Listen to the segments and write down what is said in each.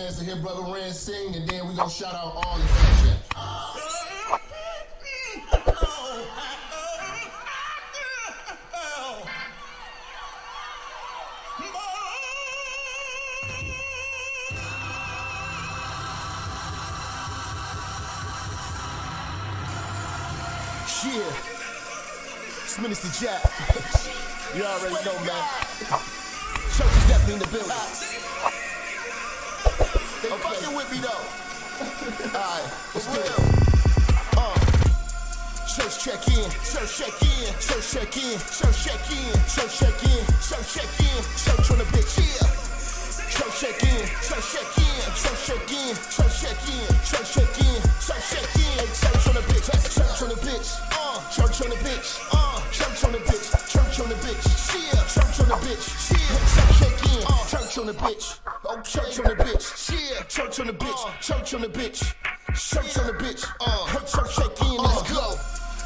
chance to hear Brother Rand sing, and then we gonna shout out all the fans. Yeah, it's Minister Jap. You already know, man. Church is definitely in the building. They fucking with me though. Alright, let's do it. Church check in, church check in, church check in, church check in, church check in, church check in, church on the bitch, yeah. Church check in, church check in, church check in, church check in, church check in, church check in, hey, church on the bitch, church on the bitch, church on the bitch, church on the bitch, church on the bitch, yeah, church on the bitch, yeah, church check in, church on the bitch, oh, church on the bitch, yeah, church on the bitch, church on the bitch, church on the bitch, her church check in, let's go.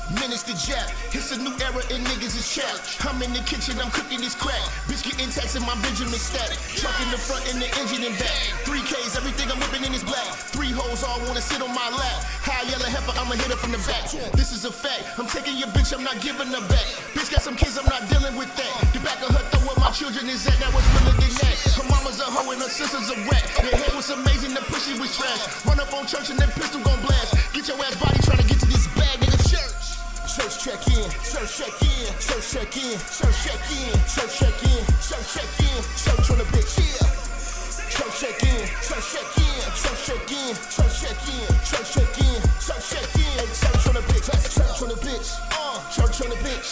Minister Jap, it's a new era and niggas is chat. I'm in the kitchen, I'm cooking this crack. Bitch getting taxed in my Benjamin stack. Truck in the front and the engine in back. 3Ks, everything I'm whipping in is black. 3 hoes all wanna sit on my lap. High yellow heifer, I'ma hit her from the back. This is a fact, I'm taking your bitch, I'm not giving her back. Bitch got some kids, I'm not dealing with that. The back of her throw where my children is at, that was realer than that. Her mama's a hoe and her sister's a rat. Their head was amazing, the pussy was trash. Run up on church and that pistol gon' blast. Get your ass body trying to get to this bag, nigga, church. Church check in, church check in, church check in, church check in, church check in, church check in, church on the bitch, yeah. Church check in, church check in, church check in, church check in, church check in, church check in, hey, church on the bitch, church on the bitch, church on the bitch,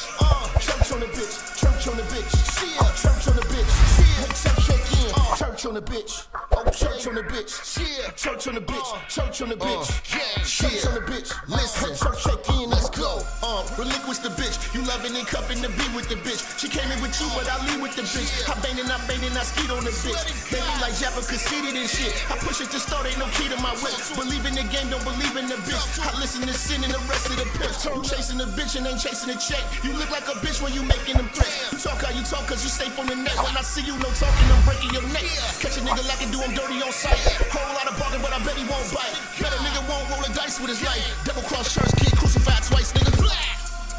church on the bitch, church on the bitch, yeah, church on the bitch, yeah, church check in, church on the bitch, oh, church on the bitch, yeah, church on the bitch, church on the bitch, yeah, church on the bitch, listen, church check in, let's go. Relinquish the bitch, you loving and cuffing to be with the bitch. She came in with you, but I leave with the bitch. I bang and I skeet on the bitch. They look like Jap conceited and shit. I push it to start, ain't no key to my whip. Believe in the game, don't believe in the bitch. I listen to sin and the rest of the pimps. You chasing the bitch and ain't chasing the check. You look like a bitch when you making them threats. You talk how you talk cause you safe on the net. When I see you, no talking, I'm breaking your neck. Catch a nigga like it, do him dirty on sight. Whole lot of bargain, but I bet he won't bite. Bet a nigga won't roll the dice with his life. Double cross church, kid crucified twice, nigga.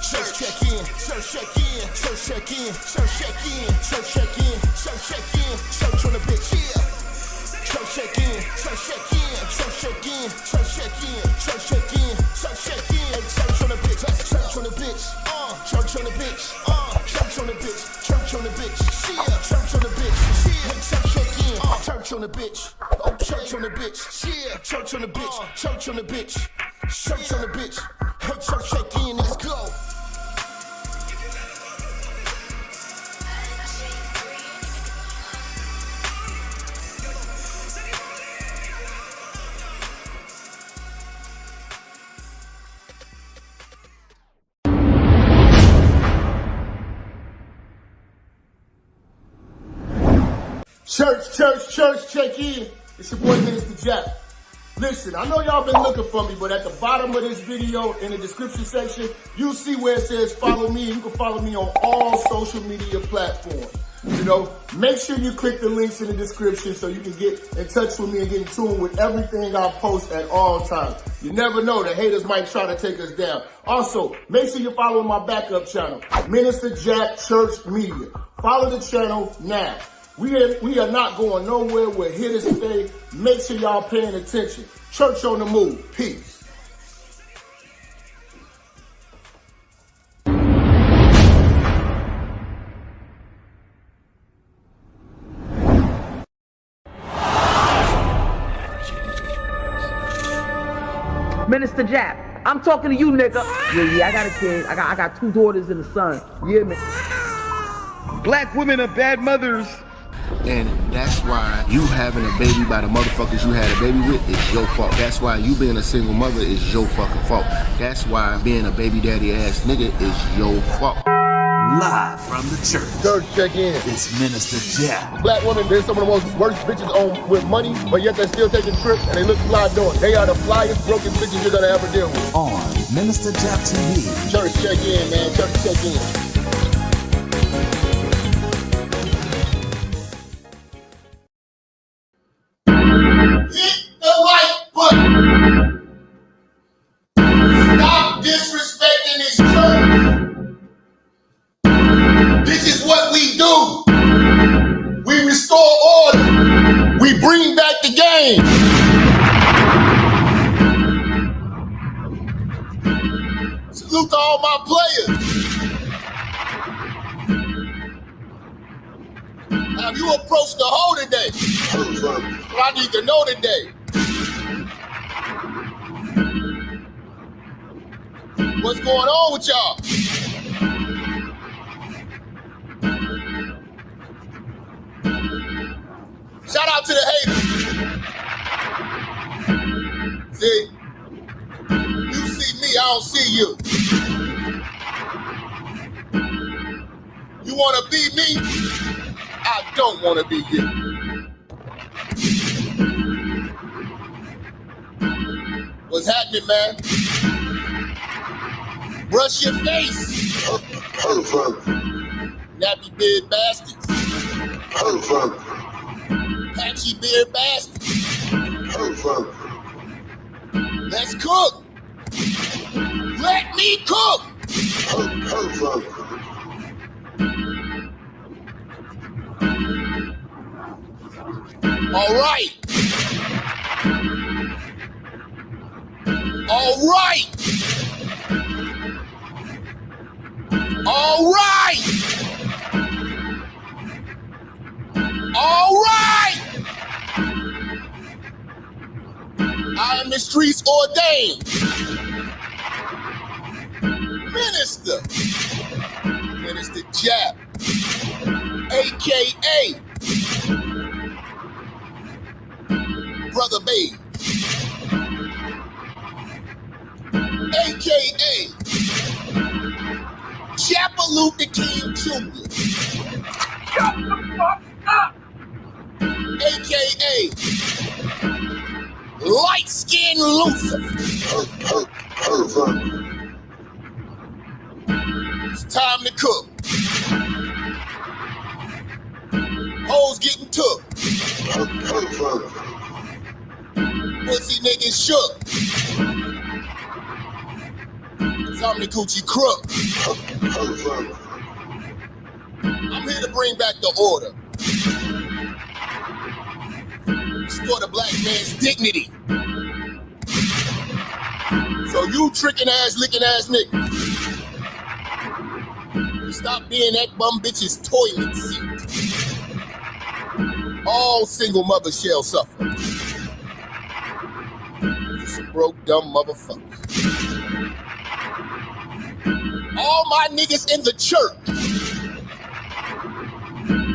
Church check in, church check in, church check in, church check in, church check in, church check in, church on the bitch, yeah. Church check in, church check in, church check in, church check in, church check in, church check in, hey, church on the bitch, church on the bitch, church on the bitch, church on the bitch, church on the bitch, yeah, church on the bitch, yeah, hey, church check in, church on the bitch, oh, church on the bitch, yeah, church on the bitch, church on the bitch, church on the bitch, hey, church check in, let's go. Church, check in. It's your boy, Minister Jap. Listen, I know y'all been looking for me, but at the bottom of this video, in the description section, you see where it says follow me. You can follow me on all social media platforms. You know, make sure you click the links in the description so you can get in touch with me and get in tune with everything I post at all times. You never know, the haters might try to take us down. Also, make sure you're following my backup channel, Minister Jap Church Media. Follow the channel now. We are not going nowhere. We're here to stay. Make sure y'all paying attention. Church on the move. Peace. Minister Jap, I'm talking to you, nigga. Yeah, I got a kid. I got 2 daughters and a son. Yeah, man. Black women are bad mothers. And that's why you having a baby by the motherfuckers you had a baby with is your fault. That's why you being a single mother is your fucking fault. That's why being a baby daddy ass nigga is your fault. Live from the church. Church check in. It's Minister Jap. Black women, they're some of the most worst bitches on with money, but yet they're still taking trips and they look fly doing. They are the flyest broken bitches you're gonna ever deal with. On Minister Jap TV. Church check in, man. Church check in. Salute to all my players. Have you approached the hoe today? Well, I need to know today. What's going on with y'all? Shout out to the haters. See? You see me, I don't see you. You wanna be me? I don't wanna be you. What's happening, man? Brush your face. Nappy beard bastards. Patchy beard bastards. Let's cook. Let me cook. All right. All right. All right. All right. I am the streets ordained Minister Jap, aka Brother Babe, aka Japaloot the King Jr. Shut the fuck up! aka Light Skin Lucifer. It's time to cook. Hoes getting took. Pussy niggas shook. I'm the coochie crook. I'm here to bring back the order. Restore the black man's dignity. So you tricking ass, licking ass niggas, stop being that bum bitch's toilet seat. All single mothers shall suffer. You some broke, dumb motherfuckers. All my niggas in the church,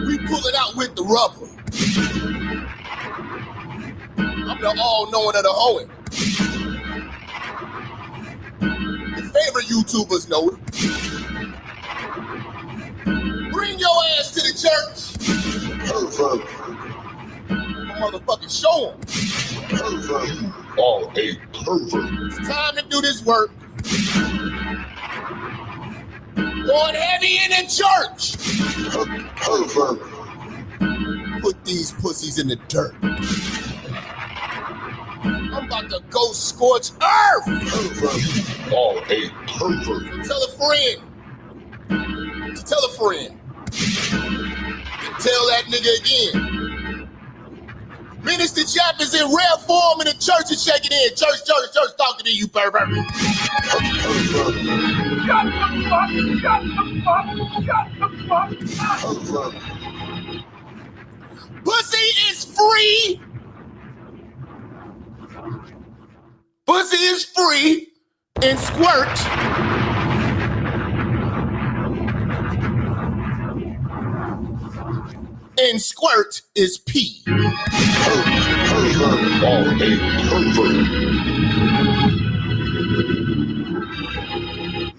we pull it out with the rubber. I'm the all-knowing of the hoeing. Your favorite YouTubers know it. Bring your ass to the church. Motherfucking show them. All a pervert. It's time to do this work. Going heavy in the church. Put these pussies in the dirt. I'm about to go scorch earth. All a pervert. Tell a friend. Tell a friend. And tell that nigga again. Minister Jap is in rare form in the church and shaking in. Church, talking to you, pervert. Shut the fuck up! Pussy is free. Pussy is free and squirt. And squirt is pee. All a pervert.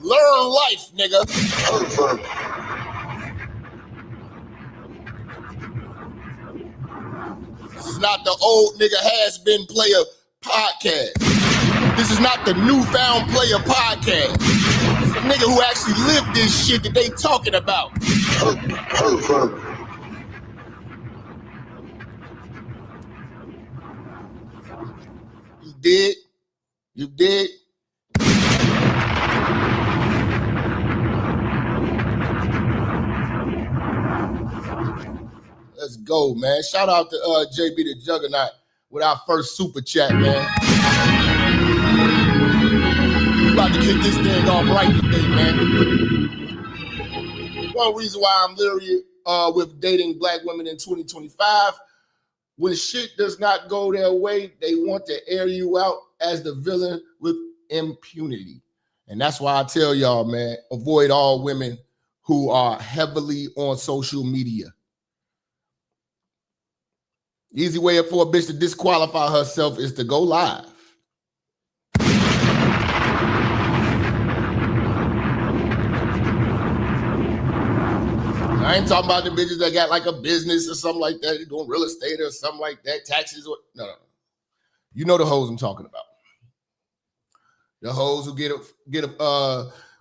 Learn life, nigga. This is not the old nigga has been player podcast. This is not the newfound player podcast. It's a nigga who actually lived this shit that they talking about. You did? You did? Let's go, man. Shout out to JB the Juggernaut with our first super chat, man. We about to kick this thing off right today, man. One reason why I'm leery with dating black women in 2025, when shit does not go their way, they want to air you out as the villain with impunity. And that's why I tell y'all, man, avoid all women who are heavily on social media. Easy way for a bitch to disqualify herself is to go live. I ain't talking about the bitches that got like a business or something like that, doing real estate or something like that, taxes or no. You know the hoes I'm talking about. The hoes who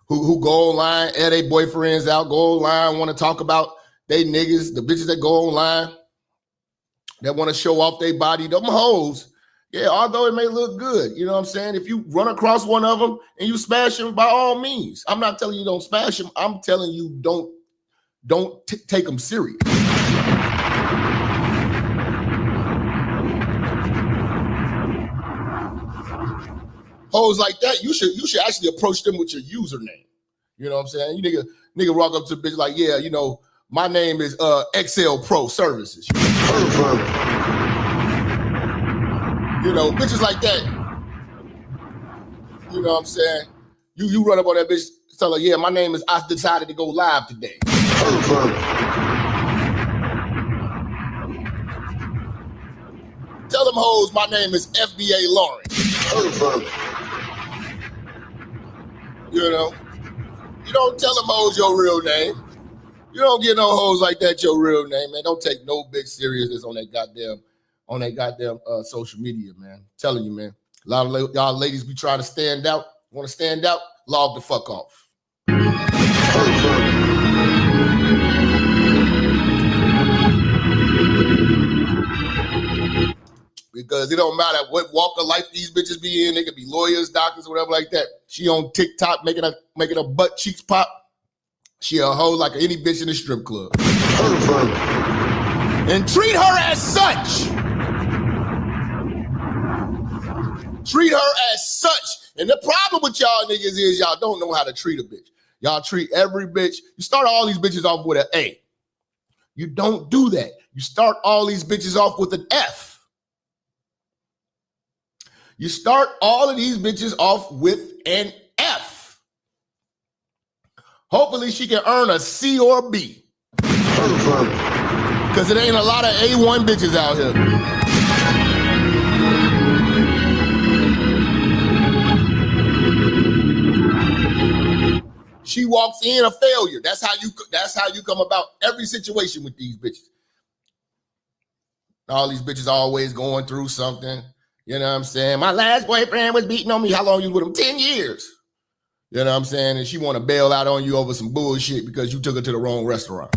who go online, air their boyfriends out, go online, want to talk about they niggas, the bitches that go online, that want to show off their body, them hoes. Yeah, although it may look good, you know what I'm saying? If you run across one of them and you smash them, by all means. I'm not telling you don't smash them. I'm telling you don't take them serious. Hoes like that, you should actually approach them with your username. You know what I'm saying? You nigga walk up to a bitch like, yeah, you know, my name is XL Pro Services. You know, bitches like that. You know what I'm saying? You run up on that bitch, tell her, yeah, my name is, I decided to go live today. Tell them hoes my name is FBA Lauren. You know, you don't tell them hoes your real name. You don't get no hoes like that your real name, man. Don't take no big seriousness on that goddamn social media, man. I'm telling you, man. A lot of y'all ladies be trying to stand out. Want to stand out? Log the fuck off. Because it don't matter what walk of life these bitches be in. They could be lawyers, doctors, whatever like that. She on TikTok making her butt cheeks pop. She a hoe like any bitch in the strip club. And treat her as such. Treat her as such. And the problem with y'all niggas is y'all don't know how to treat a bitch. Y'all treat every bitch. You start all these bitches off with an A. You don't do that. You start all these bitches off with an F. You start all of these bitches off with an F. Hopefully she can earn a C or B. Because it ain't a lot of A1 bitches out here. She walks in a failure. That's how you come about every situation with these bitches. All these bitches always going through something. You know what I'm saying? My last boyfriend was beating on me. How long you with him? 10 years. You know what I'm saying? And she want to bail out on you over some bullshit because you took her to the wrong restaurant.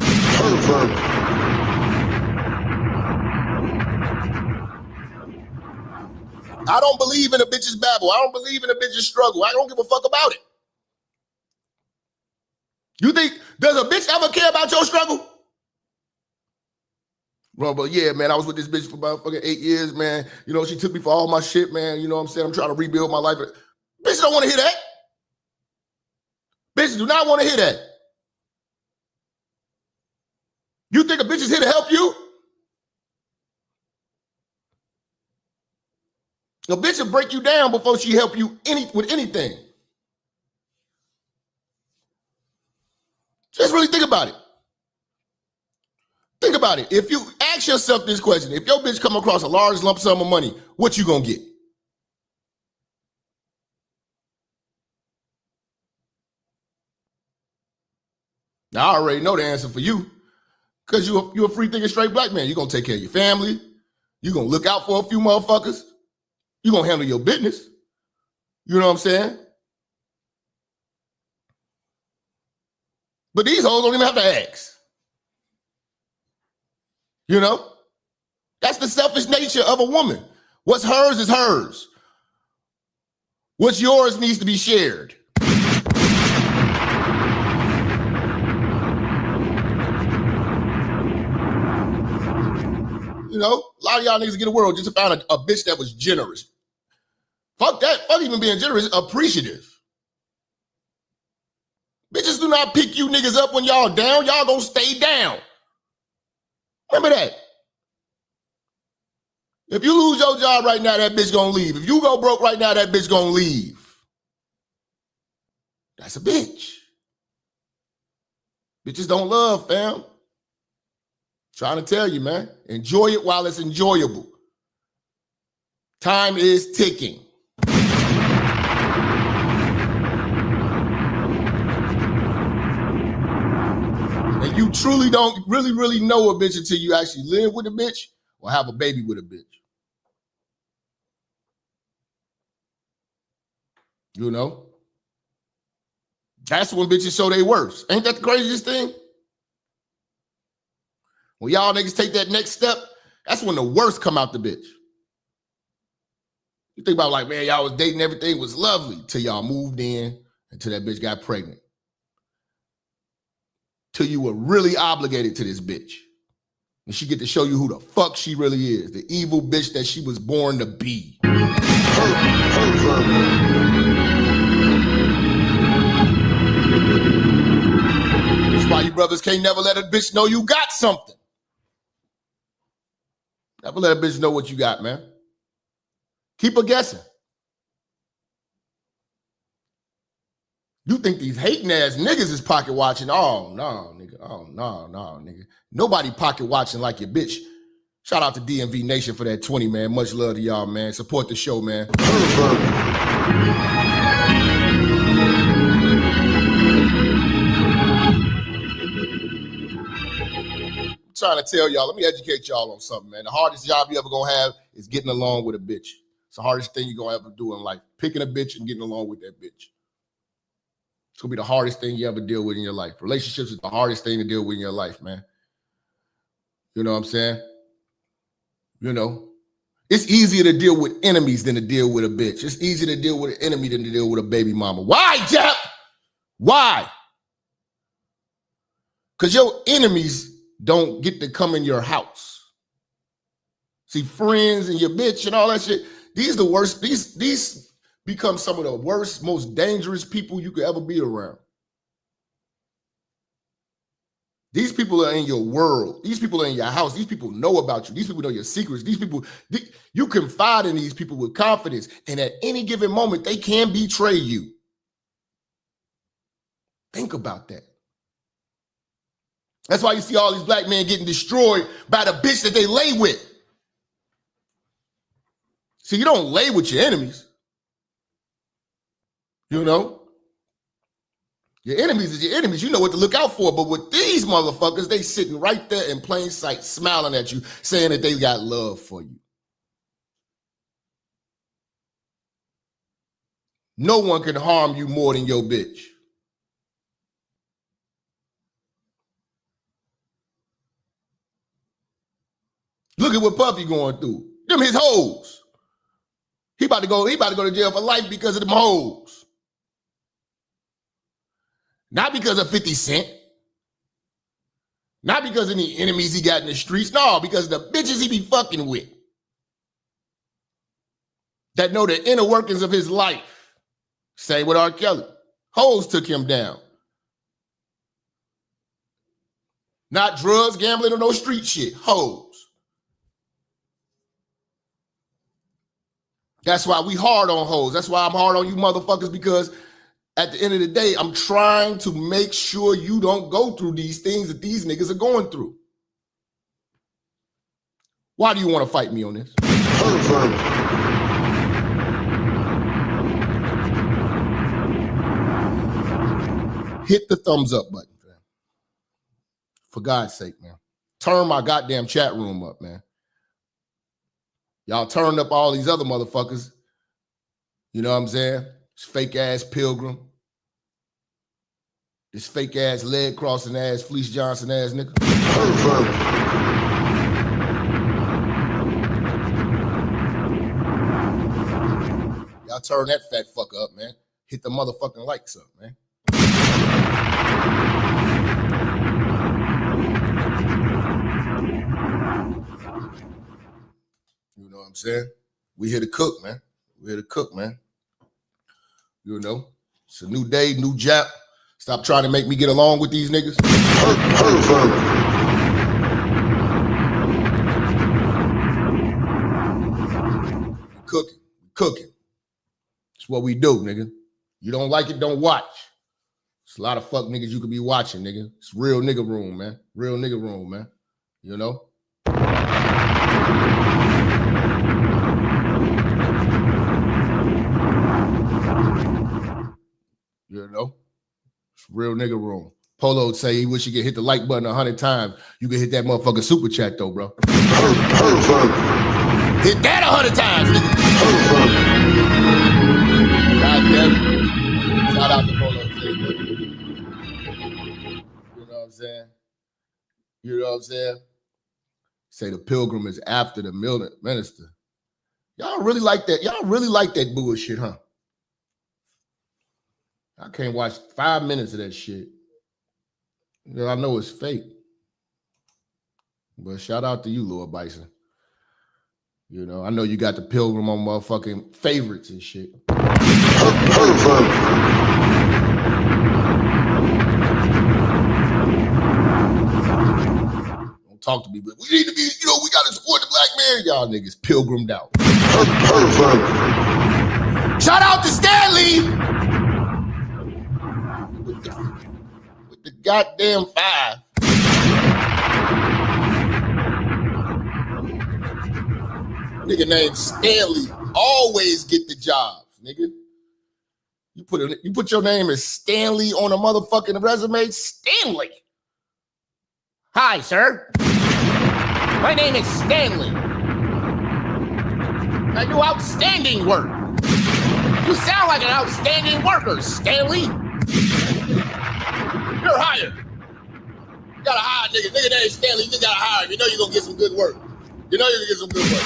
I don't believe in a bitch's babble. I don't believe in a bitch's struggle. I don't give a fuck about it. You think, does a bitch ever care about your struggle? Bro, but yeah, man, I was with this bitch for about fucking 8 years, man. You know, she took me for all my shit, man. You know what I'm saying? I'm trying to rebuild my life. Bitches don't want to hear that. Bitches do not want to hear that. You think a bitch is here to help you? A bitch will break you down before she help you with anything. Just really think about it. Think about it. If you ask yourself this question, if your bitch come across a large lump sum of money, what you gonna get? Now, I already know the answer for you because you're a free thinking straight black man. You're gonna take care of your family. You're gonna look out for a few motherfuckers. You're gonna handle your business. You know what I'm saying? But these hoes don't even have to ask. You know? That's the selfish nature of a woman. What's hers is hers. What's yours needs to be shared. You know, a lot of y'all niggas get a world just to find a bitch that was generous. Fuck that. Fuck even being generous. Appreciative. Bitches do not pick you niggas up when y'all down. Y'all gonna stay down. Remember that. If you lose your job right now, that bitch gonna leave. If you go broke right now, that bitch gonna leave. That's a bitch. Bitches don't love, fam. Trying to tell you, man. Enjoy it while it's enjoyable. Time is ticking. And you truly don't really know a bitch until you actually live with a bitch or have a baby with a bitch. You know? That's when bitches show they worst. Ain't that the craziest thing? When y'all niggas take that next step, that's when the worst come out the bitch. You think about like, man, y'all was dating, everything was lovely till y'all moved in, until that bitch got pregnant. Till you were really obligated to this bitch. And she get to show you who the fuck she really is. The evil bitch that she was born to be. That's why you brothers can't never let a bitch know you got something. Never let a bitch know what you got, man. Keep her guessing. You think these hating ass niggas is pocket watching? Oh, no, nigga. Oh, no, nigga. Nobody pocket watching like your bitch. Shout out to DMV Nation for that 20, man. Much love to y'all, man. Support the show, man. I'm trying to tell y'all, let me educate y'all on something, man. The hardest job you ever gonna have is getting along with a bitch. It's the hardest thing you're gonna ever do in life. Picking a bitch and getting along with that bitch. It's gonna be the hardest thing you ever deal with in your life. Relationships is the hardest thing to deal with in your life, man. You know what I'm saying? You know, it's easier to deal with enemies than to deal with a bitch. It's easier to deal with an enemy than to deal with a baby mama. Why, Jap? Why? Because your enemies don't get to come in your house. See, friends and your bitch and all that shit, these the worst, these become some of the worst, most dangerous people you could ever be around. These people are in your world. These people are in your house. These people know about you. These people know your secrets. These people, you confide in these people with confidence. And at any given moment, they can betray you. Think about that. That's why you see all these black men getting destroyed by the bitch that they lay with. See, you don't lay with your enemies. You know? Your enemies is your enemies. You know what to look out for. But with these motherfuckers, they sitting right there in plain sight, smiling at you, saying that they got love for you. No one can harm you more than your bitch. Look at what Puffy going through. Them his hoes. He about to go to jail for life because of them hoes. Not because of 50 Cent. Not because of any enemies he got in the streets. No, because of the bitches he be fucking with. That know the inner workings of his life. Same with R. Kelly. Hoes took him down. Not drugs, gambling, or no street shit. Hoes. That's why we hard on hoes. That's why I'm hard on you motherfuckers, because at the end of the day, I'm trying to make sure you don't go through these things that these niggas are going through. Why do you want to fight me on this? Hit the thumbs up button, man. For God's sake, man. Turn my goddamn chat room up, man. Y'all turned up all these other motherfuckers. You know what I'm saying? This fake ass Pilgrim. This fake ass leg crossing ass Fleece Johnson ass nigga. Y'all turn that fat fucker up, man. Hit the motherfucking likes up, man. You know what I'm saying? We here to cook, man. We here to cook, man. You know, it's a new day, new Jap. Stop trying to make me get along with these niggas. Pervert. Cooking. It's what we do, nigga. You don't like it, don't watch. It's a lot of fuck niggas you could be watching, nigga. It's real nigga room, man. Real nigga room, man. You know? You know? It's real nigga room. Polo would say he wish he could hit the like button 100 times. You can hit that motherfucking super chat though, bro. Pervert. Hit that 100 times, nigga. God damn it. Shout out to Polo. You know what I'm saying? You know what I'm saying? Say the pilgrim is after the minister. Y'all really like that? Y'all really like that bullshit, huh? I can't watch 5 minutes of that shit. I know it's fake. But shout out to you, Lord Bison. You know, I know you got the pilgrim on motherfucking favorites and shit. Pervert. Don't talk to me, but we need to be, you know, we got to support the black man. Y'all niggas pilgrimed out. Pervert. Shout out to Stanley. With the goddamn 5. Nigga named Stanley always get the jobs, nigga. You put your name as Stanley on a motherfucking resume, Stanley. Hi, sir. My name is Stanley. I do outstanding work. You sound like an outstanding worker, Stanley. You're hired. You gotta hire nigga. Nigga named Stanley, you just gotta hire him. You know you're gonna get some good work. You know you're gonna get some good work.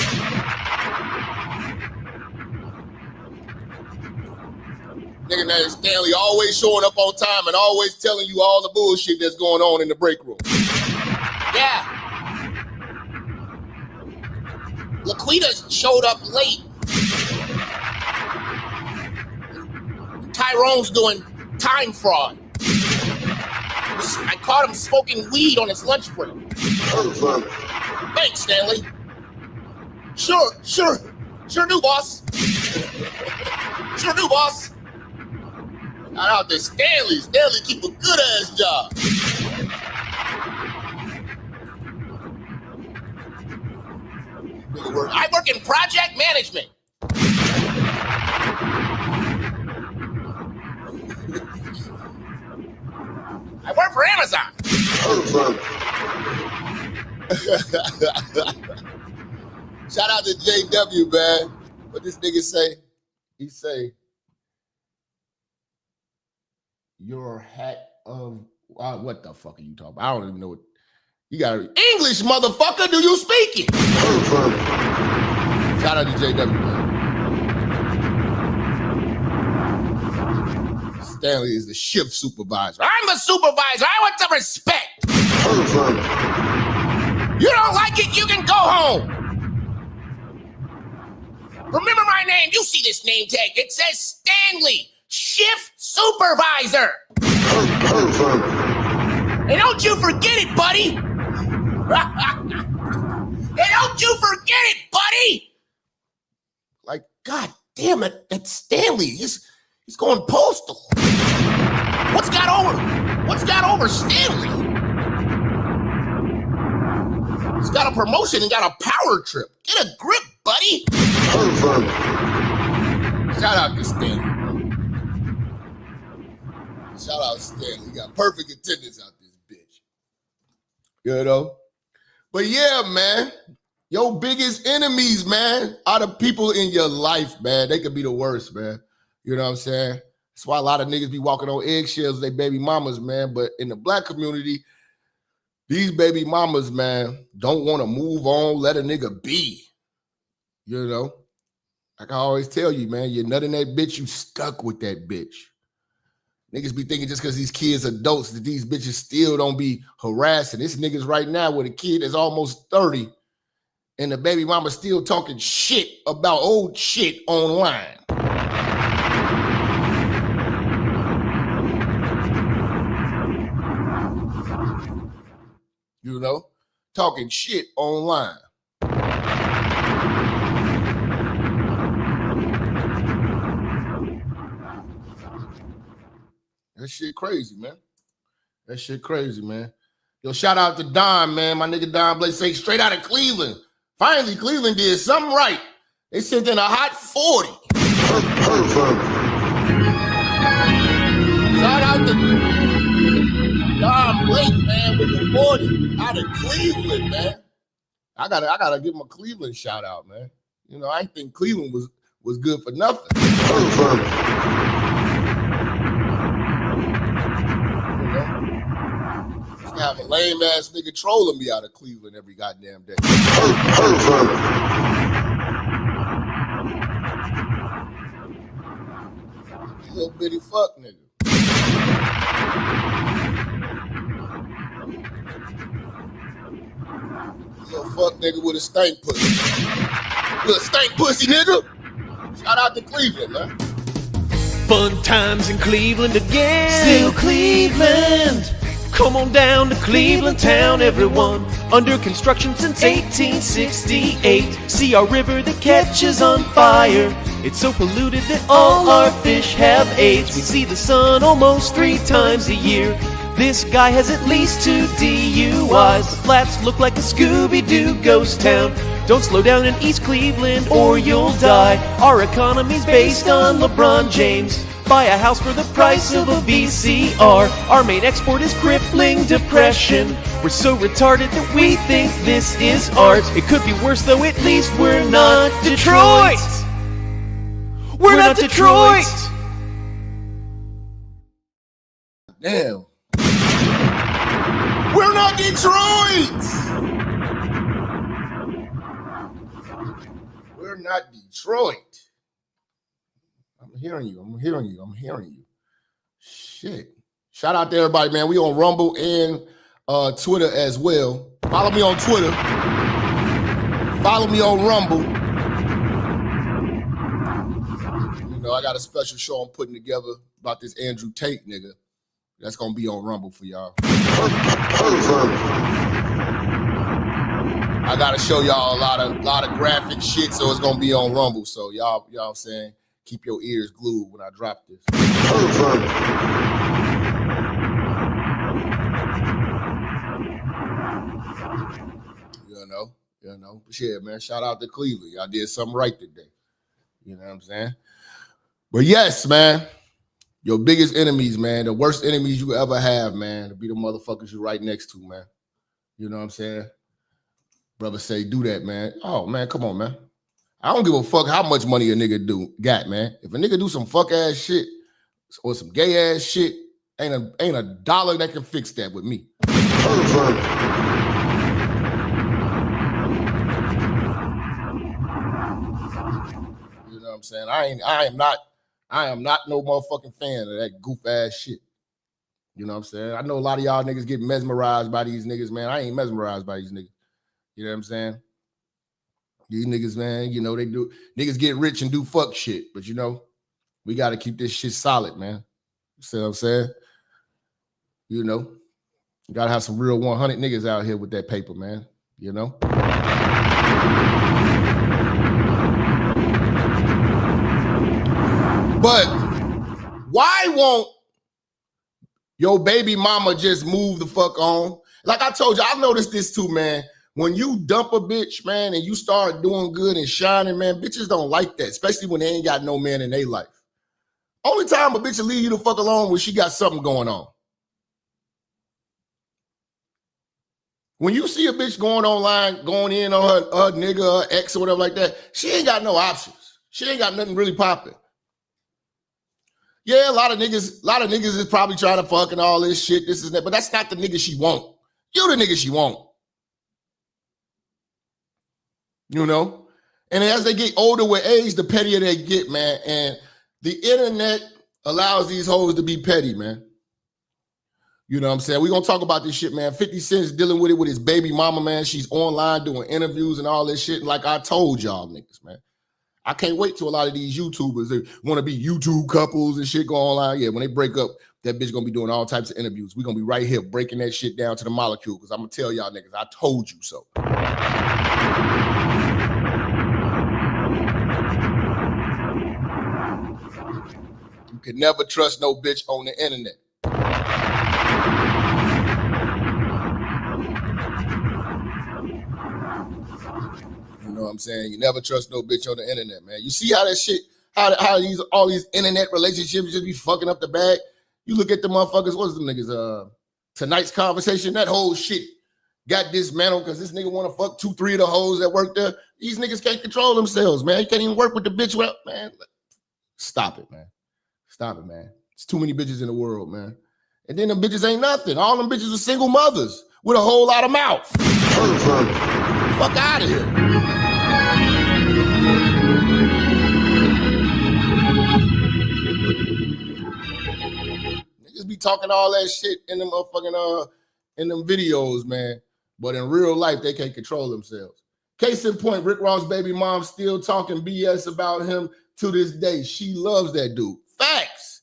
Nigga named Stanley always showing up on time and always telling you all the bullshit that's going on in the break room. Yeah. Laquita showed up late. Tyrone's doing time fraud. I caught him smoking weed on his lunch break. Thanks, Stanley. Sure do, boss. Sure do, boss. Shout out to Stanley. Stanley keep a good ass job. I work in project management. I work for Amazon. Shout out to JW, man. What this nigga say? He say, your hat of, what the fuck are you talking about? I don't even know what. You got English, motherfucker. Do you speak it? Shout out to JW, man. Stanley is the shift supervisor. I'm the supervisor. I want some respect. You don't like it, you can go home. Remember my name. You see this name tag. It says Stanley, shift supervisor. And don't you forget it, buddy. And don't you forget it, buddy. Like, God damn it, that's Stanley. He's going postal. What's got over Stanley? He's got a promotion and got a power trip. Get a grip, buddy. Shout out to Stanley. Shout out to Stanley. He got perfect attendance out this bitch. You know? But yeah, man. Your biggest enemies, man, are the people in your life, man. They could be the worst, man. You know what I'm saying? That's why a lot of niggas be walking on eggshells with their baby mamas, man. But in the black community, these baby mamas, man, don't want to move on, let a nigga be. You know? Like I always tell you, man, you're nutting that bitch, you stuck with that bitch. Niggas be thinking just because these kids adults that these bitches still don't be harassing. This niggas right now with a kid that's almost 30 and the baby mama still talking shit about old shit online. you know, talking shit online. That shit crazy, man. That shit crazy, man. Yo, shout out to Don, man. My nigga Don Blaze say straight out of Cleveland. Finally, Cleveland did something right. They sent in a hot 40. Perfect. Shout out to Don Blake, man, with the 40 out of Cleveland, man. I gotta give him a Cleveland shout out, man. You know, I think Cleveland was good for nothing. Perfect. Have a lame ass nigga trolling me out of Cleveland every goddamn day. Perfect. Little bitty fuck nigga. Little fuck nigga with a stank pussy. Little stank pussy nigga. Shout out to Cleveland, man. Fun times in Cleveland again. Still Cleveland. Come on down to Cleveland town, everyone. Under construction since 1868. See our river that catches on fire. It's so polluted that all our fish have AIDS. We see the sun almost 3 times a year. This guy has at least 2 DUIs. The flats look like a Scooby-Doo ghost town. Don't slow down in East Cleveland or you'll die. Our economy's based on LeBron James. Buy a house for the price of a VCR. Our main export is crippling depression. We're so retarded that we think this is art. It could be worse though, at least we're not Detroit. We're not Detroit. Damn. We're not Detroit. We're not Detroit. I'm hearing you. Shit. Shout out to everybody, man. We on Rumble and Twitter as well. Follow me on Twitter. Follow me on Rumble. You know, I got a special show I'm putting together about this Andrew Tate nigga. That's gonna be on Rumble for y'all. I gotta show y'all a lot of graphic shit, so it's gonna be on Rumble. So y'all saying, keep your ears glued when I drop this. You know. But yeah, man, shout out to Cleveland. Y'all did something right today. You know what I'm saying? But yes, man, your biggest enemies, man, the worst enemies you ever have, man, to be the motherfuckers you're right next to, man. You know what I'm saying? Brother say, do that, man. Oh, man, come on, man. I don't give a fuck how much money a nigga got, man. If a nigga do some fuck ass shit or some gay ass shit, ain't a dollar that can fix that with me. You know what I'm saying? I am not no motherfucking fan of that goof ass shit. You know what I'm saying? I know a lot of y'all niggas get mesmerized by these niggas, man. I ain't mesmerized by these niggas. You know what I'm saying? These niggas, man, you know, niggas get rich and do fuck shit. But, you know, we got to keep this shit solid, man. You see what I'm saying? You know, you got to have some real 100 niggas out here with that paper, man. You know? But why won't your baby mama just move the fuck on? Like I told you, I've noticed this too, man. When you dump a bitch, man, and you start doing good and shining, man, bitches don't like that, especially when they ain't got no man in their life. Only time a bitch will leave you the fuck alone when she got something going on. When you see a bitch going online, going in on her nigga, her ex or whatever like that, she ain't got no options. She ain't got nothing really popping. Yeah, a lot of niggas is probably trying to fuck and all this shit, this is that, but that's not the nigga she want. You the nigga she want. You know? And as they get older with age, the pettier they get, man. And the internet allows these hoes to be petty, man. You know what I'm saying? We're going to talk about this shit, man. 50 Cent's dealing with it with his baby mama, man. She's online doing interviews and all this shit. Like I told y'all niggas, man. I can't wait till a lot of these YouTubers, they want to be YouTube couples and shit go online. Yeah, when they break up, that bitch gonna be doing all types of interviews. We're gonna be right here breaking that shit down to the molecule, because I'm gonna tell y'all niggas, I told you so. You can never trust no bitch on the internet. You know what I'm saying? You never trust no bitch on the internet, man. You see how that shit, how all these internet relationships just be fucking up the bag? You look at the motherfuckers, what's them niggas? Tonight's conversation, that whole shit got dismantled because this nigga want to fuck 2-3 of the hoes that work there. These niggas can't control themselves, man. You can't even work with the bitch. Well, man, stop it, man. Stop it, man. It's too many bitches in the world, man. And then them bitches ain't nothing. All them bitches are single mothers with a whole lot of mouth. Fuck out of here. Niggas be talking all that shit in them motherfucking in them videos, man. But in real life, they can't control themselves. Case in point, Rick Ross' baby mom still talking BS about him to this day. She loves that dude. Facts.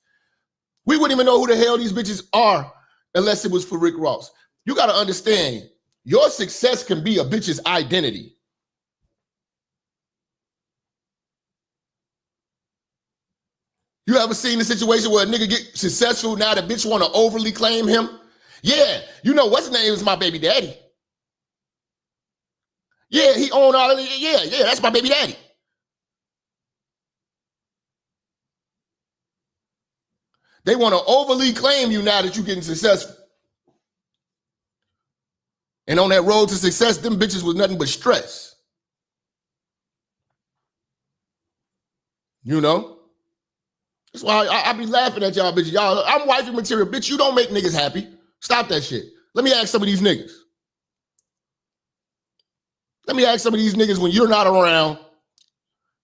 We wouldn't even know who the hell these bitches are unless it was for Rick Ross. You got to understand, your success can be a bitch's identity. You ever seen a situation where a nigga get successful, now the bitch want to overly claim him? Yeah, you know what's his name is my baby daddy. Yeah, he owned all of it. Yeah, that's my baby daddy. They want to overly claim you now that you're getting successful. And on that road to success, them bitches was nothing but stress. You know? That's why I be laughing at y'all bitches. Y'all, I'm wifey material. Bitch, you don't make niggas happy. Stop that shit. Let me ask some of these niggas. Let me ask some of these niggas when you're not around,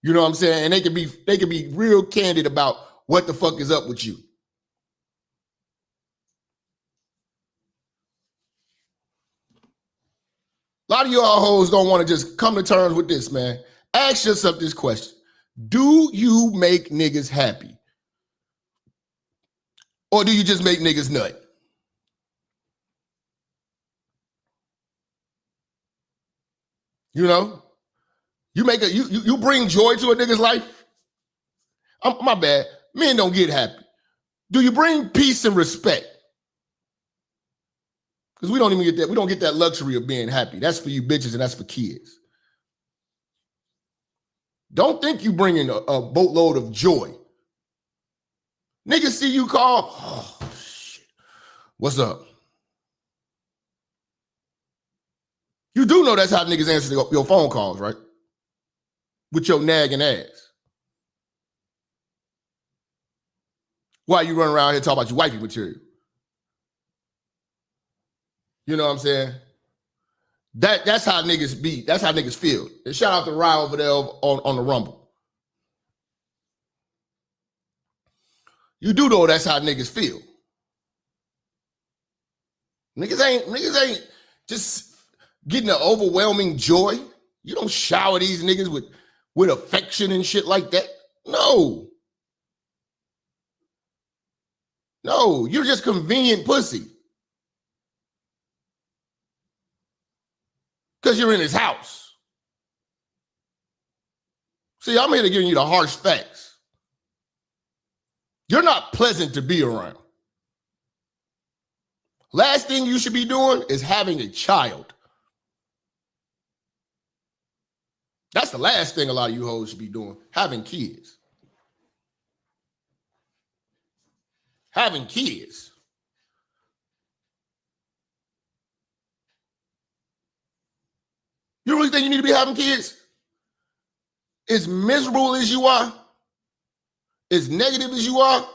you know what I'm saying? And they can be real candid about what the fuck is up with you. A lot of y'all hoes don't want to just come to terms with this, man. Ask yourself this question. Do you make niggas happy? Or do you just make niggas nut? You know? You bring joy to a nigga's life? My bad. Men don't get happy. Do you bring peace and respect? Because we don't even get that. We don't get that luxury of being happy. That's for you bitches and that's for kids. Don't think you bringing a boatload of joy. Niggas see you call, oh, shit. What's up? You do know that's how niggas answer your phone calls, right? With your nagging ass. Why you running around here talking about your wifey material? You know what I'm saying? That's how niggas be. That's how niggas feel. And shout out to Rye over there on the Rumble. You do know that's how niggas feel. Niggas ain't just getting an overwhelming joy. You don't shower these niggas with affection and shit like that. No. No, you're just convenient pussy. Because you're in his house. See, I'm here to give you the harsh facts. You're not pleasant to be around. Last thing you should be doing is having a child. That's the last thing a lot of you hoes should be doing, having kids. Having kids. You really think you need to be having kids? As miserable as you are, as negative as you are,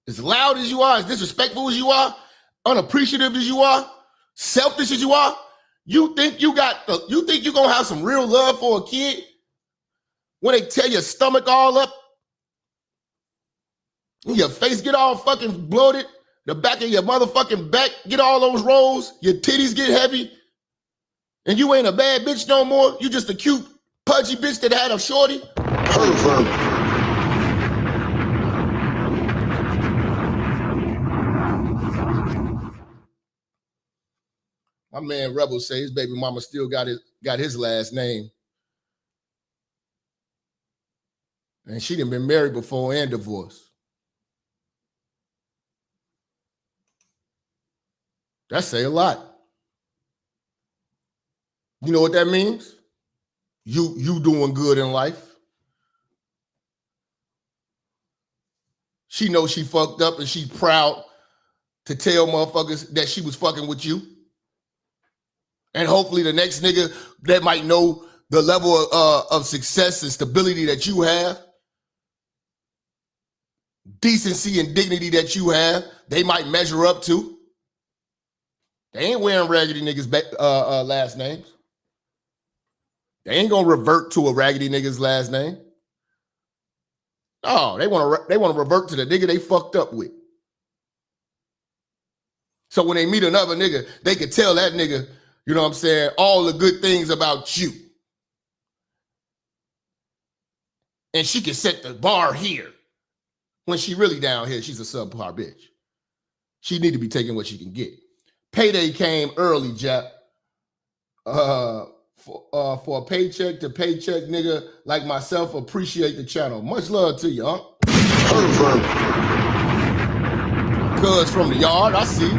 as loud as you are, as disrespectful as you are, unappreciative as you are, selfish as you are, you think you're gonna have some real love for a kid when they tear your stomach all up, your face get all fucking bloated, the back of your motherfucking back get all those rolls, your titties get heavy, and you ain't a bad bitch no more. You just a cute, pudgy bitch that had a shorty. My man Rebel says his baby mama still got his last name. And she done been married before and divorced. That say a lot. You know what that means? You doing good in life. She knows she fucked up and she's proud to tell motherfuckers that she was fucking with you. And hopefully the next nigga that might know the level of success and stability that you have, decency and dignity that you have, they might measure up to. They ain't wearing raggedy niggas' last names. They ain't gonna revert to a raggedy nigga's last name. No, they want to revert to the nigga they fucked up with. So when they meet another nigga, they can tell that nigga, you know what I'm saying, all the good things about you. And she can set the bar here. When she really down here, she's a subpar bitch. She need to be taking what she can get. Payday came early, Jap. For a paycheck to paycheck nigga like myself, appreciate the channel. Much love to you, huh? Cuz from the yard, I see.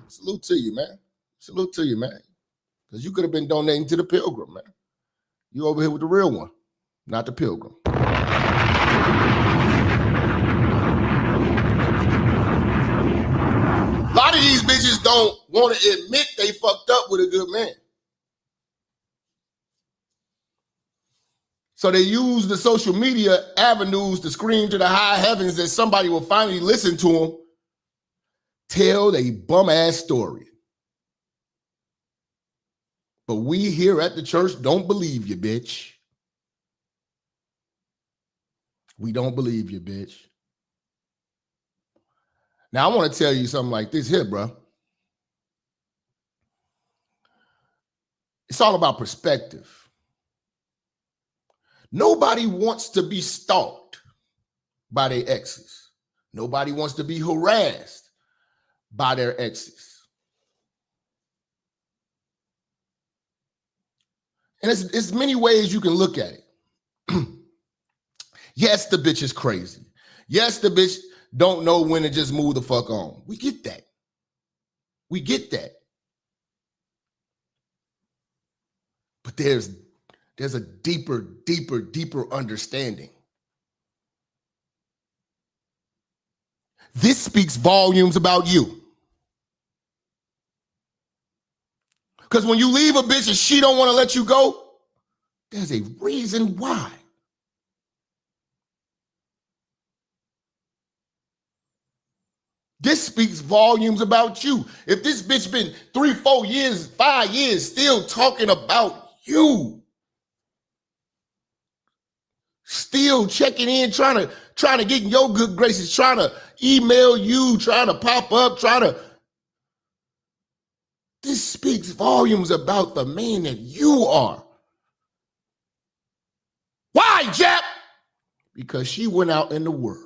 Salute to you, man. Salute to you, man. Because you could have been donating to the Pilgrim, man. You over here with the real one, not the Pilgrim. A lot of these bitches don't want to admit they fucked up with a good man. So they use the social media avenues to scream to the high heavens that somebody will finally listen to them tell a bum-ass story. But we here at the church don't believe you, bitch. We don't believe you, bitch. Now, I want to tell you something like this here, bro. It's all about perspective. Nobody wants to be stalked by their exes. Nobody wants to be harassed by their exes. And it's many ways you can look at it. Yes, the bitch is crazy. Yes, the bitch don't know when to just move the fuck on. We get that. We get that. But there's a deeper understanding. This speaks volumes about you. Because when you leave a bitch and she don't want to let you go, there's a reason why. This speaks volumes about you. If this bitch been 3, 4 years, 5 years still talking about you, still checking in, trying to get in your good graces, trying to email you, trying to pop up, this speaks volumes about the man that you are. Why, Jap? Because she went out in the world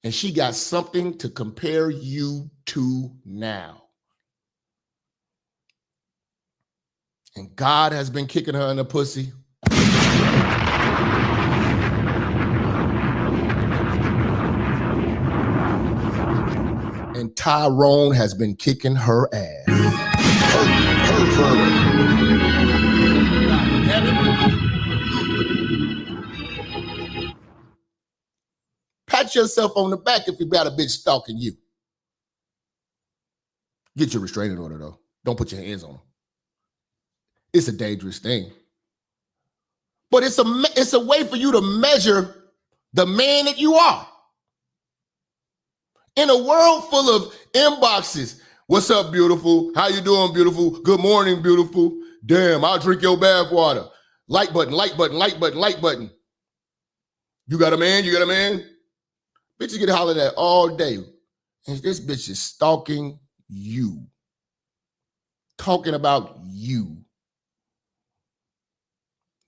and she got something to compare you to now. And God has been kicking her in the pussy. And Tyrone has been kicking her ass. Pat yourself on the back if you got a bitch stalking you. Get your restraining order, though. Don't put your hands on her. It's a dangerous thing. But it's a way for you to measure the man that you are. In a world full of inboxes, what's up, beautiful? How you doing, beautiful? Good morning, beautiful. Damn, I'll drink your bath water. Like button, like button, like button, like button. You got a man? You got a man? Bitches get hollered at all day. And this bitch is stalking you. Talking about you.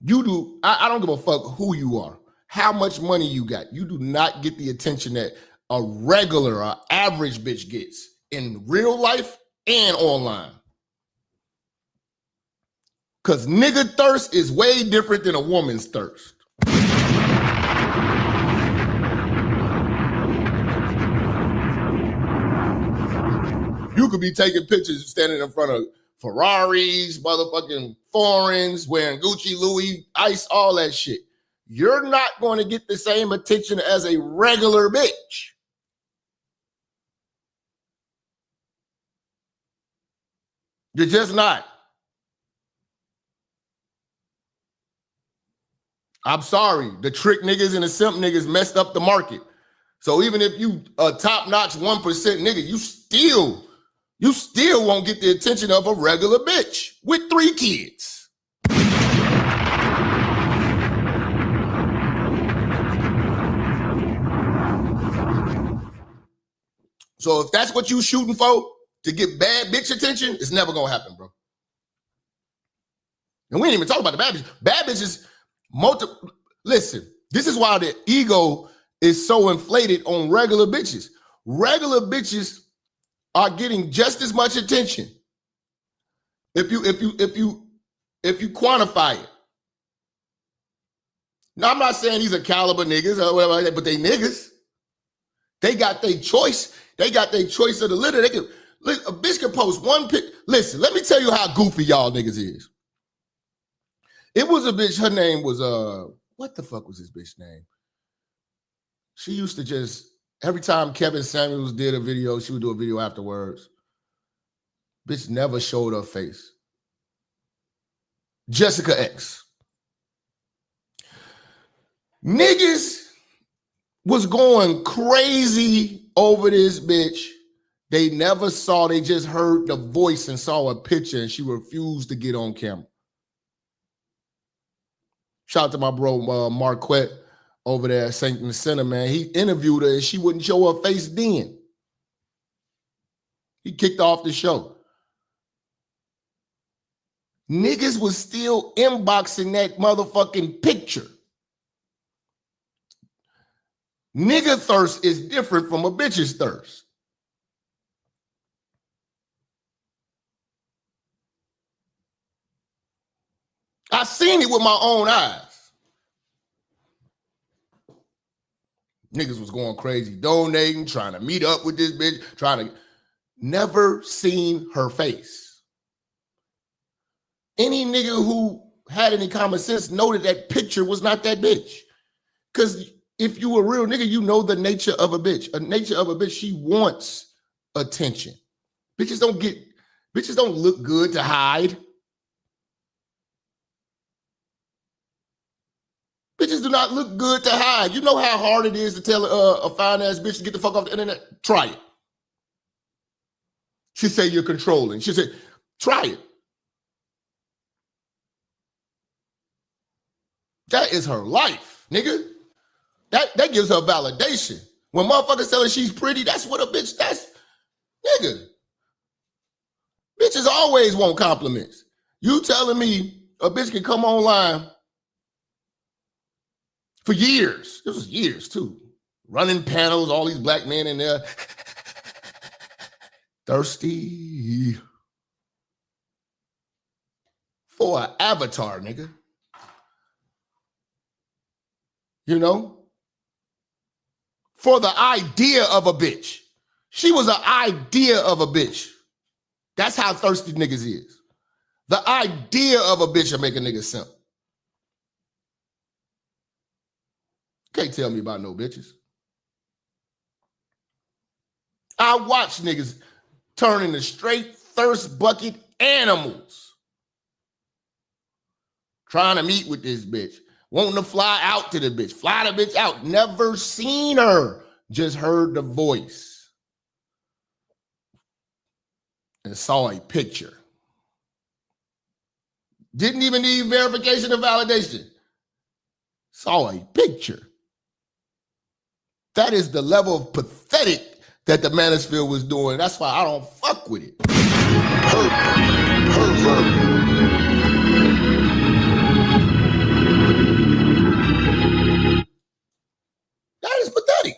You do, I don't give a fuck who you are, how much money you got. You do not get the attention that a regular or average bitch gets. in real life and online. Because nigga thirst is way different than a woman's thirst. You could be taking pictures standing in front of Ferraris, motherfucking foreigns, wearing Gucci, Louis, Ice, all that shit. You're not going to get the same attention as a regular bitch. You're just not. I'm sorry. The trick niggas and the simp niggas messed up the market. So even if you a top-notch 1% nigga, you still won't get the attention of a regular bitch with 3 kids. So if that's what you shooting for, to get bad bitch attention, it's never gonna happen, bro. And we ain't even talk about the bad bitches. Bad bitches, listen, this is why the ego is so inflated on regular bitches. Regular bitches are getting just as much attention if you quantify it. Now, I'm not saying these are caliber niggas or whatever, but they niggas. They got their choice. They got their choice of the litter. They can, a bitch can post one pic. Listen, let me tell you how goofy y'all niggas is. It was a bitch, her name was, what the fuck was this bitch name? She used to just, every time Kevin Samuels did a video, she would do a video afterwards. Bitch never showed her face. Jessica X. Niggas was going crazy over this bitch. They never saw, they just heard the voice and saw a picture, and she refused to get on camera. Shout out to my bro Marquette over there at St. Center, man. He interviewed her and she wouldn't show her face then. He kicked off the show. Niggas was still inboxing that motherfucking picture. Nigga thirst is different from a bitch's thirst. I seen it with my own eyes. Niggas was going crazy, donating, trying to meet up with this bitch, never seen her face. Any nigga who had any common sense noted that picture was not that bitch. Because if you a real nigga, you know the nature of a bitch. A nature of a bitch, she wants attention. Bitches don't look good to hide. Bitches do not look good to hide. You know how hard it is to tell a fine-ass bitch to get the fuck off the internet? Try it. She say you're controlling. She said, try it. That is her life, nigga. That gives her validation. When motherfuckers tell her she's pretty, that's what a bitch, nigga. Bitches always want compliments. You telling me a bitch can come online for years. This was years too. Running panels, all these black men in there. Thirsty for an avatar, nigga. You know? For the idea of a bitch. She was an idea of a bitch. That's how thirsty niggas is. The idea of a bitch will make a nigga simp. Can't tell me about no bitches. I watch niggas turn into straight thirst bucket animals. Trying to meet with this bitch. Wanting to fly out to the bitch. Fly the bitch out. Never seen her. Just heard the voice. And saw a picture. Didn't even need verification or validation. Saw a picture. That is the level of pathetic that the manosphere was doing. That's why I don't fuck with it. That is pathetic.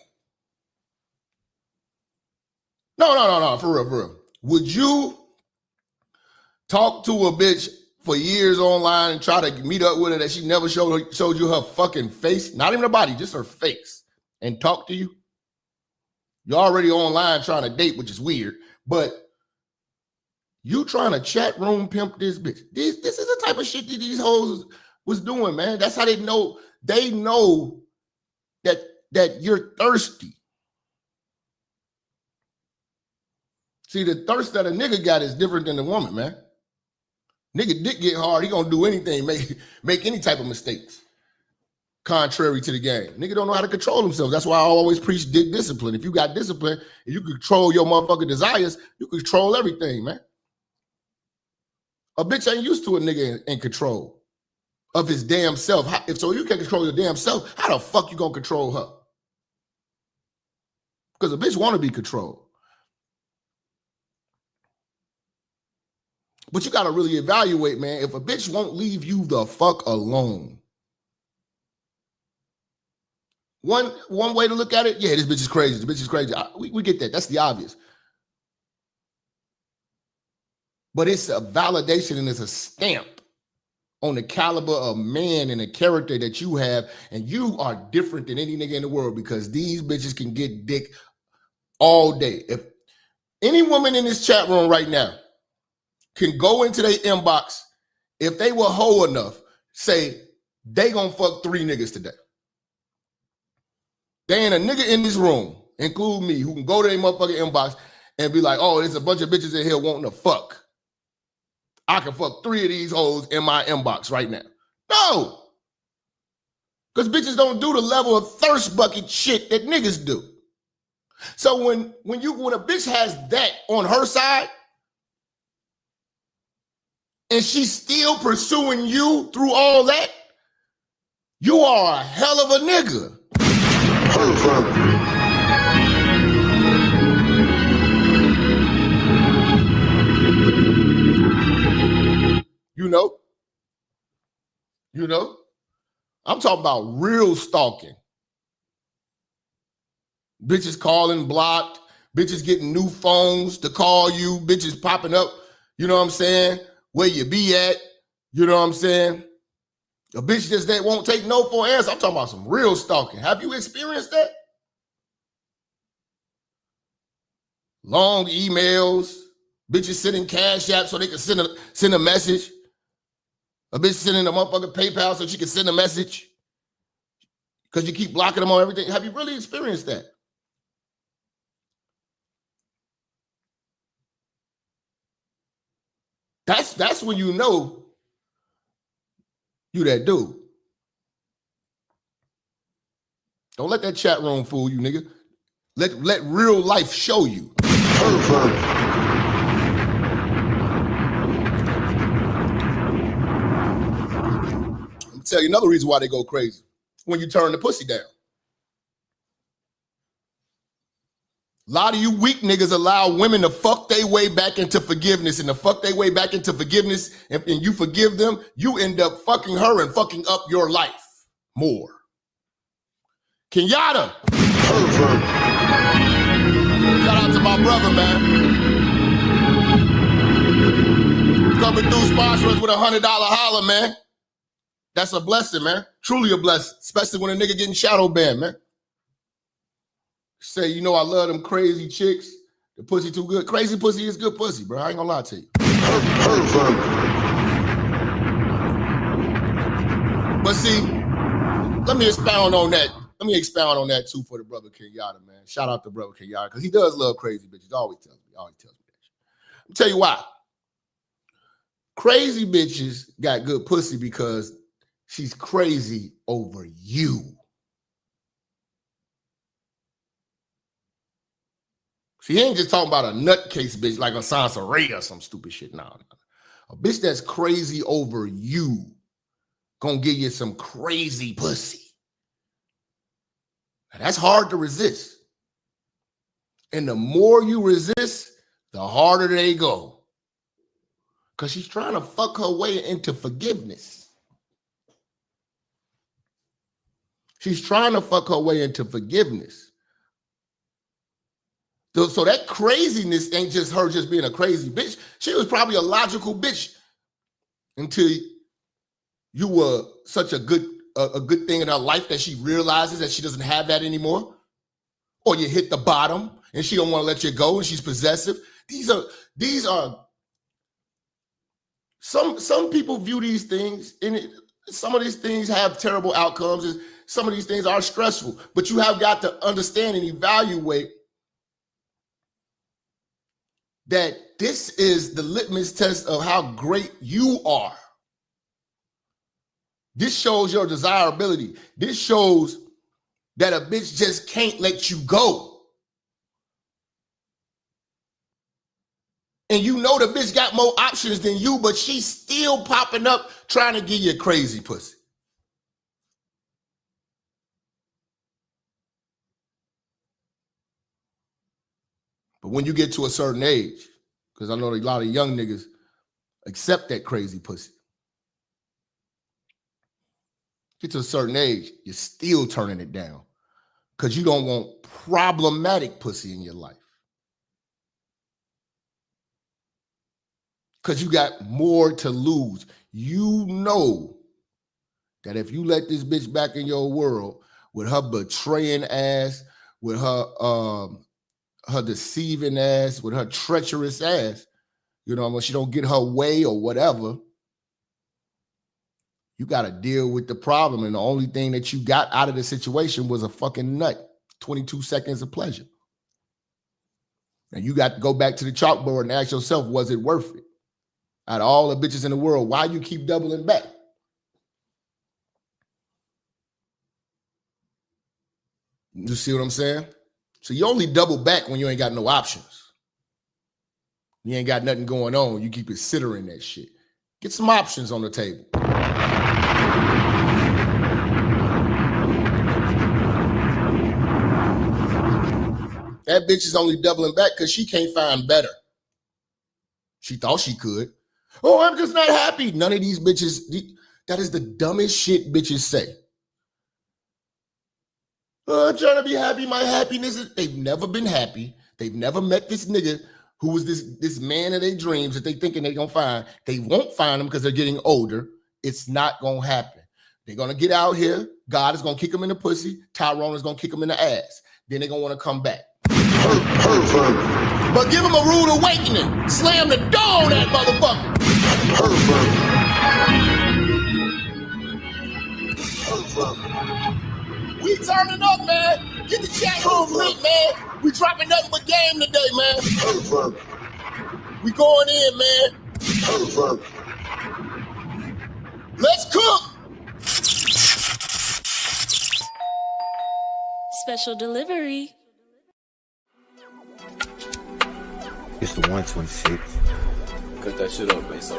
No, No, for real. Would you talk to a bitch for years online and try to meet up with her that she never showed you her fucking face? Not even her body, just her face, and talk to you? You're already online trying to date, which is weird, but you trying to chat room pimp this bitch. This is the type of shit that these hoes was doing, man. That's how they know. They know that you're thirsty. See, the thirst that a nigga got is different than the woman, man. Nigga dick get hard, he gonna do anything, make any type of mistakes. Contrary to the game. Nigga don't know how to control himself. That's why I always preach dick discipline. If you got discipline and you control your motherfucking desires, you control everything, man. A bitch ain't used to a nigga in control of his damn self. If so you can control your damn self, how the fuck you gonna control her? Because a bitch want to be controlled. But you got to really evaluate, man. If a bitch won't leave you the fuck alone. One way to look at it, yeah, this bitch is crazy. The bitch is crazy. We get that. That's the obvious. But it's a validation and it's a stamp on the caliber of man and the character that you have. And you are different than any nigga in the world because these bitches can get dick all day. If any woman in this chat room right now can go into their inbox, if they were hoe enough, say they gonna fuck 3 niggas today. There ain't a nigga in this room, include me, who can go to their motherfucking inbox and be like, oh, there's a bunch of bitches in here wanting to fuck. I can fuck 3 of these hoes in my inbox right now. No. Because bitches don't do the level of thirst bucket shit that niggas do. So when a bitch has that on her side, and she's still pursuing you through all that, you are a hell of a nigga. You know, I'm talking about real stalking. Bitches calling blocked, bitches getting new phones to call you, bitches popping up, you know what I'm saying? Where you be at, you know what I'm saying? A bitch just that won't take no for an answer. I'm talking about some real stalking. Have you experienced that? Long emails, bitches sending cash apps so they can send a message. A bitch sending a motherfucking PayPal so she can send a message because you keep blocking them on everything. Have you really experienced that? That's when you know you that dude. Don't let that chat room fool you, nigga. Let real life show you. I'm gonna tell you another reason why they go crazy. When you turn the pussy down. A lot of you weak niggas allow women to fuck their way back into forgiveness, and to fuck their way back into forgiveness, and you forgive them, you end up fucking her and fucking up your life more. Kenyatta. Shout out to my brother, man. Coming through sponsors with $100 holler, man. That's a blessing, man. Truly a blessing, especially when a nigga getting shadow banned, man. Say, you know, I love them crazy chicks. The pussy too good. Crazy pussy is good pussy, bro. I ain't gonna lie to you. But see, let me expound on that. Let me expound on that too for the brother Kenyatta, man. Shout out to brother Kenyatta, because he does love crazy bitches. He always tells me that shit. Let me tell you why. Crazy bitches got good pussy because she's crazy over you. She ain't just talking about a nutcase bitch like a Sansa Ray or some stupid shit. No. A bitch that's crazy over you gonna give you some crazy pussy. Now, that's hard to resist. And the more you resist, the harder they go. Because she's trying to fuck her way into forgiveness. She's trying to fuck her way into forgiveness. So that craziness ain't just her just being a crazy bitch. She was probably a logical bitch until you were such a good thing in her life that she realizes that she doesn't have that anymore. Or you hit the bottom and she don't want to let you go and she's possessive. These are some people view these things and some of these things have terrible outcomes and some of these things are stressful, but you have got to understand and evaluate that this is the litmus test of how great you are. This shows your desirability. This shows that a bitch just can't let you go. And you know the bitch got more options than you, but she's still popping up trying to give you crazy pussy. But when you get to a certain age, because I know a lot of young niggas accept that crazy pussy. Get to a certain age, you're still turning it down because you don't want problematic pussy in your life. Because you got more to lose. You know that if you let this bitch back in your world with her betraying ass, with her deceiving ass, with her treacherous ass, you know, when she don't get her way or whatever, you got to deal with the problem. And the only thing that you got out of the situation was a fucking nut, 22 seconds of pleasure. And you got to go back to the chalkboard and ask yourself, was it worth it? Out of all the bitches in the world, why you keep doubling back? You see what I'm saying? So you only double back when you ain't got no options. You ain't got nothing going on. You keep considering that shit. Get some options on the table. That bitch is only doubling back because she can't find better. She thought she could. Oh, I'm just not happy. None of these bitches, that is the dumbest shit bitches say. Oh, I'm trying to be happy. My happiness is, they've never been happy. They've never met this nigga who was this man of their dreams that they thinking they're going to find. They won't find him because they're getting older. It's not going to happen. They're going to get out here. God is going to kick them in the pussy. Tyrone is going to kick them in the ass. Then they're going to want to come back. But give him a rude awakening. Slam the door on that motherfucker. We turning up, man. Get the chat room lit, man. We dropping nothing but game today, man. We going in, man. Let's cook. Special delivery. It's the 126. Cut that shit up, man. So.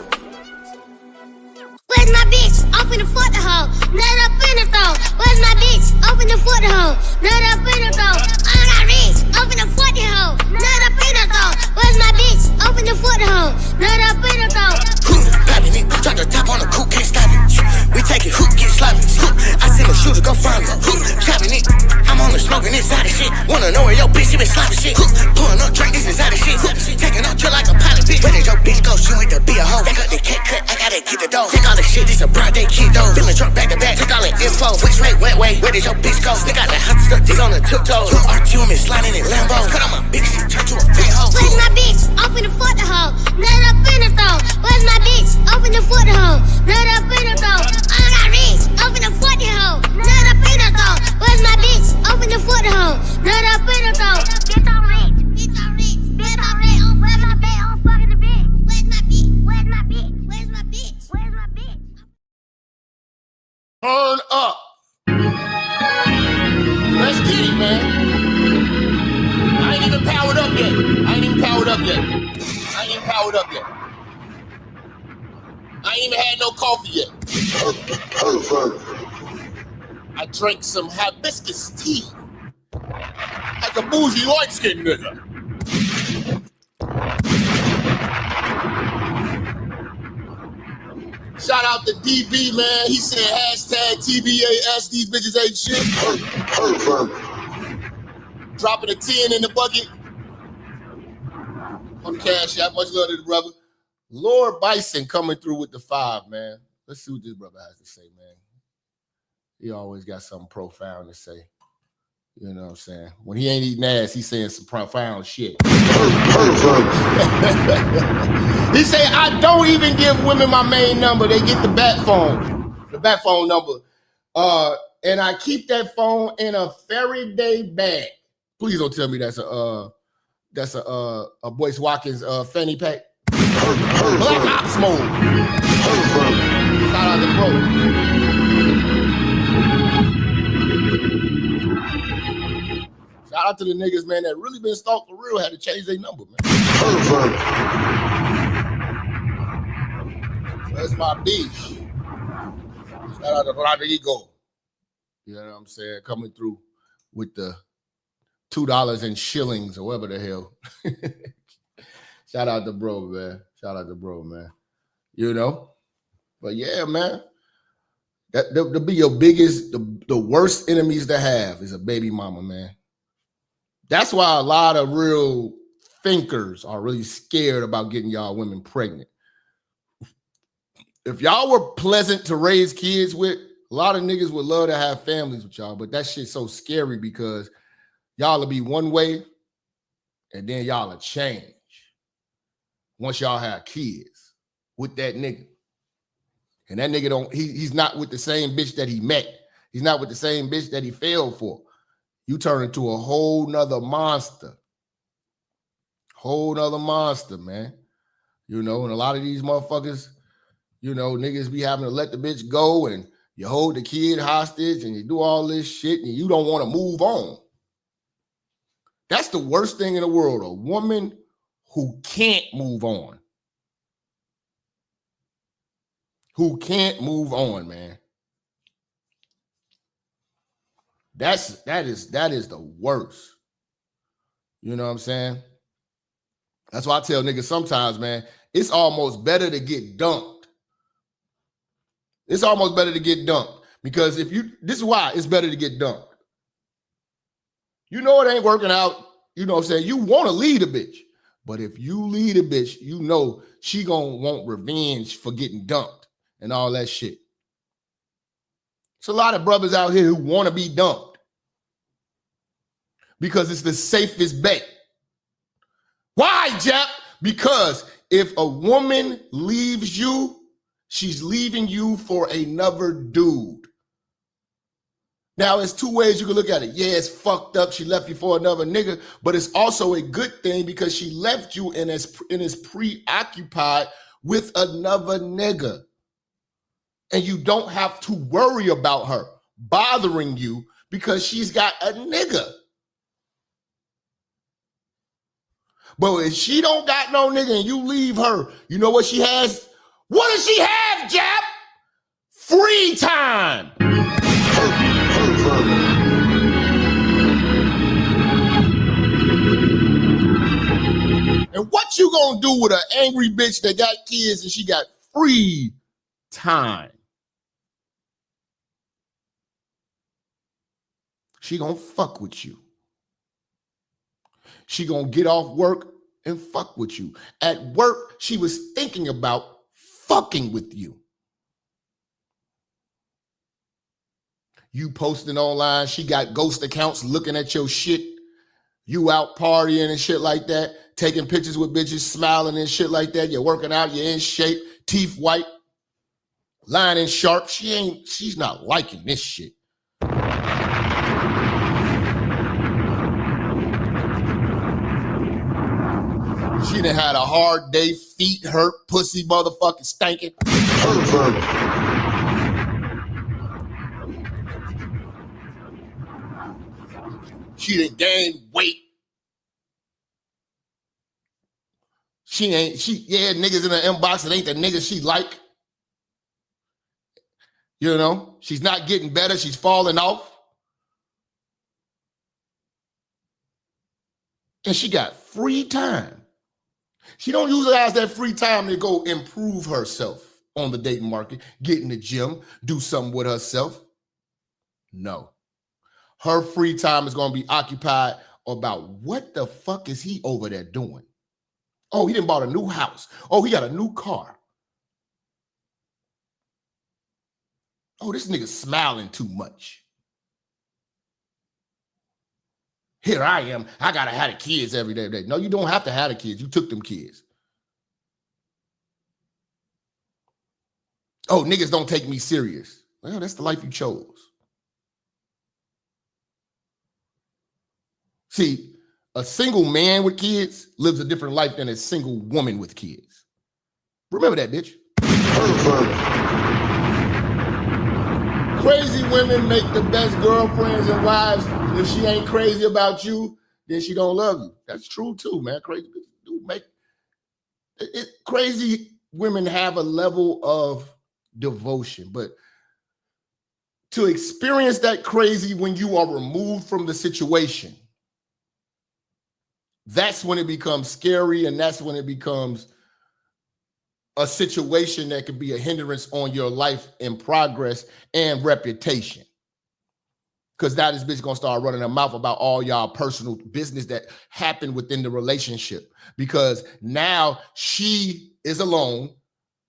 Where's my bitch? Off in the foot the hoe. Nut up in the throat. Where's my bitch? Off in the foot the hoe. Nut up in the throat. I got rich. Off in the foot the hoe. Nut up in the throat. Where's my bitch? Off in the foot the hoe. Nut up in the throat. Popping it. Drop the top on the coupe. Can't stop it. We take it. Hook, get sloppy. I send a shooter. Go find it. Chopping it. I'm only smoking inside of shit. Wanna know where your bitch, you been sloppy shit. Pulling up drink, this is out of shit. Taking up drill like a pilot bitch. Where did your bitch go? She went to be a hoe. They got the cake cut, I gotta get the dough. Take all the shit, this a broad day kid though. Feeling drunk back to back, take all the info. Which way, wet way, where did your bitch go? They got the hot stuff, dig on the tiptoes. 2 RTM is sliding in Lambo. Cut on my big shit, turn to a fat hoe. Where's my bitch? Off in the foot the hoe. Nut up in the throat. Where's my bitch? Off in the foot the hoe. Nut up in the throat. I got rich. Off in the foot the hoe. Nut up in the throat. Where's my bitch? Off in the foot the hoe. Nut up in the throat. Bitch on rich. Bitch on rich. Bitch on rich. Where's my bitch? I'm fucking the bitch. Where's my bitch? Where's my bitch? Where's my bitch? Where's my bitch? Turn up. Let's get it, man. I ain't even powered up yet. I ain't even powered had no coffee yet. I drank some hibiscus tea. Like a bougie light skinned nigga. Shout out to DB, man. He said hashtag TBAS, these bitches ain't shit. Dropping a 10 in the bucket. On the Cash App. Much love to the brother. Lord Bison coming through with the 5, man. Let's see what this brother has to say, man. He always got something profound to say. You know what I'm saying? When he ain't eating ass, he's saying some profound shit. He say, I don't even give women my main number. They get the bat phone number. And I keep that phone in a Faraday bag. Please don't tell me that's a Boyce Watkins fanny pack. Black Ops mode. Shout out to bro. Shout out to the niggas, man, that really been stalked for real, had to change their number, man. That's my beach. Shout out to Rodrigo. You know what I'm saying? Coming through with the $2 in shillings or whatever the hell. Shout out to bro, man. Shout out to bro, man. You know? But yeah, man. That'll be your biggest, the worst enemies to have is a baby mama, man. That's why a lot of real thinkers are really scared about getting y'all women pregnant. If y'all were pleasant to raise kids with, a lot of niggas would love to have families with y'all, but that shit's so scary because y'all will be one way and then y'all will change once y'all have kids with that nigga. And that nigga he's not with the same bitch that he met. He's not with the same bitch that he fell for. You turn into a whole nother monster. Whole nother monster, man. You know, and a lot of these motherfuckers, you know, niggas be having to let the bitch go and you hold the kid hostage and you do all this shit and you don't want to move on. That's the worst thing in the world, a woman who can't move on. Who can't move on, man. That is the worst. You know what I'm saying? That's why I tell niggas sometimes, man, it's almost better to get dumped. It's almost better to get dumped because this is why it's better to get dumped. You know it ain't working out. You know what I'm saying? You want to lead a bitch. But if you lead a bitch, you know she gonna want revenge for getting dumped and all that shit. It's a lot of brothers out here who want to be dumped because it's the safest bet. Why, Jap? Because if a woman leaves you, she's leaving you for another dude. Now, there's two ways you can look at it. Yeah, it's fucked up. She left you for another nigga, but it's also a good thing because she left you and is preoccupied with another nigga. And you don't have to worry about her bothering you because she's got a nigga. But if she don't got no nigga and you leave her, you know what she has? What does she have, Jap? Free time. And what you gonna do with an angry bitch that got kids and she got free time? She gonna fuck with you. She gonna get off work and fuck with you. At work, she was thinking about fucking with you. You posting online, she got ghost accounts looking at your shit. You out partying and shit like that, taking pictures with bitches, smiling and shit like that. You're working out, you're in shape, teeth white, lining sharp. She's not liking this shit. She done had a hard day, feet hurt, pussy motherfucking stinking. She done gained weight. Niggas in the inbox, it ain't the niggas she like. You know, she's not getting better, she's falling off. And she got free time. She don't utilize that free time to go improve herself on the dating market, get in the gym, do something with herself. No. Her free time is going to be occupied about what the fuck is he over there doing? Oh, he didn't bought a new house. Oh, he got a new car. Oh, this nigga smiling too much. Here I am. I gotta have the kids every day. No, you don't have to have the kids. You took them kids. Oh, niggas don't take me serious. Well, that's the life you chose. See, a single man with kids lives a different life than a single woman with kids. Remember that, bitch. Crazy women make the best girlfriends and wives. If she ain't crazy about you, then she don't love you. That's true too, man. Crazy do make it. Crazy women have a level of devotion, but to experience that crazy when you are removed from the situation, that's when it becomes scary, and that's when it becomes a situation that could be a hindrance on your life and progress and reputation. Because now this bitch gonna start running her mouth about all y'all personal business that happened within the relationship. Because now she is alone.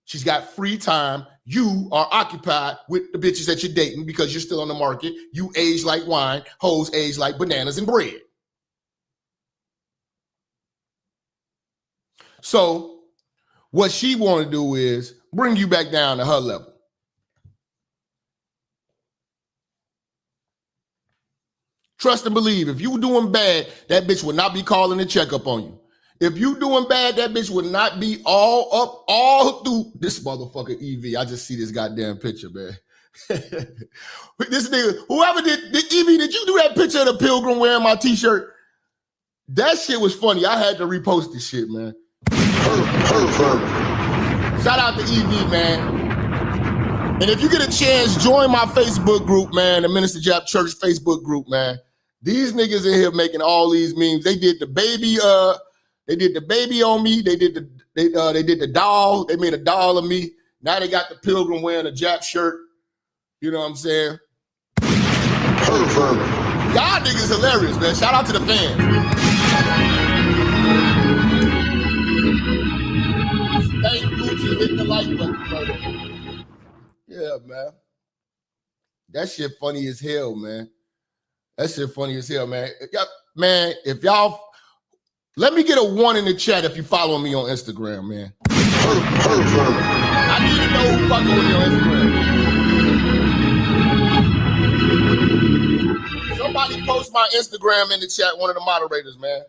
She's got free time. You are occupied with the bitches that you're dating because you're still on the market. You age like wine. Hoes age like bananas and bread. So what she want to do is bring you back down to her level. Trust and believe. If you doing bad, that bitch will not be calling to check up on you. If you doing bad, that bitch would not be all up, all through this motherfucker EV. I just see this goddamn picture, man. This nigga, whoever did EV, did you do that picture of the pilgrim wearing my t-shirt? That shit was funny. I had to repost this shit, man. Shout out to EV, man. And if you get a chance, join my Facebook group, man, the Minister Jap Church Facebook group, man. These niggas in here making all these memes. They did the baby, on me. They did the doll. They made a doll of me. Now they got the pilgrim wearing a Jap shirt. You know what I'm saying? Y'all niggas hilarious, man. Shout out to the fans. Thank Gucci, hit the like button, brother. Yeah, man. That shit funny as hell, man. That shit funny as hell, man. Man, if y'all, let me get a 1 in the chat if you follow me on Instagram, man. I need to know who fucking with me on Instagram. Somebody post my Instagram in the chat, one of the moderators, man.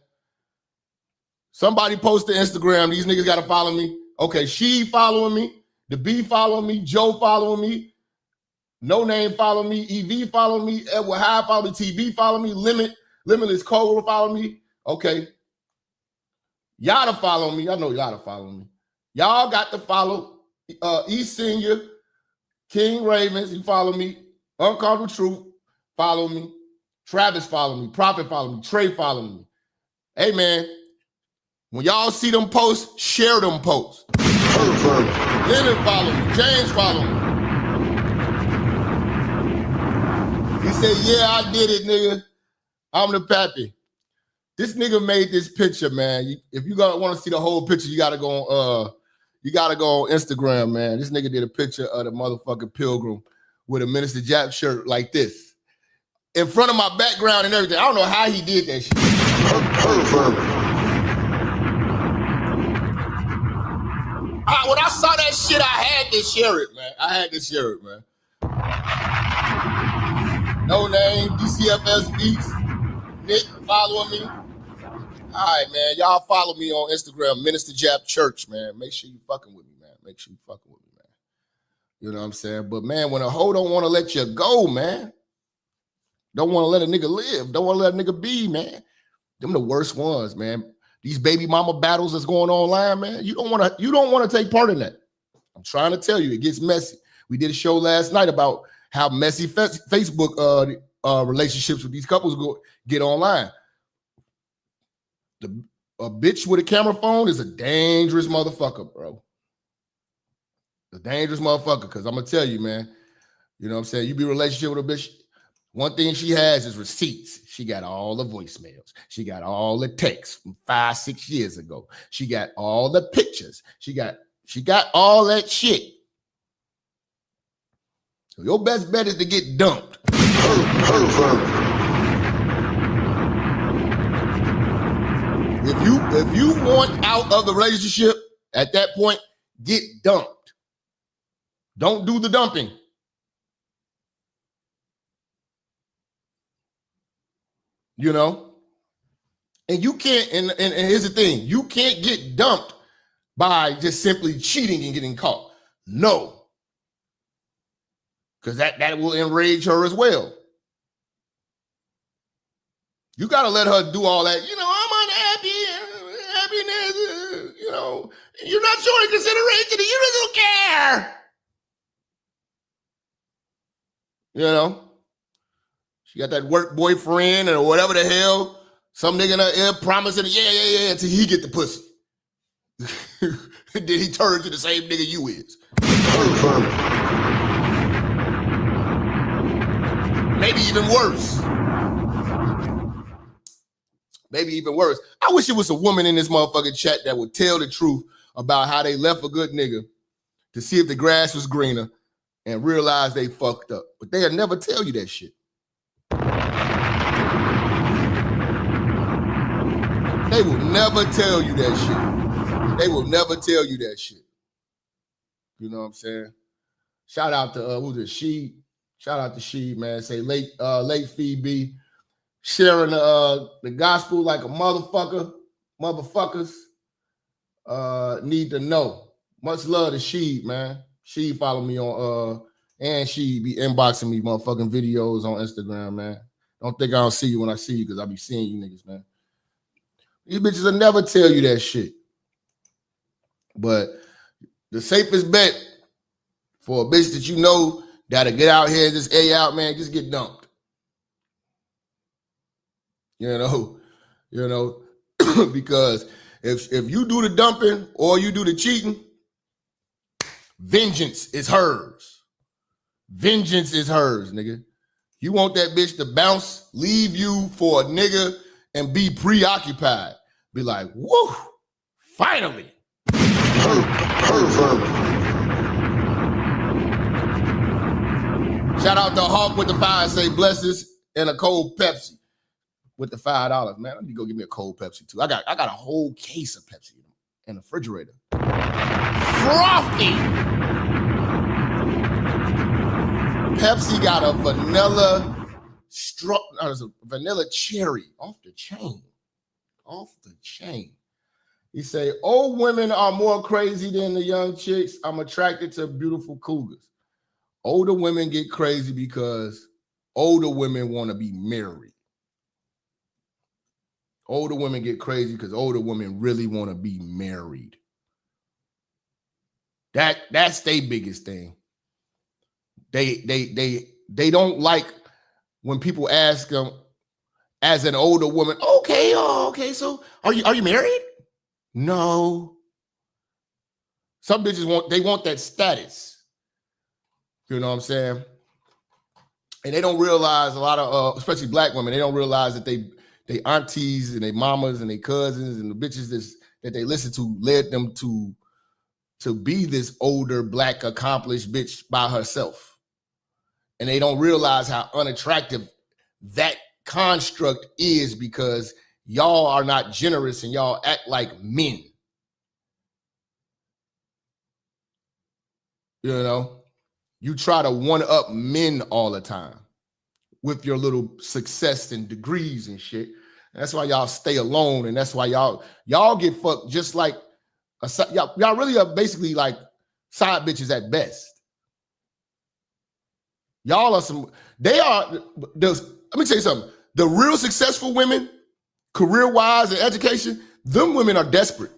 Somebody post the Instagram. These niggas got to follow me. Okay, she following me. The B following me. Joe following me. No Name follow me. EV follow me. Edward High follow me. TB follow me. Limitless Cole follow me. Okay. Y'all to follow me. I know y'all to follow me. Y'all got to follow E Senior, King Ravens. He follow me. Uncomfortable Truth follow me. Travis follow me. Prophet follow me. Trey follow me. Hey, man. When y'all see them posts, share them posts. Leonard follow me. James follow me. He said, yeah, I did it, nigga. I'm the pappy. This nigga made this picture, man. If you want to see the whole picture, you gotta go on Instagram, man. This nigga did a picture of the motherfucking pilgrim with a Minister Jap shirt like this. In front of my background and everything. I don't know how he did that shit. When I saw that shit, I had to share it, man. No Name, DCFS Beats, Nick following me. All right, man. Y'all follow me on Instagram, Minister Jap Church, man. Make sure you fucking with me, man. You know what I'm saying? But, man, when a hoe don't want to let you go, man, don't want to let a nigga live, don't want to let a nigga be, man, them the worst ones, man. These baby mama battles that's going online, man, you don't want to take part in that. I'm trying to tell you, it gets messy. We did a show last night about how messy Facebook relationships with these couples get online. A bitch with a camera phone is a dangerous motherfucker, bro. A dangerous motherfucker, because I'm going to tell you, man, you know what I'm saying? You be in a relationship with a bitch One thing she has is receipts. She got all the voicemails. She got all the texts from 5-6 years ago. She got all the pictures. She got all that shit. So your best bet is to get dumped. If you want out of the relationship at that point, get dumped. Don't do the dumping. You know? And you can't, and here's the thing, you can't get dumped by just simply cheating and getting caught. No. Because that will enrage her as well. You got to let her do all that. You know, I'm unhappy. Happiness, you know, you're not showing consideration. You just don't care. You know, she got that work boyfriend or whatever the hell. Some nigga in her ear promising, yeah, until he get the pussy. Then he turns to the same nigga you is. Maybe even worse. Maybe even worse. I wish it was a woman in this motherfucking chat that would tell the truth about how they left a good nigga to see if the grass was greener and realize they fucked up. But they'll never tell you that shit. They will never tell you that shit. They will never tell you that shit. You know what I'm saying? Shout out to who's it? She. Shout out to She, man. Say late Phoebe. Sharing the gospel like a motherfucker. Motherfuckers need to know. Much love to She, man. She follow me on and she be inboxing me motherfucking videos on Instagram, man. Don't think I don't see you when I see you, because I be seeing you niggas, man. These bitches will never tell you that shit. But the safest bet for a bitch that you know that'll get out here and just A out, man, just get dumped. You know, because if you do the dumping or you do the cheating, vengeance is hers. Vengeance is hers, nigga. You want that bitch to bounce, leave you for a nigga and be preoccupied. Be like, woo, finally. Shout out to Hawk with the $5, say blessings, and a cold Pepsi with the $5. Man, let me go get me a cold Pepsi too. I got a whole case of Pepsi in the refrigerator. Frothy. Pepsi got a vanilla cherry off the chain. Off the chain. He say, old women are more crazy than the young chicks. I'm attracted to beautiful cougars. Older women get crazy because older women want to be married. Older women get crazy because older women really want to be married. That's their biggest thing. They don't like when people ask them as an older woman, okay, so are you married? No. Some bitches want that status. You know what I'm saying? And they don't realize, a lot of especially black women, they don't realize that they aunties and they mamas and they cousins and the bitches that they listen to led them to be this older black accomplished bitch by herself. And they don't realize how unattractive that construct is, because y'all are not generous and y'all act like men. You know? You try to one-up men all the time with your little success and degrees and shit. And that's why y'all stay alone, and that's why y'all get fucked just like y'all really are basically like side bitches at best. Y'all are let me tell you something. The real successful women, career-wise and education, them women are desperate.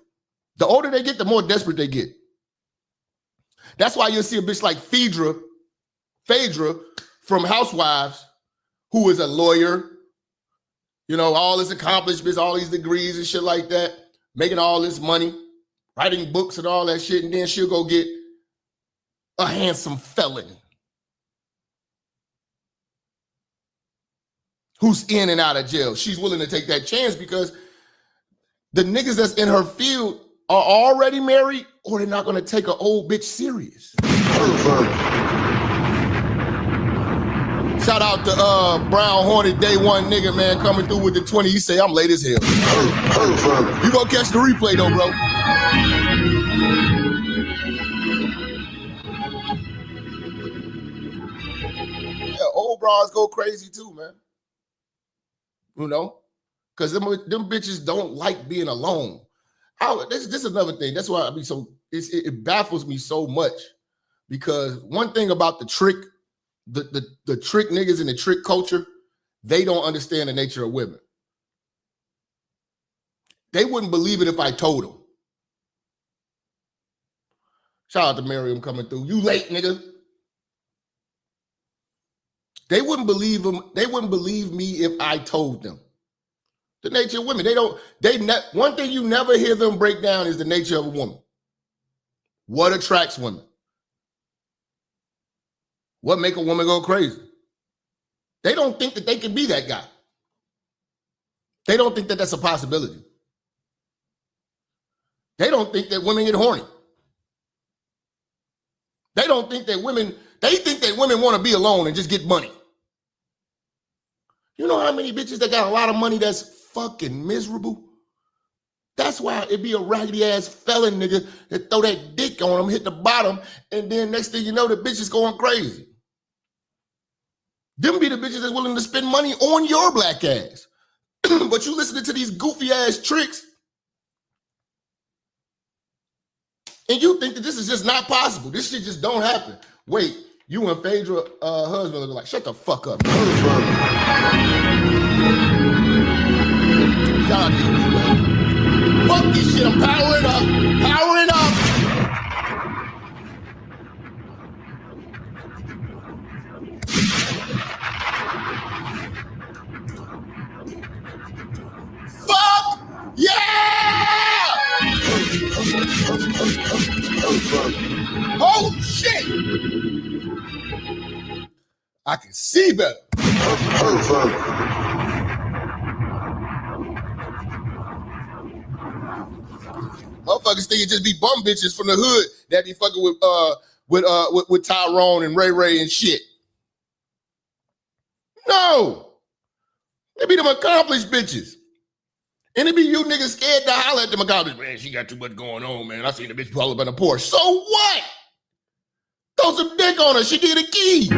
The older they get, the more desperate they get. That's why you'll see a bitch like Phaedra from Housewives, who is a lawyer, you know, all this accomplishments, all these degrees and shit like that, making all this money, writing books and all that shit, and then she'll go get a handsome felon. who's in and out of jail. She's willing to take that chance because the niggas that's in her field are already married or they're not going to take an old bitch serious. Shout out to Brown Hornet Day One nigga, man, coming through with the 20. He say, I'm late as hell. You gonna catch the replay though, bro. Yeah, old bras go crazy too, man. You know? Because them bitches don't like being alone. This is another thing. That's why it baffles me so much. Because one thing about the trick niggas in the trick culture, they don't understand the nature of women. They wouldn't believe it if I told them. Shout out to Miriam coming through. You late, nigga. They wouldn't believe them. They wouldn't believe me if I told them. The nature of women. One thing you never hear them break down is the nature of a woman. What attracts women? What make a woman go crazy? They don't think that they can be that guy. They don't think that that's a possibility. They don't think that women get horny. They think that women want to be alone and just get money. You know how many bitches that got a lot of money that's fucking miserable? That's why it be a raggedy ass felon nigga that throw that dick on them, hit the bottom, and then next thing you know, the bitch is going crazy. Them be the bitches that's willing to spend money on your black ass. But you listening to these goofy ass tricks, and you think that this is just not possible. This shit just don't happen. Wait, you and Phaedra husband are like, shut the fuck up. Shout out to you, man. Fuck this shit, I'm powering up. Powering up. Fuck yeah! Oh shit! I can see better. Motherfuckers think it just be bum bitches from the hood that be fucking with Tyrone and Ray Ray and shit. No, they be them accomplished bitches. And it be you niggas scared to holler at them accomplished. Man, she got too much going on, man. I seen the bitch pull up in a Porsche. So what? Throw some dick on her. She get the keys.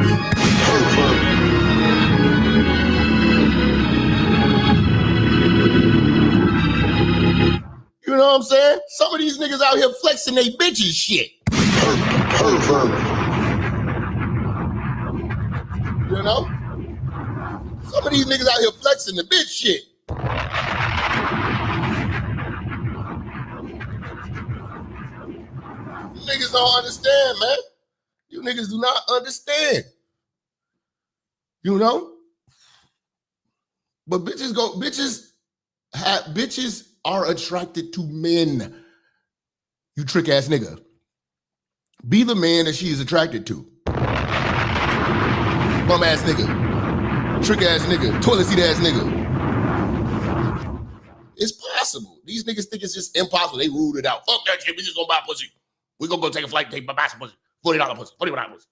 You know what I'm saying? Some of these niggas out here flexing they bitches shit. You know? Some of these niggas out here flexing the bitch shit. You niggas don't understand, man. You niggas do not understand. You know? But bitches are attracted to men. You trick ass nigga. Be the man that she is attracted to. Bum ass nigga. Trick ass nigga. Toilet seat ass nigga. It's possible. These niggas think it's just impossible. They ruled it out. Fuck that shit. We just gonna buy pussy. We gonna go take a flight and buy some pussy. $40 pussy. $41 pussy.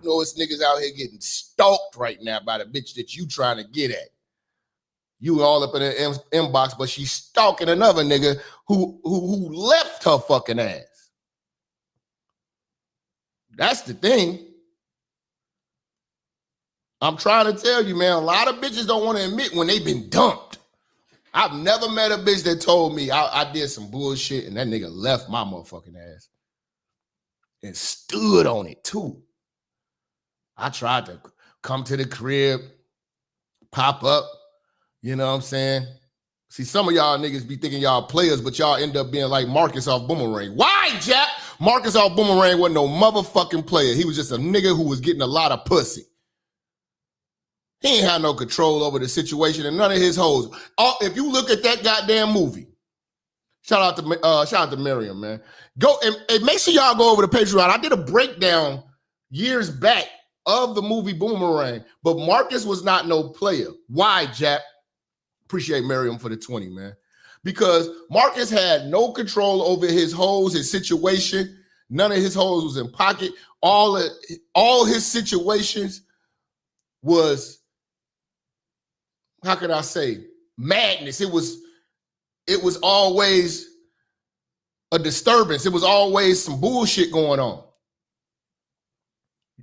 You know, it's niggas out here getting stalked right now by the bitch that you trying to get at. You all up in the inbox, but she's stalking another nigga who left her fucking ass. That's the thing. I'm trying to tell you, man, a lot of bitches don't want to admit when they've been dumped. I've never met a bitch that told me I did some bullshit and that nigga left my motherfucking ass and stood on it too. I tried to come to the crib, pop up, you know what I'm saying? See, some of y'all niggas be thinking y'all players, but y'all end up being like Marcus off Boomerang. Why, Jap? Marcus off Boomerang wasn't no motherfucking player. He was just a nigga who was getting a lot of pussy. He ain't had no control over the situation and none of his hoes. If you look at that goddamn movie, Shout out to Miriam, man. Go and make sure y'all go over to Patreon. I did a breakdown years back of the movie Boomerang, but Marcus was not no player. Why, Jap? Appreciate Miriam for the 20, man. Because Marcus had no control over his hoes, his situation. None of his hoes was in pocket. All his situations was, how could I say, madness. It was always a disturbance. It was always some bullshit going on.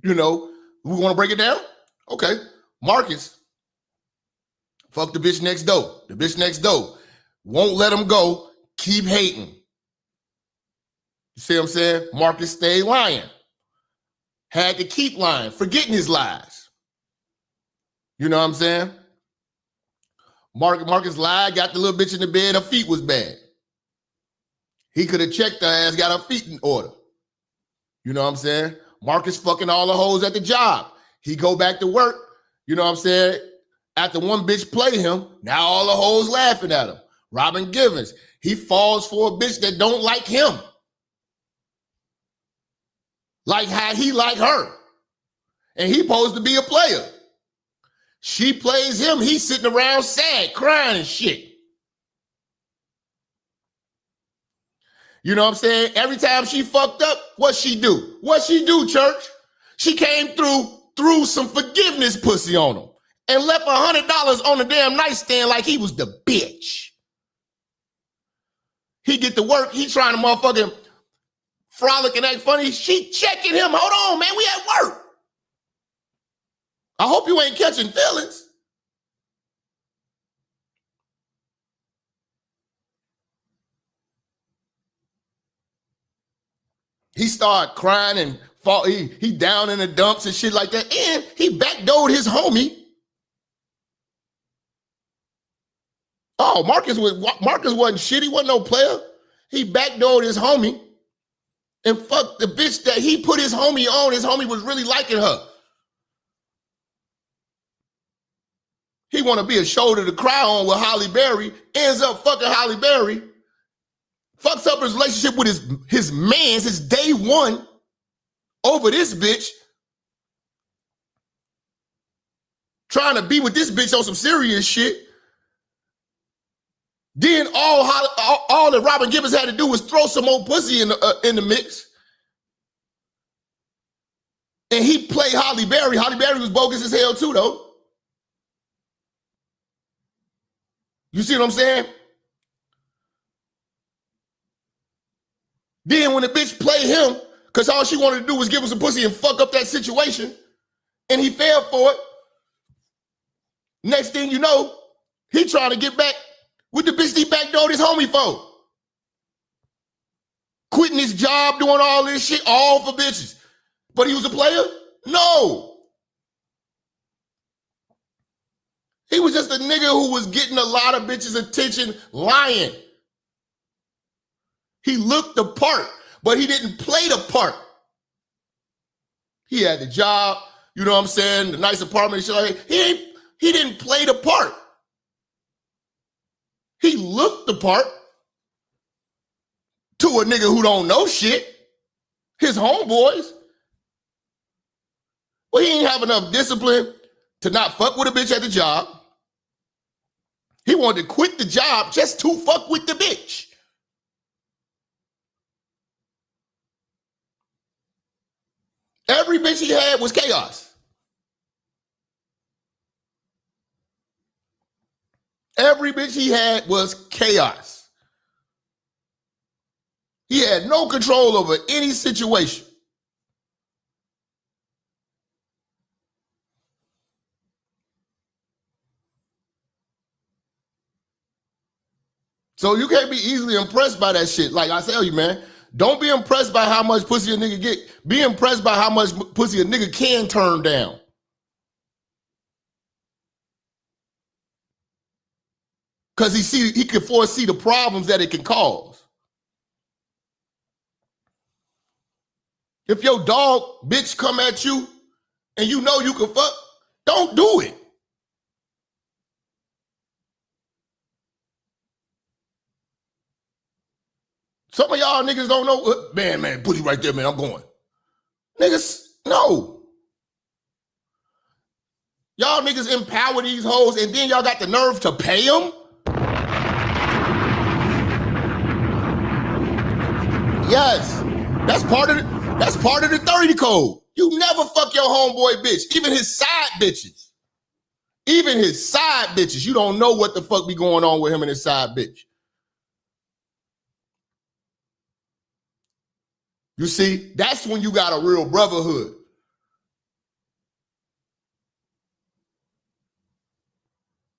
You know, we want to break it down? Okay. Marcus, fuck the bitch next door. The bitch next door won't let him go. Keep hating. You see what I'm saying? Marcus stayed lying. Had to keep lying, forgetting his lies. You know what I'm saying? Marcus lied, got the little bitch in the bed, her feet was bad. He could have checked her ass, got her feet in order. You know what I'm saying? Marcus fucking all the hoes at the job. He go back to work, you know what I'm saying? After one bitch play him, now all the hoes laughing at him. Robin Givens, he falls for a bitch that don't like him. Like how he like her. And he supposed to be a player. She plays him, he's sitting around sad, crying and shit. You know what I'm saying? Every time she fucked up, what she do? What she do, church? She came threw some forgiveness pussy on him and left $100 on the damn nightstand like he was the bitch. He get to work, he trying to motherfucking frolic and act funny. She checking him. Hold on, man, we at work. I hope you ain't catching feelings. He started crying and fall. He down in the dumps and shit like that. And he backdoored his homie. Oh, Marcus wasn't shit. He wasn't no player. He backdoored his homie and fucked the bitch that he put his homie on. His homie was really liking her. He want to be a shoulder to cry on with Holly Berry. Ends up fucking Holly Berry. Fucks up his relationship with his mans, his day one, over this bitch. Trying to be with this bitch on some serious shit. Then all that Robin Givens had to do was throw some old pussy in the mix. And he played Holly Berry. Holly Berry was bogus as hell too, though. You see what I'm saying? Then when the bitch played him, because all she wanted to do was give him some pussy and fuck up that situation, and he fell for it, next thing you know, he trying to get back with the bitch he backdoored his homie for. Quitting his job, doing all this shit, all for bitches. But he was a player? No. He was just a nigga who was getting a lot of bitches' attention lying. He looked the part, but he didn't play the part. He had the job, you know what I'm saying, the nice apartment, shit like that. He didn't play the part. He looked the part to a nigga who don't know shit. His homeboys. Well, he didn't have enough discipline to not fuck with a bitch at the job. He wanted to quit the job just to fuck with the bitch. Every bitch he had was chaos. Every bitch he had was chaos. He had no control over any situation. So you can't be easily impressed by that shit. Like I tell you, man, don't be impressed by how much pussy a nigga get. Be impressed by how much pussy a nigga can turn down. Because he can foresee the problems that it can cause. If your dog bitch come at you and you know you can fuck, don't do it. Some of y'all niggas don't know. Man, put you right there, man. I'm going. Niggas, no. Y'all niggas empower these hoes and then y'all got the nerve to pay them? Yes. That's part of the 30 code. You never fuck your homeboy bitch. Even his side bitches. Even his side bitches. You don't know what the fuck be going on with him and his side bitch. You see, that's when you got a real brotherhood.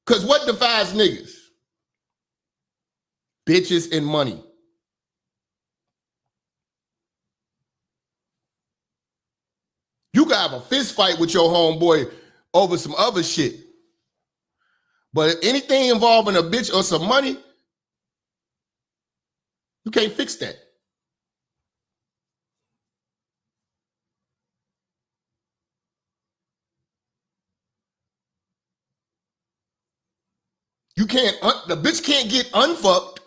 Because what divides niggas? Bitches and money. You can have a fist fight with your homeboy over some other shit. But anything involving a bitch or some money, you can't fix that. You can't, the bitch can't get unfucked.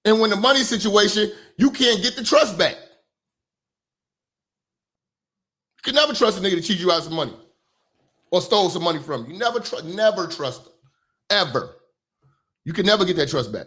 And when the money situation, you can't get the trust back. You can never trust a nigga to cheat you out some money or stole some money from you. Never trust them, ever. You can never get that trust back.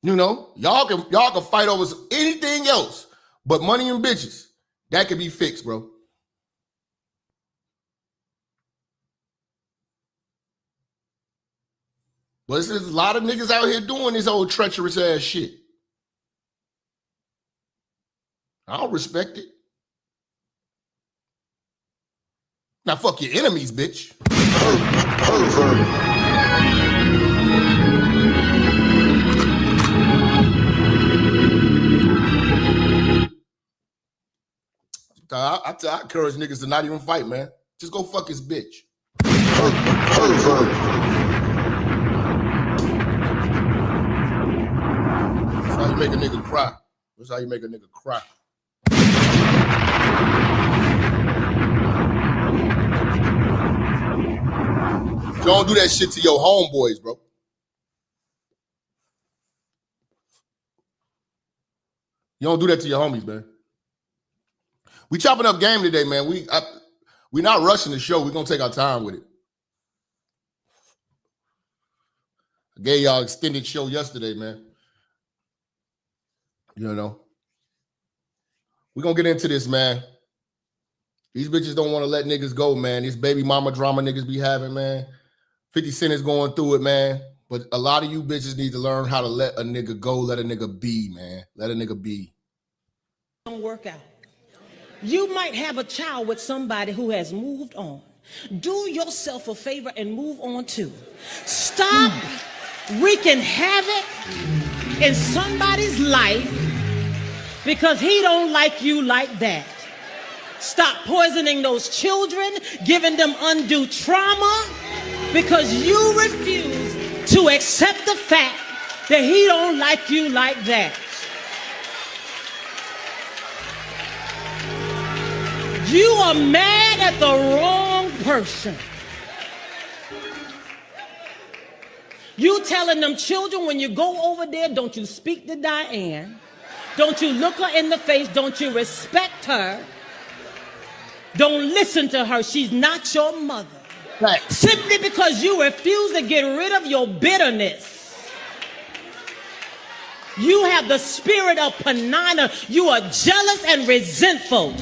You know, y'all can fight over anything else, but money and bitches, that can be fixed, bro. But there's a lot of niggas out here doing this old treacherous ass shit. I don't respect it. Now fuck your enemies, bitch. I encourage niggas to not even fight, man. Just go fuck his bitch. That's how you make a nigga cry. That's how you make a nigga cry. You don't do that shit to your homeboys, bro. You don't do that to your homies, man. We chopping up game today, man. We not rushing the show. We're going to take our time with it. I gave y'all extended show yesterday, man. You know. We're going to get into this, man. These bitches don't want to let niggas go, man. These baby mama drama niggas be having, man. 50 Cent is going through it, man. But a lot of you bitches need to learn how to let a nigga go, let a nigga be, man. Let a nigga be. Don't work out. You might have a child with somebody who has moved on. Do yourself a favor and move on too. Stop wreaking havoc in somebody's life because he don't like you like that. Stop poisoning those children, giving them undue trauma because you refuse to accept the fact that he don't like you like that. You are mad at the wrong person. You telling them children when you go over there, don't you speak to Diane. Don't you look her in the face. Don't you respect her. Don't listen to her. She's not your mother. Right. Simply because you refuse to get rid of your bitterness. You have the spirit of Penina. You are jealous and resentful.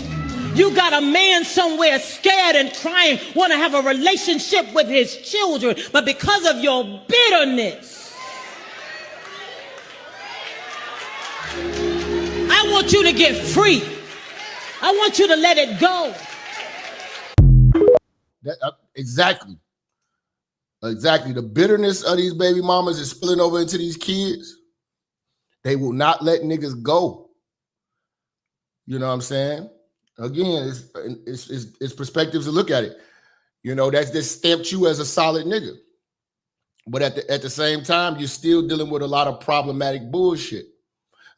You got a man somewhere scared and crying, want to have a relationship with his children, but because of your bitterness, I want you to get free. I want you to let it go. Exactly. The bitterness of these baby mamas is spilling over into these kids. They will not let niggas go. You know what I'm saying? Again, it's perspectives to look at it. You know, that's just stamped you as a solid nigga. But at the same time, you're still dealing with a lot of problematic bullshit.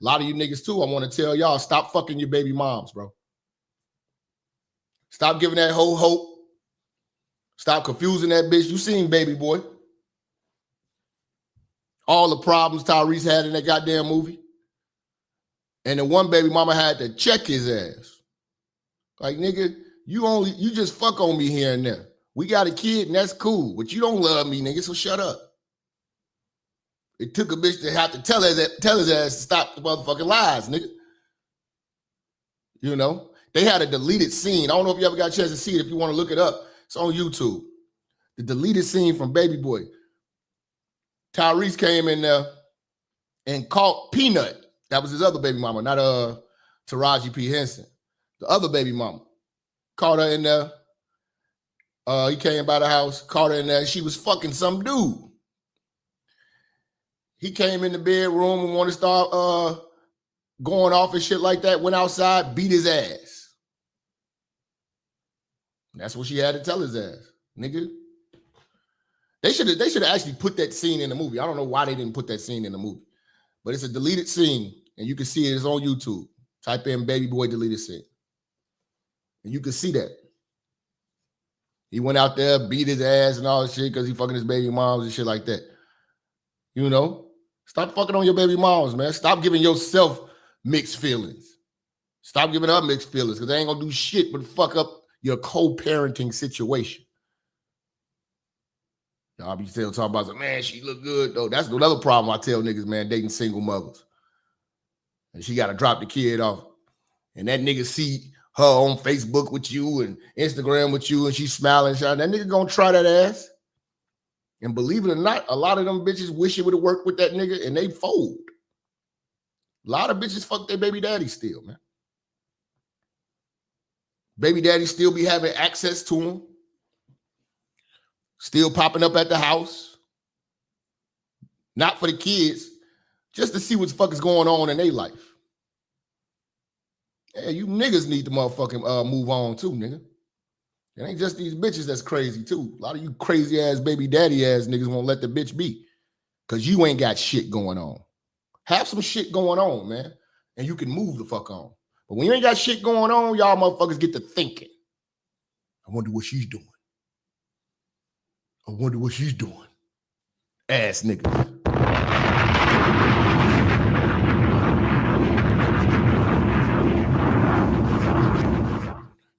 A lot of you niggas too, I want to tell y'all, stop fucking your baby moms, bro. Stop giving that whole hope. Stop confusing that bitch. You seen Baby Boy. All the problems Tyrese had in that goddamn movie. And the one baby mama had to check his ass. Like, nigga, you just fuck on me here and there. We got a kid and that's cool, but you don't love me, nigga, so shut up. It took a bitch to have to tell his ass to stop the motherfucking lies, nigga. You know? They had a deleted scene. I don't know if you ever got a chance to see it. If you want to look it up, it's on YouTube. The deleted scene from Baby Boy. Tyrese came in there and caught Peanut. That was his other baby mama, not Taraji P. Henson. The other baby mama. Caught her in there. He came by the house, caught her in there. She was fucking some dude. He came in the bedroom and wanted to start going off and shit like that. Went outside, beat his ass. That's what she had to tell his ass, nigga. They should have actually put that scene in the movie. I don't know why they didn't put that scene in the movie, but it's a deleted scene, and you can see it. It's on YouTube. Type in Baby Boy deleted scene, and you can see that. He went out there, beat his ass and all that shit because he fucking his baby moms and shit like that. You know, stop fucking on your baby moms, man. Stop giving yourself mixed feelings. Stop giving her mixed feelings because they ain't gonna do shit but fuck up your co-parenting situation. Y'all be still talking about, man, she look good, though. That's another problem I tell niggas, man, dating single mothers. And she got to drop the kid off. And that nigga see her on Facebook with you and Instagram with you, and she's smiling. That nigga gonna try that ass. And believe it or not, a lot of them bitches wish it would have worked with that nigga, and they fold. A lot of bitches fuck their baby daddy still, man. Baby daddy still be having access to him. Still popping up at the house. Not for the kids, just to see what the fuck is going on in their life. Yeah, you niggas need to motherfucking move on too, nigga. It ain't just these bitches that's crazy too. A lot of you crazy ass baby daddy ass niggas won't let the bitch be. Because you ain't got shit going on. Have some shit going on, man. And you can move the fuck on. But when you ain't got shit going on, y'all motherfuckers get to thinking. I wonder what she's doing. I wonder what she's doing. Ass niggas.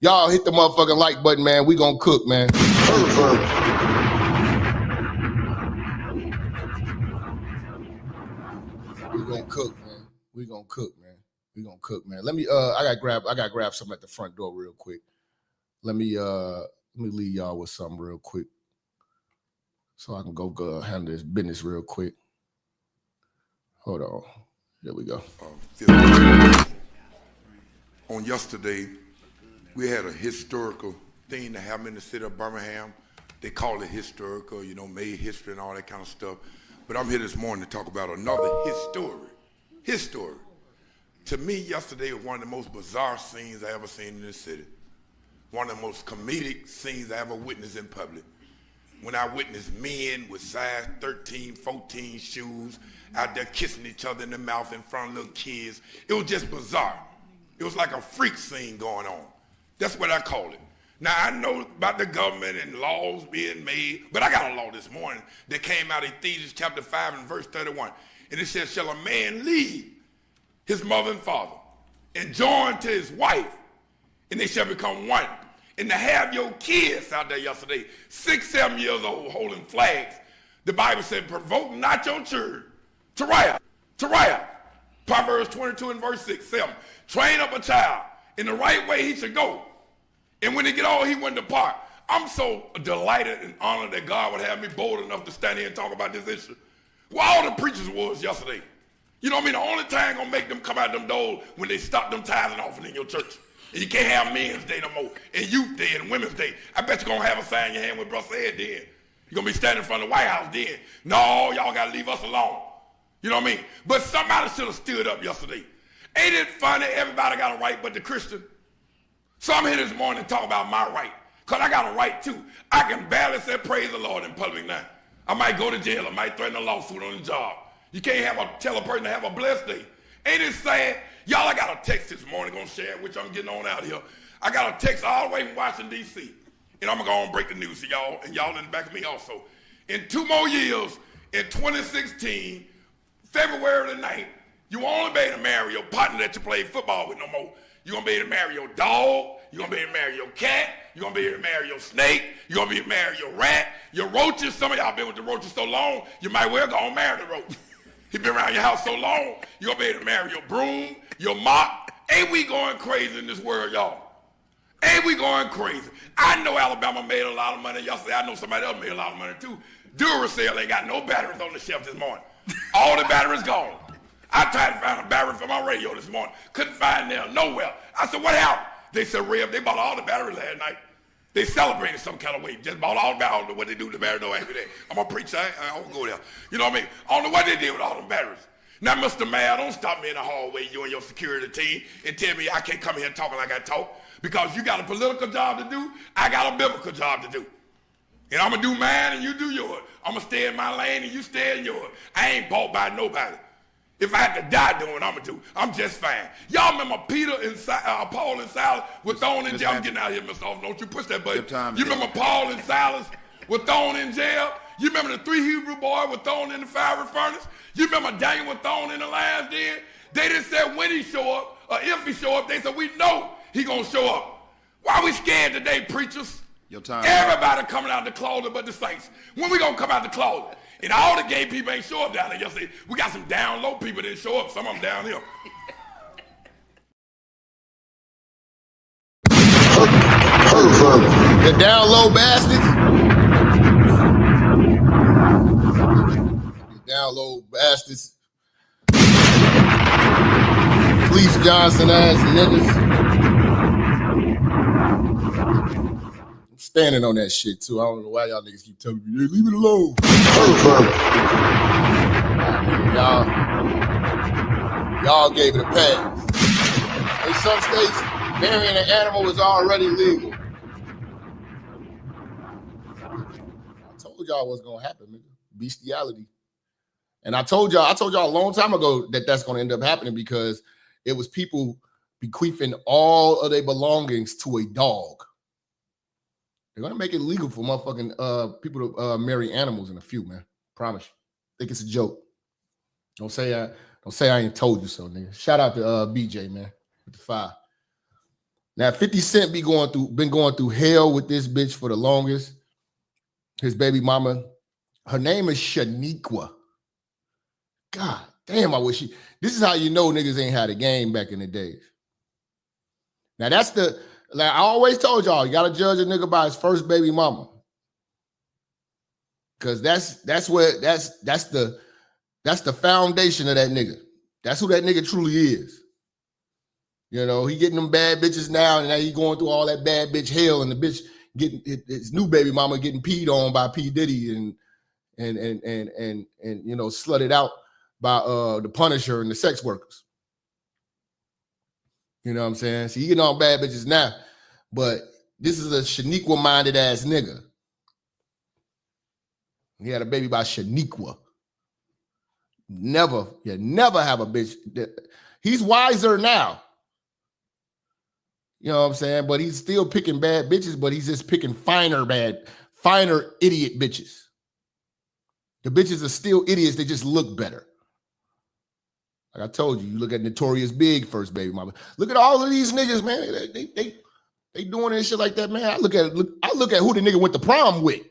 Y'all hit the motherfucking like button, man. We gonna cook, man. We gonna cook, man. We gonna cook, man. We gonna cook, man. Let me I gotta grab something at the front door real quick. Let me leave y'all with something real quick. So I can go handle this business real quick. Hold on. Here we go. On yesterday, we had a historical thing that happened in the city of Birmingham. They call it historical, you know, made history and all that kind of stuff. But I'm here this morning to talk about another his story. To me, yesterday was one of the most bizarre scenes I ever seen in this city. One of the most comedic scenes I ever witnessed in public. When I witnessed men with size 13, 14 shoes out there kissing each other in the mouth in front of little kids. It was just bizarre. It was like a freak scene going on. That's what I call it. Now, I know about the government and laws being made, but I got a law this morning that came out in Ephesians chapter 5 and verse 31. And it says, shall a man leave his mother and father and join to his wife, and they shall become one. And to have your kids out there yesterday, 6, 7 years old, holding flags, the Bible said, provoke not your children to riot. Proverbs 22 and verse 6, 7. Train up a child in the right way he should go. And when he get old, he wouldn't depart. I'm so delighted and honored that God would have me bold enough to stand here and talk about this issue. Well, all the preachers was yesterday. You know what I mean? The only time gonna make them come out them doors when they stop them tithing and offering in your church. And you can't have Men's Day no more, and Youth Day, and Women's Day. I bet you're gonna have a sign in your hand with Brother Ed then. You're gonna be standing in front of the White House then. No, y'all gotta leave us alone. You know what I mean? But somebody should have stood up yesterday. Ain't it funny everybody got a right but the Christian? So I'm here this morning to talk about my right, because I got a right too. I can barely say praise the Lord in public now. I might go to jail. I might threaten a lawsuit on the job. You can't tell a person to have a blessed day Ain't it sad? Y'all, I got a text this morning, gonna share it, which I'm getting on out here. I got a text all the way from Washington, D.C., and I'm gonna go on and break the news to y'all, and y'all in the back of me also. In 2 more years, in 2016, February the 9th, you won't only be able to marry your partner that you play football with no more. You're gonna be able to marry your dog, you're gonna be able to marry your cat, you're gonna be able to marry your snake, you're gonna be able to marry your rat, your roaches. Some of y'all been with the roaches so long, you might well go and marry the roach. He been around your house so long, you're gonna be able to marry your broom, your mop. Ain't we going crazy in this world, y'all? Ain't we going crazy? I know Alabama made a lot of money yesterday. I know somebody else made a lot of money too. Duracell ain't got no batteries on the shelf this morning. All the batteries gone. I tried to find a battery for my radio this morning. Couldn't find them nowhere. I said, what happened? They said, Rev, they bought all the batteries last night. They celebrated some kind of way. Just bought all the batteries. What they do to the batteries, no after that. I'm a preacher. I don't go there. You know what I mean? I don't know what they did with all them batteries. Now, Mr. Mayor, don't stop me in the hallway, you and your security team, and tell me I can't come here talking like I talk. Because you got a political job to do, I got a biblical job to do. And I'm going to do mine and you do yours. I'm going to stay in my lane and you stay in yours. I ain't bought by nobody. If I had to die doing what I'm going to do, I'm just fine. Y'all remember Peter and Paul and Silas were thrown in jail? I'm getting out of here, Mr. Officer. Don't you push that button. You remember Paul and Silas were thrown in jail? You remember the 3 Hebrew boys were thrown in the fiery furnace? You remember Daniel was thrown in the lion's den? They didn't say when he show up or if he show up. They said we know he going to show up. Why we scared today, preachers? Your time. Everybody coming out the closet but the saints. When we going to come out the closet? And all the gay people ain't show up down there yesterday. We got some down low people that didn't show up. Some of them down here. The down low bastards. The down low bastards. Fleece Johnson ass niggas. I'm standing on that shit too. I don't know why y'all niggas keep telling me, leave it alone. Y'all gave it a pass. In some states, marrying an animal is already legal. I told y'all what's gonna happen, nigga. Bestiality. And I told y'all a long time ago that that's gonna end up happening because it was people bequeathing all of their belongings to a dog. They're gonna make it legal for motherfucking people to marry animals in a few, man. Promise you. Think it's a joke. Don't say I ain't told you so, nigga. Shout out to BJ, man, with the 5. Now 50 Cent been going through hell with this bitch for the longest. His baby mama, her name is Shaniqua. God damn, I wish she. This is how you know niggas ain't had a game back in the days. Now that's like I always told y'all, you gotta judge a nigga by his first baby mama. Cause that's the foundation of that nigga. That's who that nigga truly is. You know, he getting them bad bitches now, and now he going through all that bad bitch hell, and the bitch getting his new baby mama getting peed on by P. Diddy and you know, slutted out by the Punisher and the sex workers. You know what I'm saying? So he getting all bad bitches now, but this is a Shaniqua minded ass nigga. He had a baby by Shaniqua. You never have a bitch. He's wiser now. You know what I'm saying? But he's still picking bad bitches, but he's just picking finer idiot bitches. The bitches are still idiots. They just look better. Like I told you, you look at Notorious Big first baby mama. Look at all of these niggas, man. They doing this shit like that, man. I look at who the nigga went to prom with.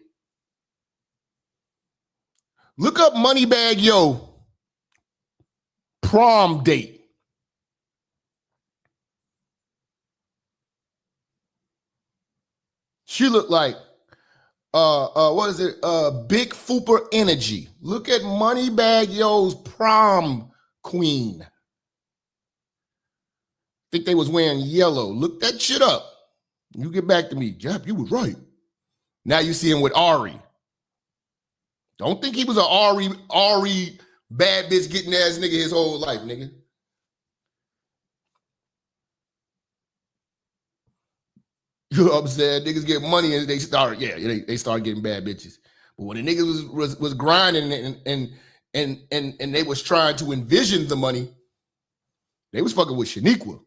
Look up Moneybag Yo prom date. She looked like what is it? Big Fooper Energy. Look at Moneybag Yo's prom queen. Think they was wearing yellow. Look that shit up. You get back to me. Jap, you was right. Now you see him with Ari. Don't think he was an Ari bad bitch getting ass nigga his whole life, nigga. You know what I'm saying? Niggas get money and they start getting bad bitches. But when the niggas was grinding and they was trying to envision the money, They was fucking with Shaniqua.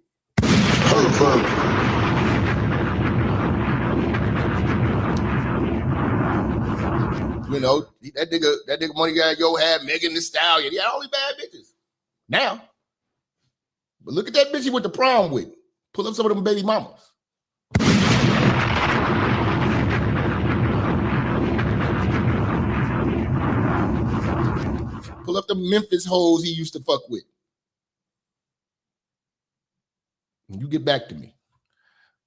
You know, that nigga Money Guy Yo had Megan Thee Stallion. He had all these bad bitches. Now, but look at that bitch he went to prom with. Pull up some of them baby mamas. Pull up the Memphis hoes he used to fuck with. And you get back to me.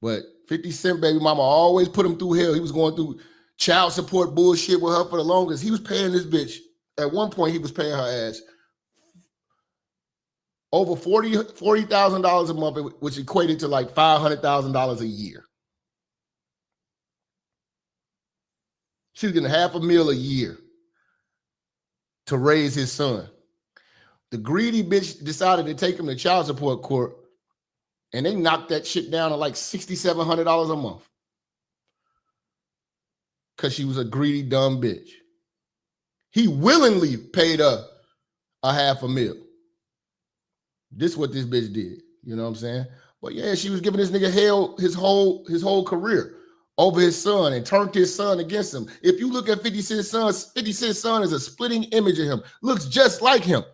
But 50 Cent baby mama always put him through hell. He was going through child support bullshit with her for the longest. He was paying this bitch. At one point, he was paying her ass over $40,000 a month, which equated to like $500,000 a year. She was getting $500,000 a year to raise his son. The greedy bitch decided to take him to child support court, and they knocked that shit down to like $6,700 a month because she was a greedy, dumb bitch. He willingly paid her $500,000. This is what this bitch did. You know what I'm saying? But yeah, she was giving this nigga hell his whole career over his son and turned his son against him. If you look at 50 Cent's son, 50 Cent's son is a splitting image of him. Looks just like him.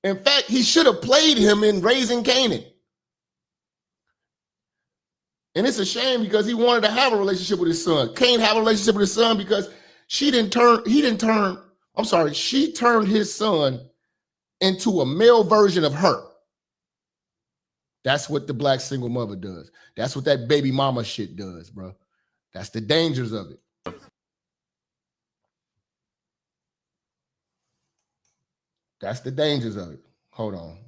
In fact, he should have played him in Raising Kanan. And it's a shame because he wanted to have a relationship with his son. Can't have a relationship with his son because she turned his son into a male version of her. That's what the black single mother does. That's what that baby mama shit does, bro. That's the dangers of it. That's the dangers of it. Hold on.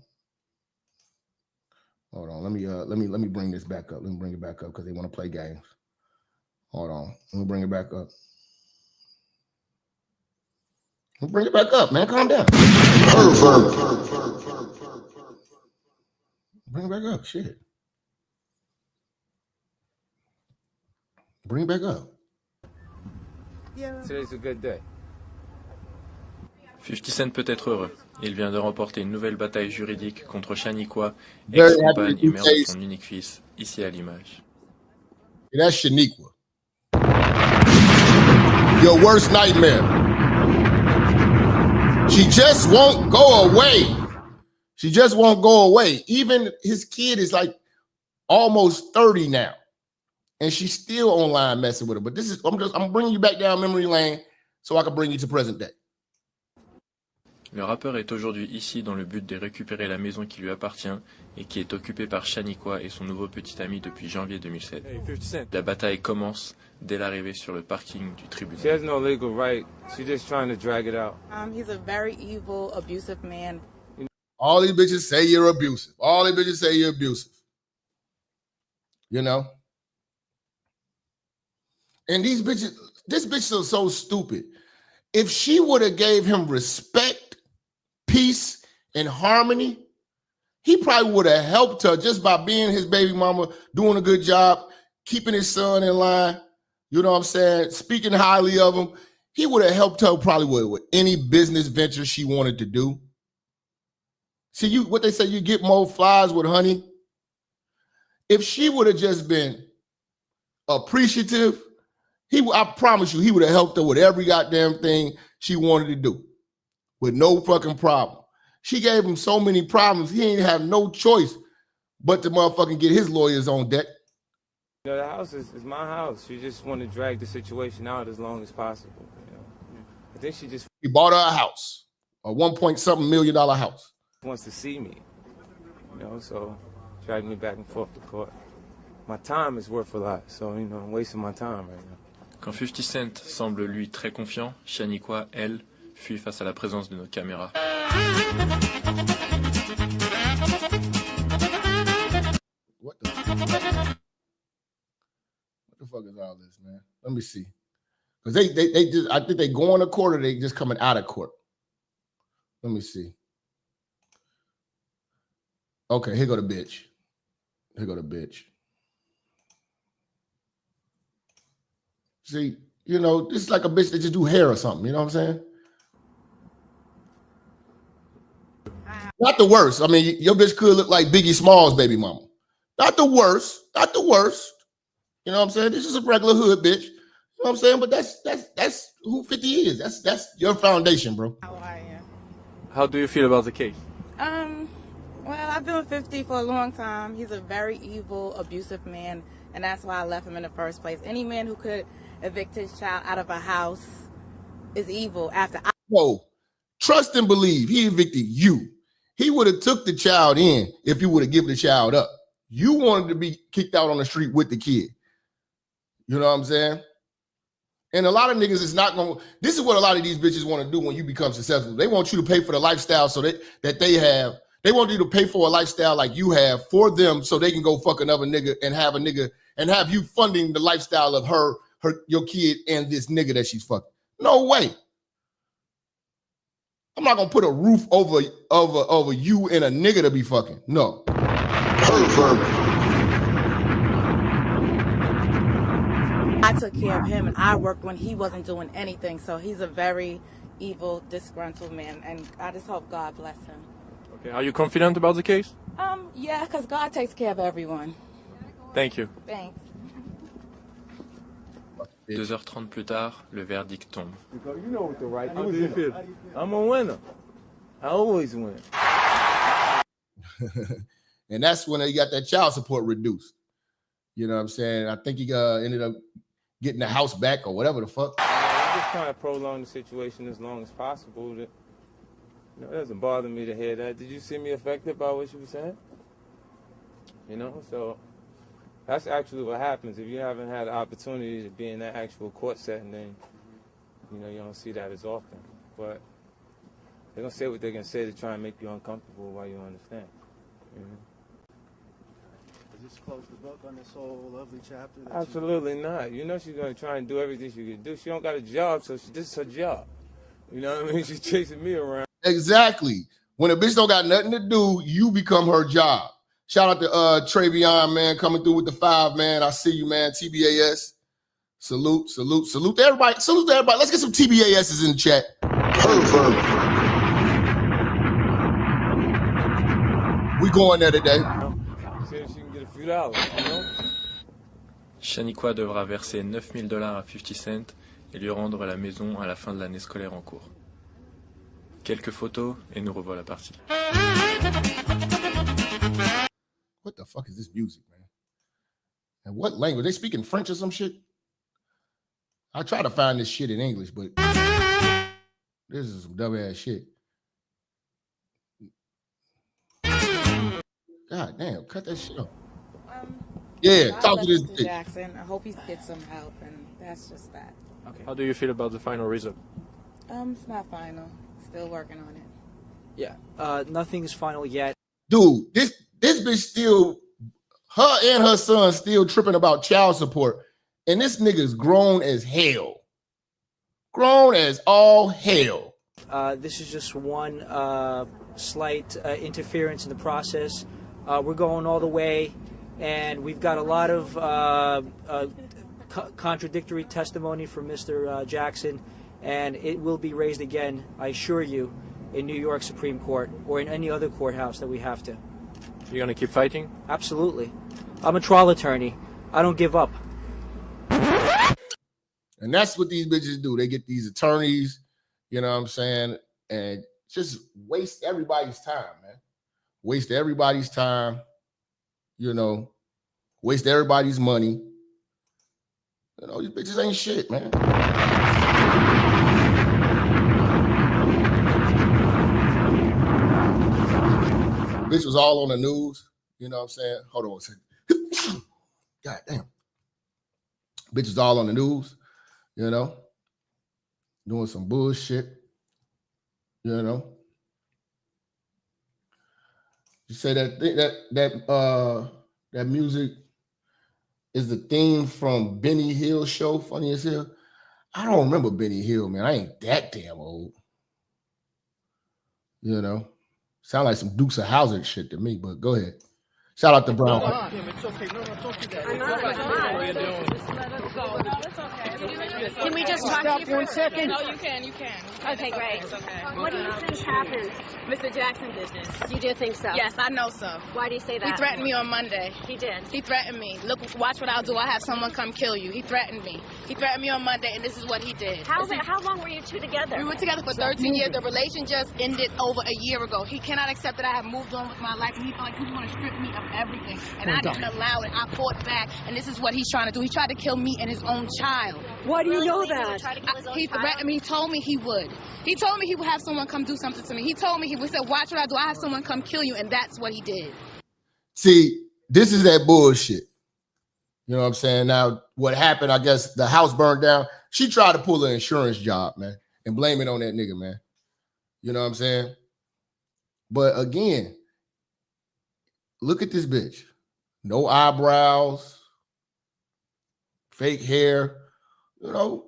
Let me bring this back up. Let me bring it back up because they want to play games. Hold on. Let me bring it back up. Bring it back up, man. Calm down. Bring it back up. Shit. Bring it back up. Yeah. Today's a good day. 50 Cent peut être heureux. Il vient de remporter une nouvelle bataille juridique contre Shaniqua, ex-compagne et mère de son unique fils, ici à l'image. That's Shaniqua. Your worst nightmare. She just won't go away. She just won't go away. Even his kid is like almost 30 now. And she's still online messing with her. But this is, I'm bringing you back down memory lane so I can bring you to present day. Le rappeur est aujourd'hui ici dans le but de récupérer la maison qui lui appartient et qui est occupée par Shaniqua et son nouveau petit ami depuis janvier 2007. La bataille commence dès l'arrivée sur le parking du tribunal. She has no legal right. She's just trying to drag it out. He's a very evil, abusive man. All these bitches say you're abusive. All these bitches say you're abusive. You know? And these bitches, this bitch is so stupid. If she would have gave him respect, peace, and harmony, he probably would have helped her just by being his baby mama, doing a good job, keeping his son in line, you know what I'm saying, speaking highly of him. He would have helped her probably with any business venture she wanted to do. See, what they say, you get more flies with honey. If she would have just been appreciative, I promise you, he would have helped her with every goddamn thing she wanted to do with no fucking problem. She gave him so many problems, he ain't have no choice but to motherfucking get his lawyers on deck. You know, the house is my house. She just want to drag the situation out as long as possible. You know? I think she just... He bought her a house, a $1.something million house. Wants to see me, you know, so drag me back and forth to court. My time is worth a lot, so, you know, I'm wasting my time right now. Quand 50 Cent semble lui très confiant, Shaniqua, elle, fuit face à la présence de nos caméras. What the fuck is all this, man? Let me see. Because they just, I think they going to court or they just coming out of court. Let me see. Okay, here go the bitch. Here go the bitch. See, you know, this is like a bitch that just do hair or something. You know what I'm saying? Not the worst. I mean, your bitch could look like Biggie Smalls' baby mama. Not the worst. Not the worst. You know what I'm saying? This is a regular hood bitch. You know what I'm saying? But that's who 50 is. That's your foundation, bro. How do you feel about the case? Well, I've been with 50 for a long time. He's a very evil, abusive man, and that's why I left him in the first place. Any man who could evict his child out of a house is evil. No, trust and believe. He evicted you. He would have took the child in if you would have given the child up. You wanted to be kicked out on the street with the kid. You know what I'm saying? And a lot of niggas is not going to, this is what a lot of these bitches want to do when you become successful. They want you to pay for the lifestyle so that they have. They want you to pay for a lifestyle like you have for them so they can go fuck another nigga and have you funding the lifestyle of your kid and this nigga that she's fucking. No way. I'm not gonna put a roof over you and a nigga to be fucking. No. Pervert. I took care of him and I worked when he wasn't doing anything. So he's a very evil, disgruntled man, and I just hope God bless him. Okay, are you confident about the case? Yeah, because God takes care of everyone. Thank you. Thanks. 2h30 plus tard, le verdict tombe. You know what the right thing is. I'm a winner. I always win. And that's when he got that child support reduced. You know what I'm saying? I think he ended up getting the house back or whatever the fuck. I'm just trying to prolong the situation as long as possible. It doesn't bother me to hear that. Did you see me affected by what you were saying? You know, so that's actually what happens. If you haven't had the opportunity to be in that actual court setting, then, you don't see that as often. But they're going to say what they're going to say to try and make you uncomfortable while you understand. Does this close the book on this whole lovely chapter? Absolutely not. She's going to try and do everything she can do. She don't got a job, so this is her job. You know what I mean? She's chasing me around. Exactly. When a bitch don't got nothing to do, you become her job. Shout out to Travion, man, coming through with the 5, man. I see you, man. TBAS. Salute to everybody. Salute to everybody. Let's get some TBASs in the chat. Pervert. We going there today. See if she can get a few dollars, Shaniqua devra verser $9,000 à 50 Cent et lui rendre la maison à la fin de l'année scolaire en cours. Quelques photos et nous revoilà partis. What the fuck is this music, man? And what language? They speaking French or some shit? I try to find this shit in English, but this is some dumb ass shit. God damn, cut that shit off. Yeah, talk to this Mr. Jackson. I hope he gets some help, and that's just that. Okay. How do you feel about the final result? It's not final. Still working on it. Yeah, nothing's final yet. Dude, this bitch still, her and her son still tripping about child support, and this nigga's grown as hell. Grown as all hell. This is just one slight interference in the process. We're going all the way, and we've got a lot of contradictory testimony from Mr. Jackson, and it will be raised again, I assure you, in New York Supreme Court or in any other courthouse that we have to. You're going to keep fighting? Absolutely. I'm a trial attorney. I don't give up. And that's what these bitches do. They get these attorneys, you know what I'm saying, and just waste everybody's time, man. Waste everybody's time, waste everybody's money. These bitches ain't shit, man. Bitch was all on the news, you know what I'm saying? Hold on a second. God damn. Bitch was all on the news, doing some bullshit, You say that music is the theme from Benny Hill's show, Funny as Hell. I don't remember Benny Hill, man. I ain't that damn old. Sound like some Dukes of Hazzard shit to me, but go ahead. Shout out to Brown. It's okay. No, don't do that. Can we we just talk to you for 1 second? No, you can. Okay, great. Okay. What do you think happened? Mr. Jackson business. You do think so? Yes, I know so. Why do you say that? He threatened me on Monday. He did. He threatened me. Look, watch what I'll do. I'll have someone come kill you. He threatened me. He threatened me on Monday, and this is what he did. How long were you two together? We were together for 13 years. The relation just ended over a year ago. He cannot accept that I have moved on with my life, and he felt like he was going to strip me of everything. And I didn't allow it. I fought back, and this is what he's trying to do. He tried to kill me and his own child. Why do you know that? He threatened me. He told me he would. He told me he would have someone come do something to me. He told me he said, watch what I do. I have someone come kill you, and that's what he did. See, this is that bullshit. You know what I'm saying? Now, what happened, I guess the house burned down. She tried to pull an insurance job, man, and blame it on that nigga, man. You know what I'm saying? But again, look at this bitch. No eyebrows, fake hair, you know.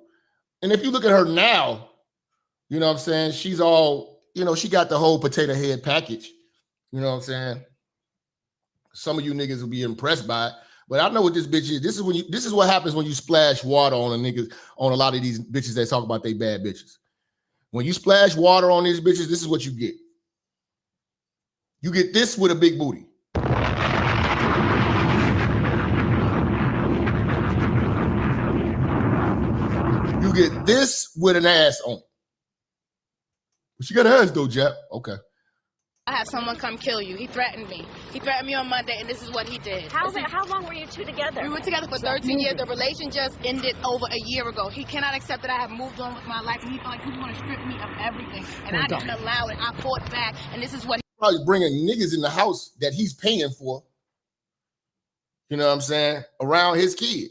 And if you look at her now, you know what I'm saying? She's all, you know, she got the whole potato head package. You know what I'm saying? Some of you niggas will be impressed by it. But I know what this bitch is. This is what happens when you splash water on a lot of these bitches that talk about they bad bitches. When you splash water on these bitches, this is what you get. You get this with a big booty. You get this with an ass on it. But she got an ass though, Jap. Okay. I have someone come kill you. He threatened me. He threatened me on Monday, and this is what he did. How long were you two together? We were together for 13 years. The relation just ended over a year ago. He cannot accept that I have moved on with my life, and he felt like he was going to strip me of everything. And I didn't allow it. I fought back, and this is what he probably bringing niggas in the house that he's paying for. You know what I'm saying? Around his kid.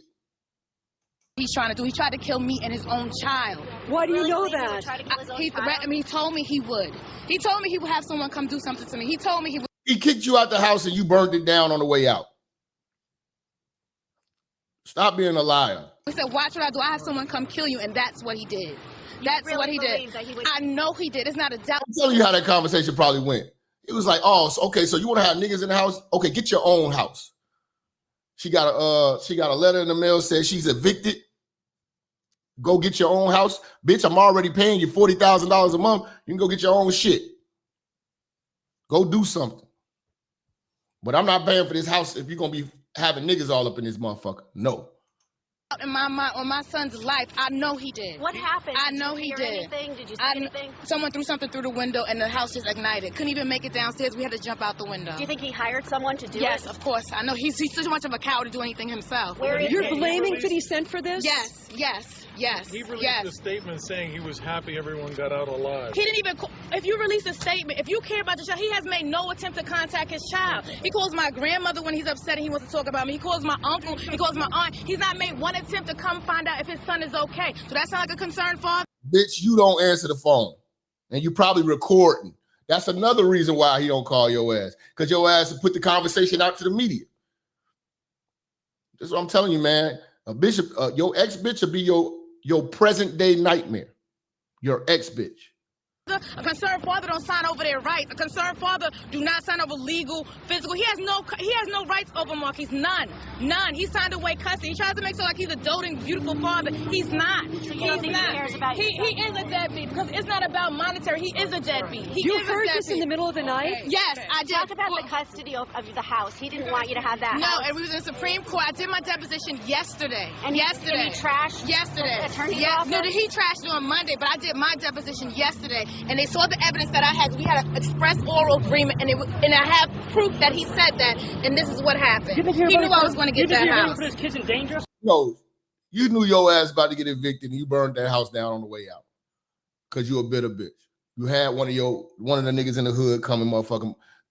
He's trying to do. He tried to kill me and his own child. Why do you know that? He threatened me. He told me he would. He told me he would have someone come do something to me. He told me he would. He kicked you out the house and you burned it down on the way out. Stop being a liar. He said, watch what I do. I have someone come kill you, and that's what he did. That's what he did. I know he did. It's not a doubt. I'm telling you how that conversation probably went. It was like, oh, okay, so you want to have niggas in the house? Okay, get your own house. She got a letter in the mail says she's evicted. Go get your own house. Bitch, I'm already paying you $40,000 a month. You can go get your own shit. Go do something. But I'm not paying for this house if you're going to be having niggas all up in this motherfucker. No. In my mind, on my son's life, I know he did. What happened? I know he did. Anything? Did you see anything? Someone threw something through the window and the house just ignited. Couldn't even make it downstairs. We had to jump out the window. Do you think he hired someone to do it? Yes, of course. I know he's too much of a coward to do anything himself. You're blaming 50 Cent for this? Yes. He released a statement saying he was happy everyone got out alive. He didn't even, if you release a statement, if you care about your child, he has made no attempt to contact his child. He calls my grandmother when he's upset and he wants to talk about me. He calls my uncle, he calls my aunt. He's not made one attempt to come find out if his son is okay. So that sounds like a concern, father? Bitch, you don't answer the phone. And you probably recording. That's another reason why he don't call your ass. Because your ass will put the conversation out to the media. That's what I'm telling you, man. A bishop, your ex-bitch will be your present-day nightmare. Your ex-bitch. A concerned father don't sign over their rights. A concerned father do not sign over legal, physical. He has no rights over Marquise. None. He signed away custody. He tries to make it like he's a doting, beautiful father. He's not. So you don't think he cares about you? He is a deadbeat because it's not about monetary. He is a deadbeat. You heard this in the middle of the night? Yes, I did. Talk about the custody of the house. He didn't want you to have that house. No, and we was in the Supreme Court. I did my deposition yesterday. And he trashed yesterday. Attorney's office? No, he trashed it on Monday, but I did my deposition yesterday, and they saw the evidence that I had. We had an express oral agreement, and I have proof that he said that, and this is what happened. He knew I was going to get that house. Put his kids in danger? No, you knew your ass about to get evicted, and you burned that house down on the way out because you a bitter bitch. You had one of the niggas in the hood come and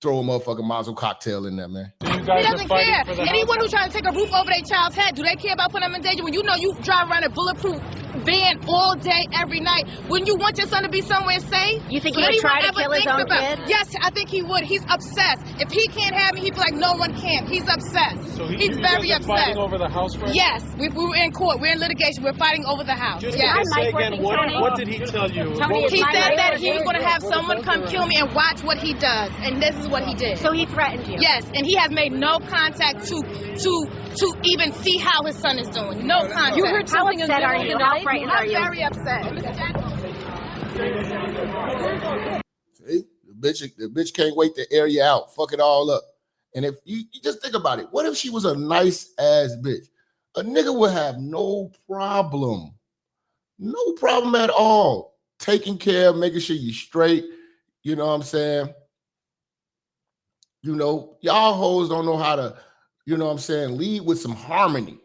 throw a motherfucking Mazel cocktail in there, man. He doesn't care. Anyone who's trying to take a roof over their child's head, do they care about putting them in danger? When you know you drive around a bulletproof van all day, every night, wouldn't you want your son to be somewhere safe? You think he would try to kill his own kid? Yes, I think he would. He's obsessed. If he can't have me, he'd be like, no one can. He's obsessed. So he's very upset. Fighting over the house right Yes, we were in court. We're in litigation. We're fighting over the house. Just yes. say again, what did he tell you? He said that he was going to have someone come kill me and watch what he does, and this is what he did. So he threatened you? Yes, and he has made no contact to even see how his son is doing. No contact. You heard something in the middle of the night? How frightened are you? I'm very upset. See? The bitch can't wait to air you out, fuck it all up. And if you just think about it, what if she was a nice ass bitch? A nigga would have no problem at all, taking care of, making sure you straight. You know what I'm saying? You know, y'all hoes don't know how to, you know what I'm saying, lead with some harmony.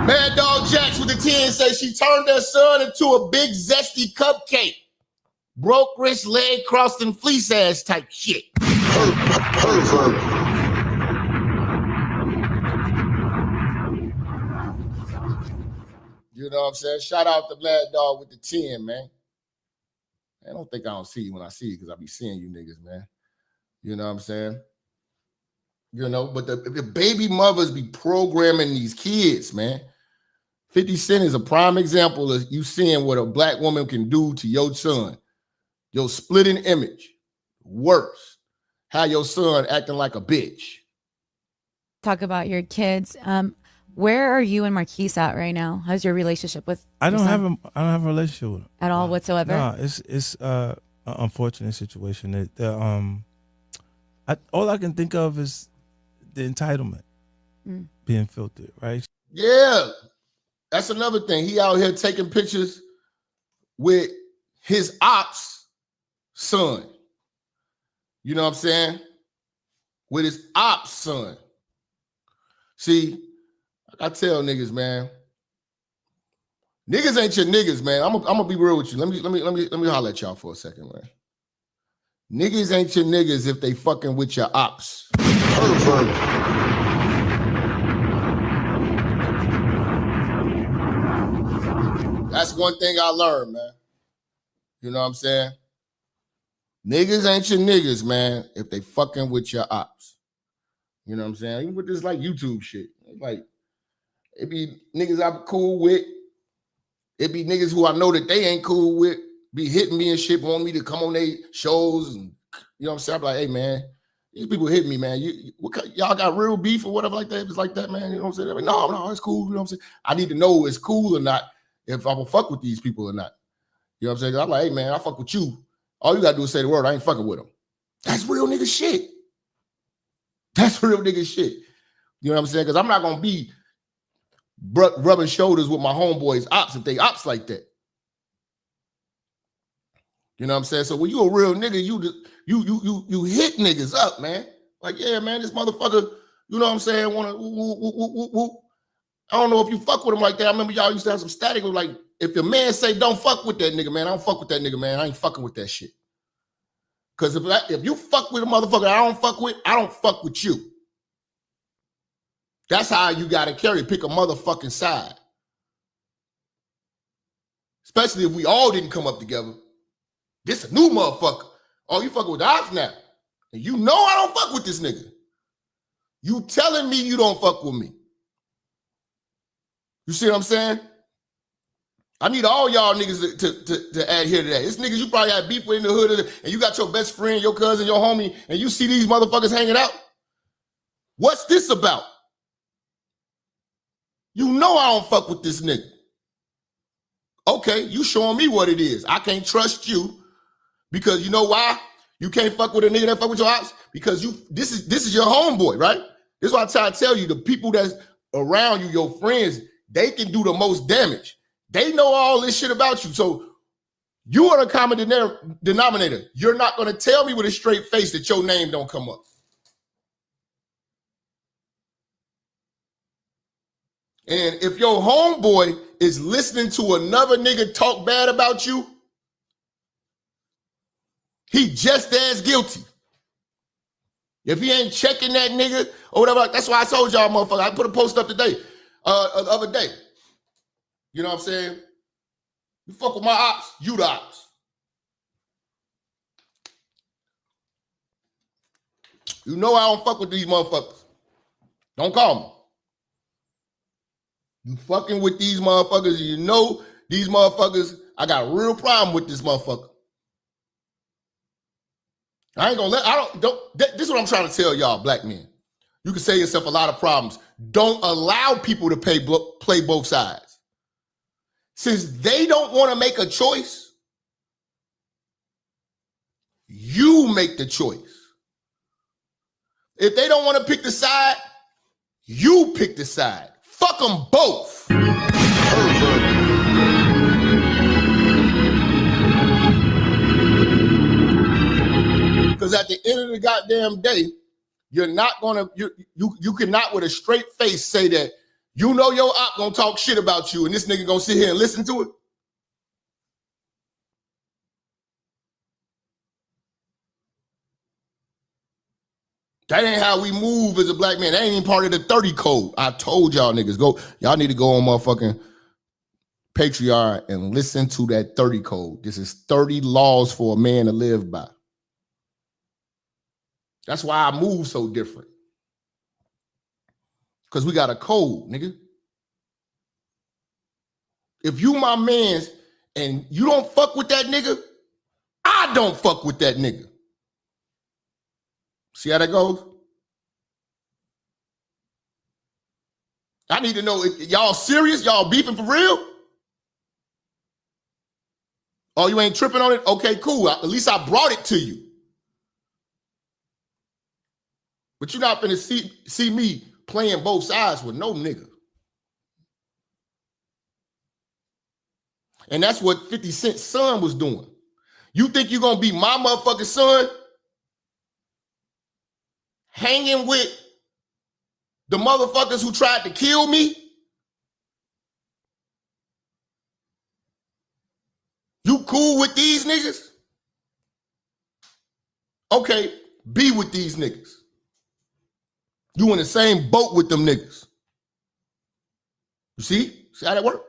Mad Dog Jax with the 10 says she turned her son into a big zesty cupcake. Broke wrist, leg crossed, and fleece ass type shit. Pervert. You know what I'm saying? Shout out to Mad Dog with the 10, man. I don't think I don't see you when I see you because I be seeing you niggas, man. You know what I'm saying? You know, but the baby mothers be programming these kids, man. 50 Cent is a prime example of you seeing what a black woman can do to your son. Your splitting image. Worse. How your son acting like a bitch. Talk about your kids. Where are you and Marquise at right now? How's your relationship with? I don't have a relationship with him at all whatsoever. No, it's an unfortunate situation. All I can think of is the entitlement being filtered, right? Yeah, that's another thing. He out here taking pictures with his ops son. You know what I'm saying? With his ops son. See, I tell niggas, man. Niggas ain't your niggas, man. I'm gonna be real with you. Let me holler at y'all for a second, man. Niggas ain't your niggas if they fucking with your ops. Pervert. That's one thing I learned, man. You know what I'm saying? Niggas ain't your niggas, man, if they fucking with your ops. You know what I'm saying? Even with this like YouTube shit. Like, it be niggas I'm cool with. It be niggas who I know that they ain't cool with, be hitting me and shit, want me to come on their shows. And you know what I'm saying? I'm like, hey, man, these people hit me, man. Y'all got real beef or whatever like that? If it's like that, man, you know what I'm saying? Like, no, it's cool. You know what I'm saying? I need to know it's cool or not, if I'm gonna fuck with these people or not. You know what I'm saying? I'm like, hey, man, I fuck with you. All you gotta do is say the word. I ain't fucking with them. That's real nigga shit. That's real nigga shit. You know what I'm saying? Because I'm not gonna be rubbing shoulders with my homeboys ops if they ops like that. You know what I'm saying? So when you a real nigga, you hit niggas up, man. Like, yeah, man, this motherfucker, you know what I'm saying, wanna I don't know if you fuck with him like that. I remember y'all used to have some static with like, if your man say don't fuck with that nigga, man, I don't fuck with that nigga, man. I ain't fucking with that shit. Because if you fuck with a motherfucker I don't fuck with you. That's how you got to pick a motherfucking side. Especially if we all didn't come up together. This a new motherfucker. Oh, you fucking with the ops now. And you know I don't fuck with this nigga. You telling me you don't fuck with me. You see what I'm saying? I need all y'all niggas to adhere to that. It's niggas you probably had beef with in the hood and you got your best friend, your cousin, your homie, and you see these motherfuckers hanging out. What's this about? You know I don't fuck with this nigga. Okay, you showing me what it is. I can't trust you because you know why? You can't fuck with a nigga that fuck with your ops? Because this is your homeboy, right? This is why I try to tell you, the people that's around you, your friends, they can do the most damage. They know all this shit about you. So you are the common denominator. You're not going to tell me with a straight face that your name don't come up. And if your homeboy is listening to another nigga talk bad about you, he just as guilty. If he ain't checking that nigga or whatever, that's why I told y'all, motherfucker, I put a post up today, the other day. You know what I'm saying? You fuck with my ops, you the ops. You know I don't fuck with these motherfuckers. Don't call me. You fucking with these motherfuckers, you know these motherfuckers, I got a real problem with this motherfucker. I ain't gonna this is what I'm trying to tell y'all, black men. You can save yourself a lot of problems. Don't allow people to play both sides. Since they don't want to make a choice, you make the choice. If they don't want to pick the side, you pick the side. Fuck them both. Because at the end of the goddamn day, you're not gonna, you cannot with a straight face say that you know your op gonna talk shit about you and this nigga gonna sit here and listen to it. That ain't how we move as a black man. That ain't even part of the 30 code. I told y'all niggas, y'all need to go on motherfucking Patreon and listen to that 30 code. This is 30 laws for a man to live by. That's why I move so different. Because we got a code, nigga. If you my mans and you don't fuck with that nigga, I don't fuck with that nigga. See how that goes? I need to know, if y'all serious? Y'all beefing for real? Oh, you ain't tripping on it? Okay, cool. At least I brought it to you. But you're not finna see me playing both sides with no nigga. And that's what 50 Cent's son was doing. You think you're gonna be my motherfucking son? Hanging with the motherfuckers who tried to kill me? You cool with these niggas? Okay, be with these niggas. You in the same boat with them niggas. You see? See how that work?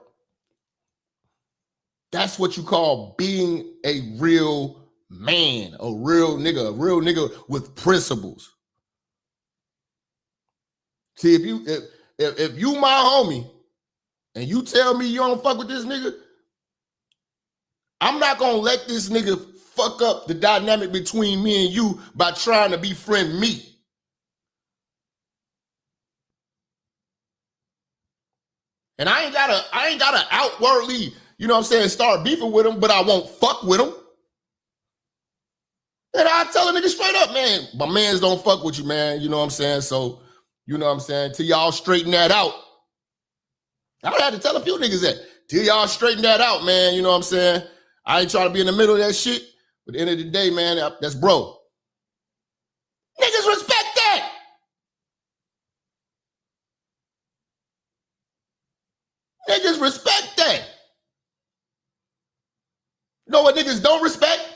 That's what you call being a real man, a real nigga with principles. See, if you my homie and you tell me you don't fuck with this nigga, I'm not gonna let this nigga fuck up the dynamic between me and you by trying to befriend me. And I ain't gotta outwardly, you know what I'm saying, start beefing with him, but I won't fuck with him. And I tell a nigga straight up, man, my mans don't fuck with you, man. You know what I'm saying? So, you know what I'm saying? Till y'all straighten that out. I had to tell a few niggas that. Till y'all straighten that out, man. You know what I'm saying? I ain't trying to be in the middle of that shit. But at the end of the day, man, that's bro. Niggas respect that. Niggas respect that. You know what niggas don't respect?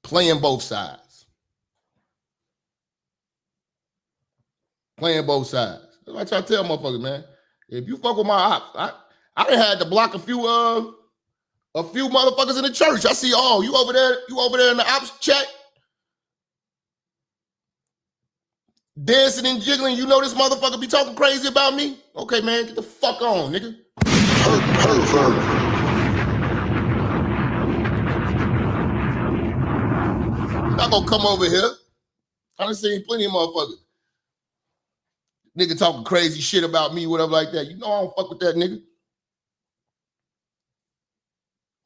Playing both sides. Playing both sides. That's what I try to tell motherfuckers, man. If you fuck with my ops, I done had to block a few motherfuckers in the church. I see, oh, you over there in the ops chat, dancing and jiggling. You know this motherfucker be talking crazy about me? Okay, man, get the fuck on, nigga. You're not gonna come over here. I done seen plenty of motherfuckers. Nigga talking crazy shit about me, whatever like that. You know I don't fuck with that nigga.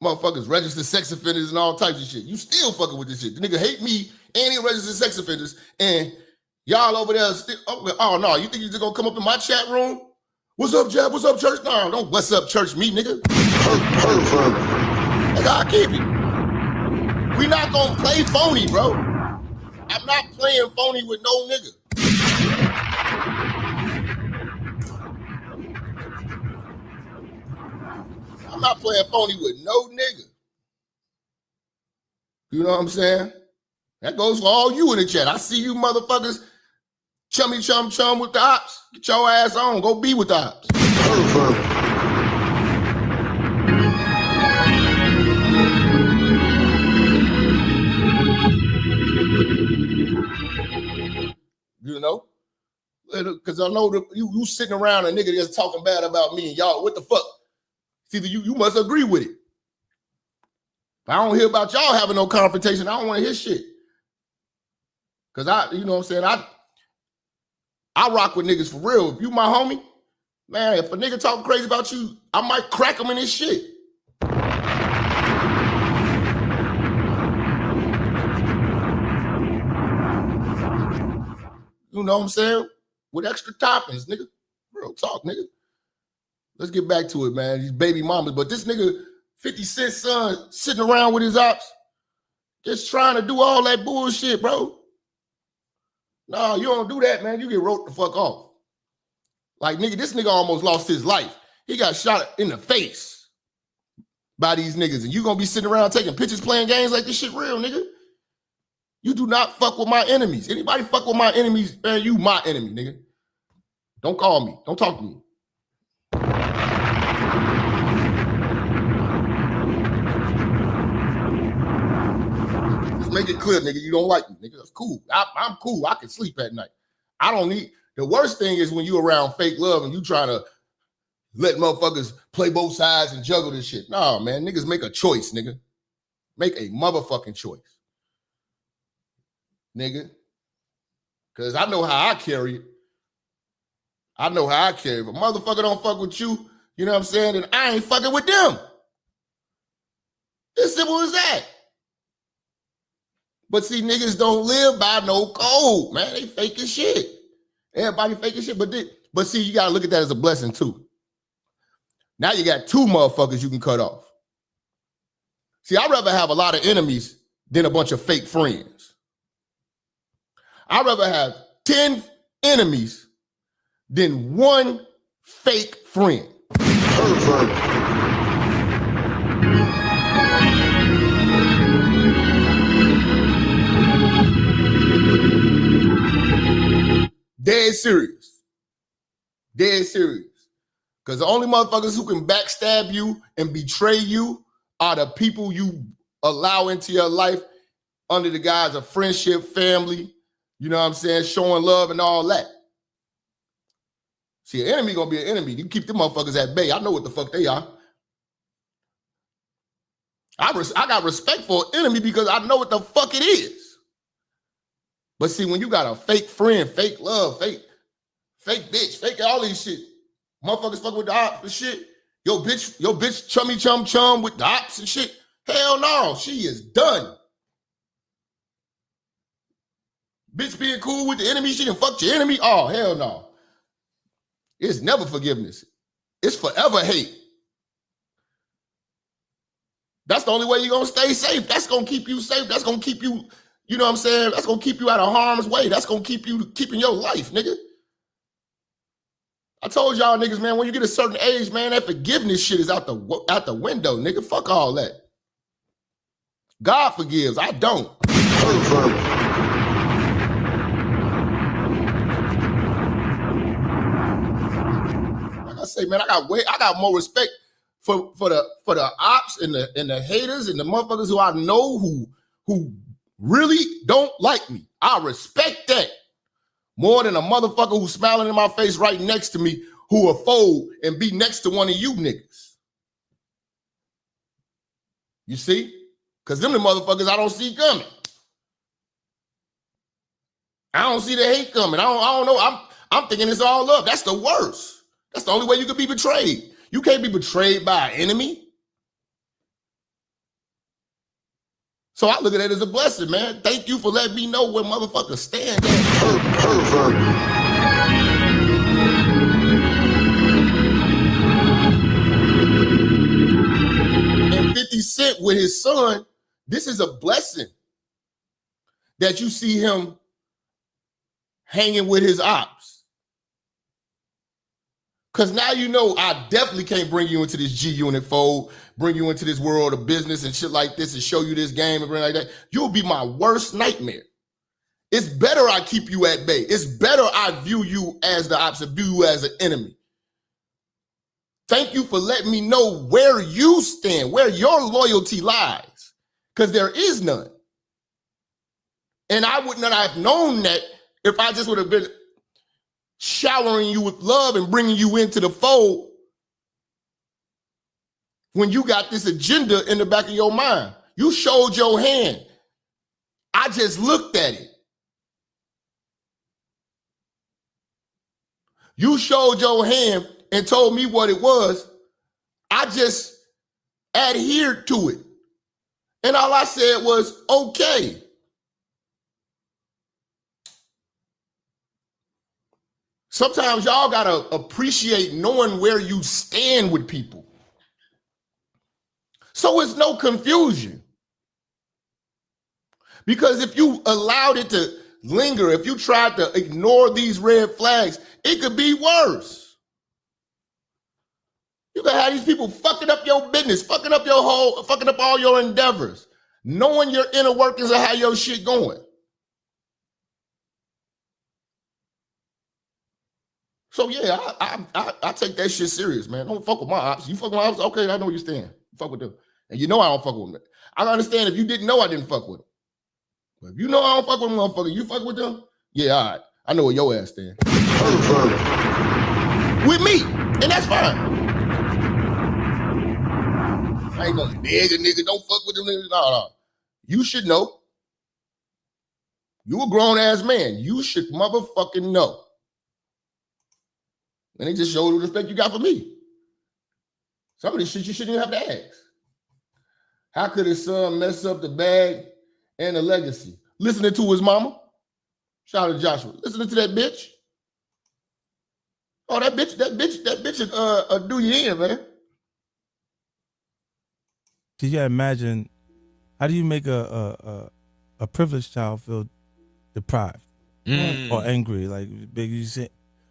Motherfuckers registered sex offenders and all types of shit. You still fucking with this shit. The nigga hate me and he registered sex offenders and y'all over there still, oh no, you think you just gonna come up in my chat room? What's up, Jab? What's up, church? No, don't what's up, church me, nigga. That's how I keep it. We not gonna play phony, bro. I'm not playing phony with no nigga. I'm not playing phony with no nigga. You know what I'm saying? That goes for all you in the chat. I see you motherfuckers chummy chum with the ops. Get your ass on. Go be with the ops. You know? Because I know you sitting around a nigga that's talking bad about me and y'all, what the fuck? See, you must agree with it. I don't hear about y'all having no confrontation. I don't want to hear shit. Because you know what I'm saying? I rock with niggas for real. If you my homie, man, if a nigga talking crazy about you, I might crack him in his shit. You know what I'm saying? With extra toppings, nigga. Real talk, nigga. Let's get back to it, man. These baby mamas. But this nigga, 50 Cent's son, sitting around with his ops, just trying to do all that bullshit, bro. No, you don't do that, man. You get wrote the fuck off. Like, nigga, this nigga almost lost his life. He got shot in the face by these niggas. And you gonna be sitting around taking pictures, playing games like this shit real, nigga. You do not fuck with my enemies. Anybody fuck with my enemies, man, you my enemy, nigga. Don't call me. Don't talk to me. Just make it clear, nigga, you don't like me, nigga. That's cool. I'm cool. I can sleep at night. I don't need... The worst thing is when you around fake love and you trying to let motherfuckers play both sides and juggle this shit. No, man, niggas make a choice, nigga. Make a motherfucking choice. Nigga. Because I know how I carry it. I know how I carry it. If a motherfucker don't fuck with you, you know what I'm saying, then I ain't fucking with them. As simple as that. But see, niggas don't live by no code, man. They fake as shit. Everybody faking shit, but see, you gotta look at that as a blessing too. Now you got two motherfuckers you can cut off. See, I'd rather have a lot of enemies than a bunch of fake friends. I'd rather have 10 enemies than one fake friend. Dead serious. Dead serious. Because the only motherfuckers who can backstab you and betray you are the people you allow into your life under the guise of friendship, family, you know what I'm saying, showing love and all that. See, an enemy gonna be an enemy. You keep them motherfuckers at bay. I know what the fuck they are. I got respect for an enemy because I know what the fuck it is. But see, when you got a fake friend, fake love, fake bitch, fake all these shit, motherfuckers fucking with the ops and shit. Your bitch chummy chum with the ops and shit. Hell no, she is done. Bitch being cool with the enemy, she done fucked your enemy. Oh, hell no. It's never forgiveness. It's forever hate. That's the only way you're gonna stay safe. That's gonna keep you safe. That's gonna keep you, you know what I'm saying? That's gonna keep you out of harm's way. That's gonna keep you keeping your life, nigga. I told y'all niggas, man, when you get a certain age, man, that forgiveness shit is out the window, nigga. Fuck all that. God forgives. I don't. Like I say, man, I got more respect for the ops and the haters and the motherfuckers who I know who really don't like me. I respect that more than a motherfucker who's smiling in my face right next to me who will fold and be next to one of you niggas. You see? Because them the motherfuckers I don't see coming. I don't see the hate coming. I don't know. I'm thinking it's all love. That's the worst. That's the only way you could be betrayed. You can't be betrayed by an enemy. So I look at it as a blessing, man. Thank you for letting me know where motherfuckers stand at. And 50 Cent with his son, this is a blessing that you see him hanging with his ops. Because now you know I definitely can't bring you into this G-Unit fold, bring you into this world of business and shit like this and show you this game and bring like that. You'll be my worst nightmare. It's better I keep you at bay. It's better I view you as the ops and view you as an enemy. Thank you for letting me know where you stand, where your loyalty lies, because there is none. And I would not have known that if I just would have been showering you with love and bringing you into the fold when you got this agenda in the back of your mind. You showed your hand. I just looked at it. You showed your hand and told me what it was. I just adhered to it. And all I said was, okay. Sometimes y'all gotta appreciate knowing where you stand with people. So it's no confusion. Because if you allowed it to linger, if you tried to ignore these red flags, it could be worse. You could have these people fucking up your business, fucking up all your endeavors, knowing your inner workings of how your shit going. So yeah, I take that shit serious, man. Don't fuck with my ops. You fuck with my ops, okay, I know where you stand. Fuck with them. And you know I don't fuck with them. I understand if you didn't know I didn't fuck with them. But if you know I don't fuck with them, motherfucker, you fuck with them? Yeah, all right. I know where your ass stand. With me. And that's fine. I ain't gonna beg a nigga, don't fuck with them niggas. No. You should know. You a grown-ass man. You should motherfucking know. And they just showed the respect you got for me. Some of this shit you shouldn't even have to ask. How could his son mess up the bag and the legacy? Listening to his mama. Shout out to Joshua. Listening to that bitch. Oh, that bitch do you in, man. Can you imagine, how do you make a privileged child feel deprived or angry? Like Big, you said,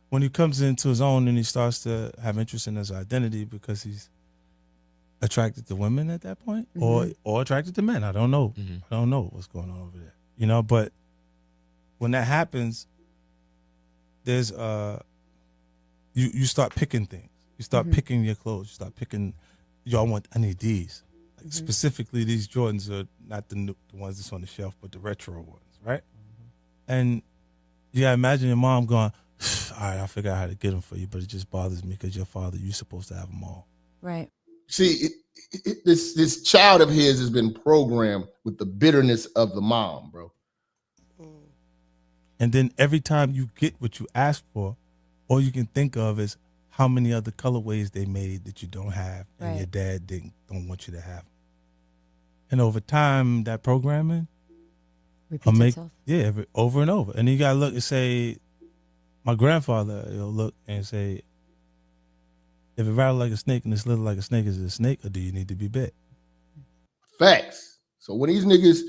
when he comes into his own and he starts to have interest in his identity because he's attracted to women at that point, or attracted to men. I don't know. I don't know what's going on over there. You know, but when that happens, there's you start picking things. You start picking your clothes. You start picking. I need these. Like specifically, these Jordans are not the ones that's on the shelf, but the retro ones, right? And yeah, imagine your mom going, all right, I'll figure out how to get them for you, but it just bothers me because your father, you're supposed to have them all. Right. See, this child of his has been programmed with the bitterness of the mom, bro. And then every time you get what you ask for, all you can think of is how many other colorways they made that you don't have, and your dad don't want you to have. And over time, that programming repeats itself. Yeah, over and over. And you gotta look and say, my grandfather, he'll look and say, if it rattles like a snake and it's little like a snake, is it a snake, or do you need to be bit? Facts. So when these niggas,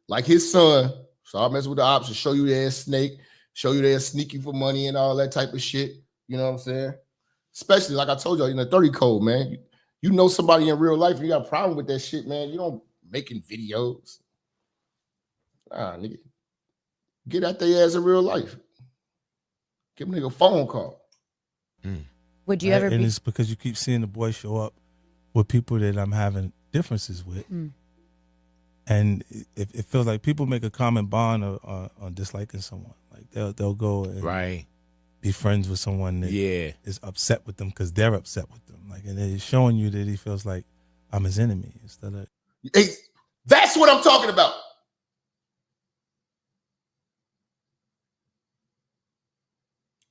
like his son, start messing with the ops and show you they're a snake, show you they're sneaky for money and all that type of shit, you know what I'm saying? Especially, like I told you, in the 30 code, man. You know somebody in real life and you got a problem with that shit, man. You don't making videos. Nah, nigga. Get out their ass in real life. Give a nigga a phone call. Would you ever And be? it's because you keep seeing the boy show up with people that I'm having differences with. And it feels like people make a common bond on disliking someone. Like they'll go and be friends with someone that is upset with them because they're upset with them. Like, and it's showing you that he feels like I'm his enemy instead of. Hey, that's what I'm talking about.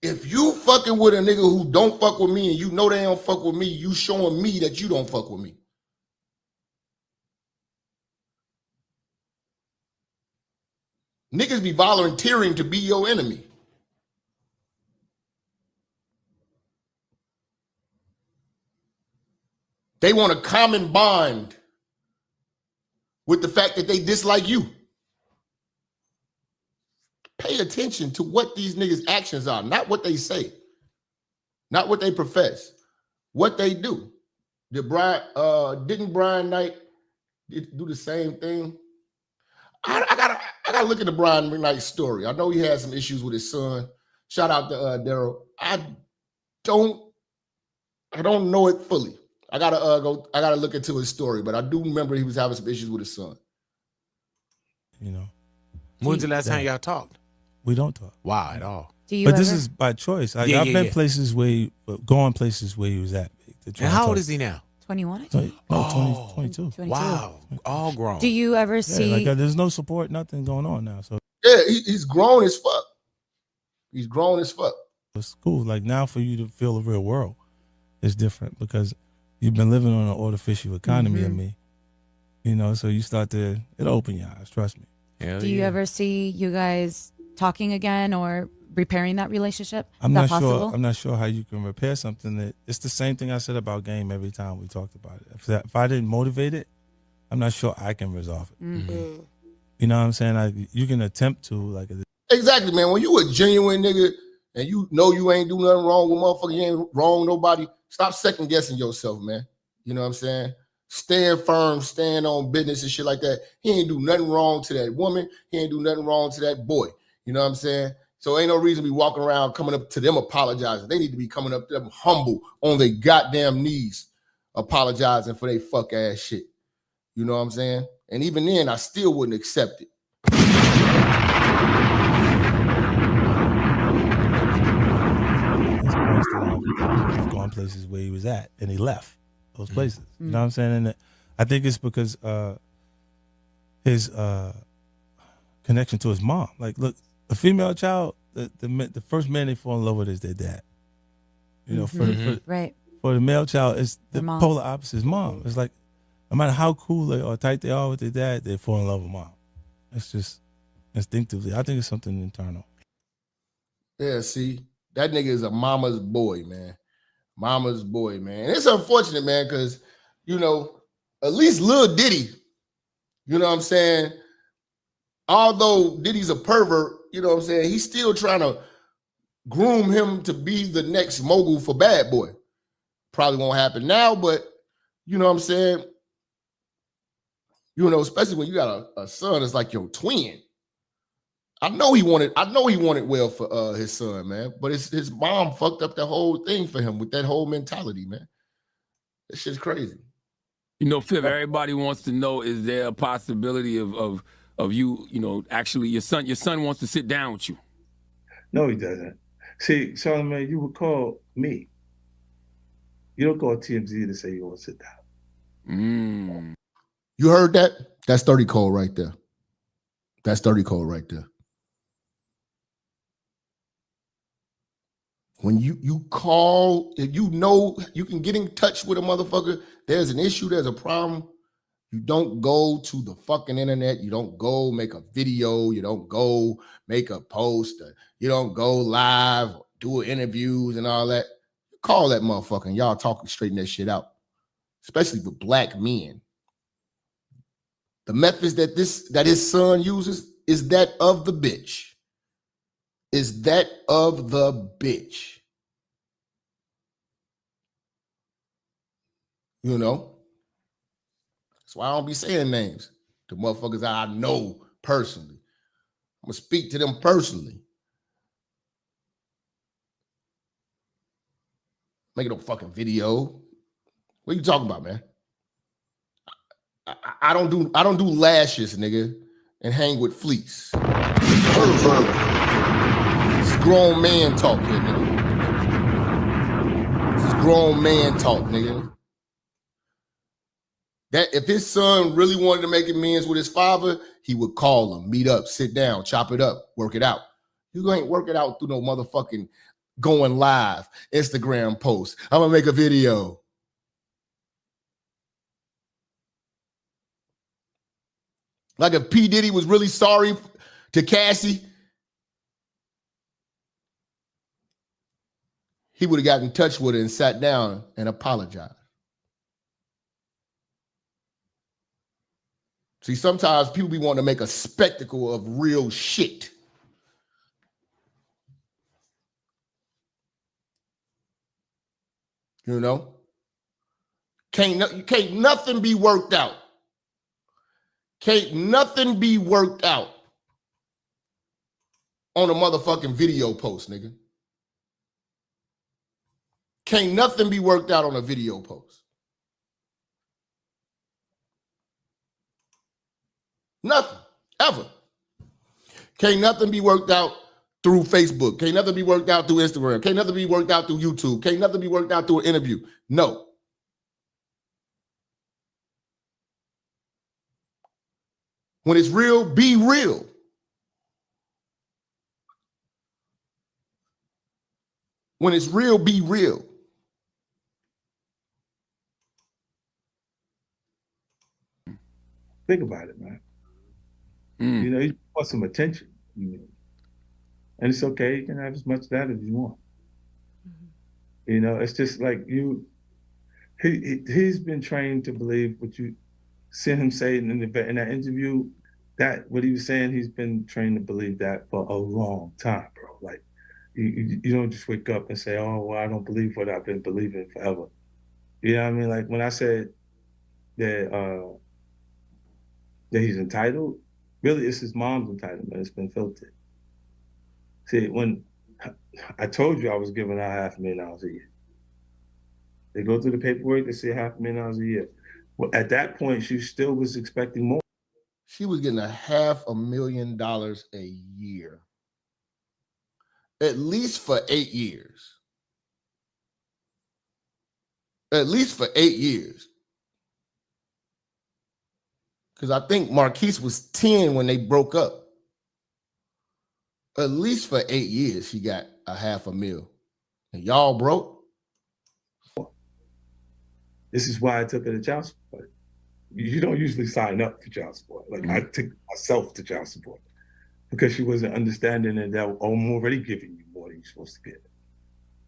If you fucking with a nigga who don't fuck with me and you know they don't fuck with me, you showing me that you don't fuck with me. Niggas be volunteering to be your enemy. They want a common bond with the fact that they dislike you. Pay attention to what these niggas' actions are, not what they say, not what they profess, what they do. Didn't Brian Knight do the same thing? I gotta look at the Brian Knight story. I know he had some issues with his son. Shout out to Daryl. I don't know it fully. I gotta look into his story, but I do remember he was having some issues with his son. You know. When's the last time y'all talked? We don't talk. Wow, at all. Do you But ever? this is by choice. I've been places where going places where he was at. And how old is he now? 21. 22. Wow, all grown. Do you ever see? There's no support, nothing going on now. So yeah, he's grown as fuck. He's grown as fuck. It's cool. Like now for you to feel the real world is different because you've been living on an artificial economy of me. You know, so you start to, it'll open your eyes, trust me. Do you ever see you guys talking again or repairing that relationship? I'm Is not that possible? sure. I'm not sure how you can repair something that it's the same thing I said about game every time we talked about it. If I didn't motivate it, I'm not sure I can resolve it. You know what I'm saying? Like you can attempt to, like. Exactly, man. When you a genuine nigga and you know you ain't do nothing wrong with motherfucker, you ain't wrong nobody, stop second guessing yourself, man. You know what I'm saying? Stand firm, stand on business and shit like that. He ain't do nothing wrong to that woman. He ain't do nothing wrong to that boy. You know what I'm saying? So ain't no reason to be walking around coming up to them apologizing. They need to be coming up to them humble on their goddamn knees, apologizing for their fuck ass shit. You know what I'm saying? And even then, I still wouldn't accept it. He's gone places where he was at, and he left those places. You know what I'm saying? And I think it's because his connection to his mom. Like, look, a female child, the first man they fall in love with is their dad. You know, for the male child, it's the polar opposite is mom. It's like, no matter how cool they or tight they are with their dad, they fall in love with mom. It's just instinctively. I think it's something internal. Yeah, see, that nigga is a mama's boy, man. Mama's boy, man. And it's unfortunate, man, because, you know, at least Lil Diddy, you know what I'm saying? Although Diddy's a pervert, you know what I'm saying? He's still trying to groom him to be the next mogul for Bad Boy. Probably won't happen now, but you know what I'm saying? You know, especially when you got a son that's like your twin. I know he wanted well for his son, man. But his mom fucked up the whole thing for him with that whole mentality, man. That shit's crazy. You know, Fib, everybody wants to know, is there a possibility of you, you know, actually your son wants to sit down with you? No, he doesn't. See, Charlamagne, you would call me. You don't call TMZ to say you want to sit down. You heard that? That's 30 code right there. That's 30 code right there. When you call, if you know you can get in touch with a motherfucker, there's an issue, there's a problem, you don't go to the fucking internet. You don't go make a video. You don't go make a post. You don't go live, do interviews and all that. Call that motherfucker and y'all talk and straighten that shit out, especially with black men. The methods that his son uses is that of the bitch. Is that of the bitch. You know? That's why I don't be saying names to motherfuckers that I know personally. I'm gonna speak to them personally. Make no fucking video. What are you talking about, man? I don't do lashes, nigga, and hang with fleece. This is grown man talk here, nigga. This is grown man talk, nigga. That if his son really wanted to make amends with his father, he would call him, meet up, sit down, chop it up, work it out. You ain't work it out through no motherfucking going live, Instagram post. I'm gonna make a video. Like if P. Diddy was really sorry to Cassie, he would have gotten in touch with her and sat down and apologized. See, sometimes people be wanting to make a spectacle of real shit. You know? Can't nothing be worked out. Can't nothing be worked out on a motherfucking video post, nigga. Can't nothing be worked out on a video post. Nothing, ever. Can't nothing be worked out through Facebook. Can't nothing be worked out through Instagram. Can't nothing be worked out through YouTube. Can't nothing be worked out through an interview. No. When it's real, be real. When it's real, be real. Think about it, man. You know, you want some attention. And it's okay. You can have as much of that as you want. You know, it's just like he's been trained to believe what you see him say in that interview, that what he was saying, he's been trained to believe that for a long time, bro. Like, you don't just wake up and say, oh, well, I don't believe what I've been believing forever. You know what I mean? Like, when I said that he's entitled, really, it's his mom's entitlement. It's been filtered. See, when I told you I was giving her $500,000 a year. They go through the paperwork, they say $500,000 a year. Well, at that point, she still was expecting more. She was getting $500,000 a year. At least for 8 years. At least for 8 years. Because I think Marquise was 10 when they broke up. At least for 8 years, she got $500,000. And y'all broke? This is why I took her to child support. You don't usually sign up for child support. Like, I took myself to child support because she wasn't understanding that I'm already giving you more than you're supposed to get.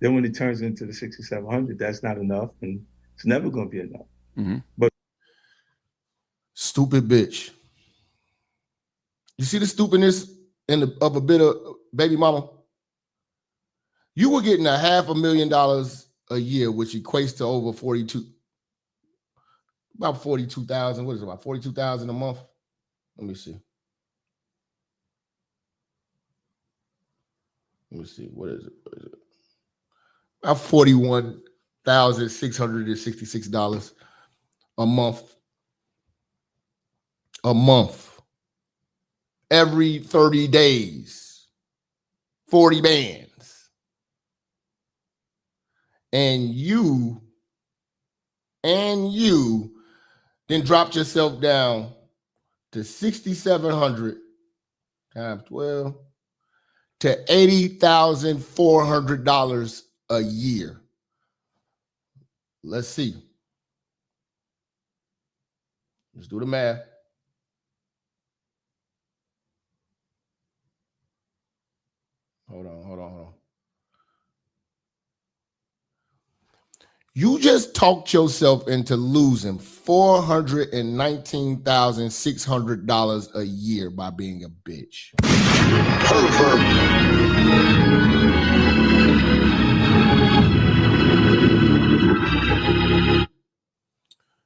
Then when it turns into the $6,700, that's not enough, and it's never going to be enough. But stupid bitch. You see the stupidness of a bit of baby mama? You were getting $500,000 a year, which equates to over about 42,000. What is it, about 42,000 a month? Let me see. What is it? About $41,666 a month. A month. Every 30 days. 40 bands. And you then dropped yourself down to $6,700 times 12 to $80,400 a year. Let's see. Let's do the math. Hold on. You just talked yourself into losing $419,600 a year by being a bitch.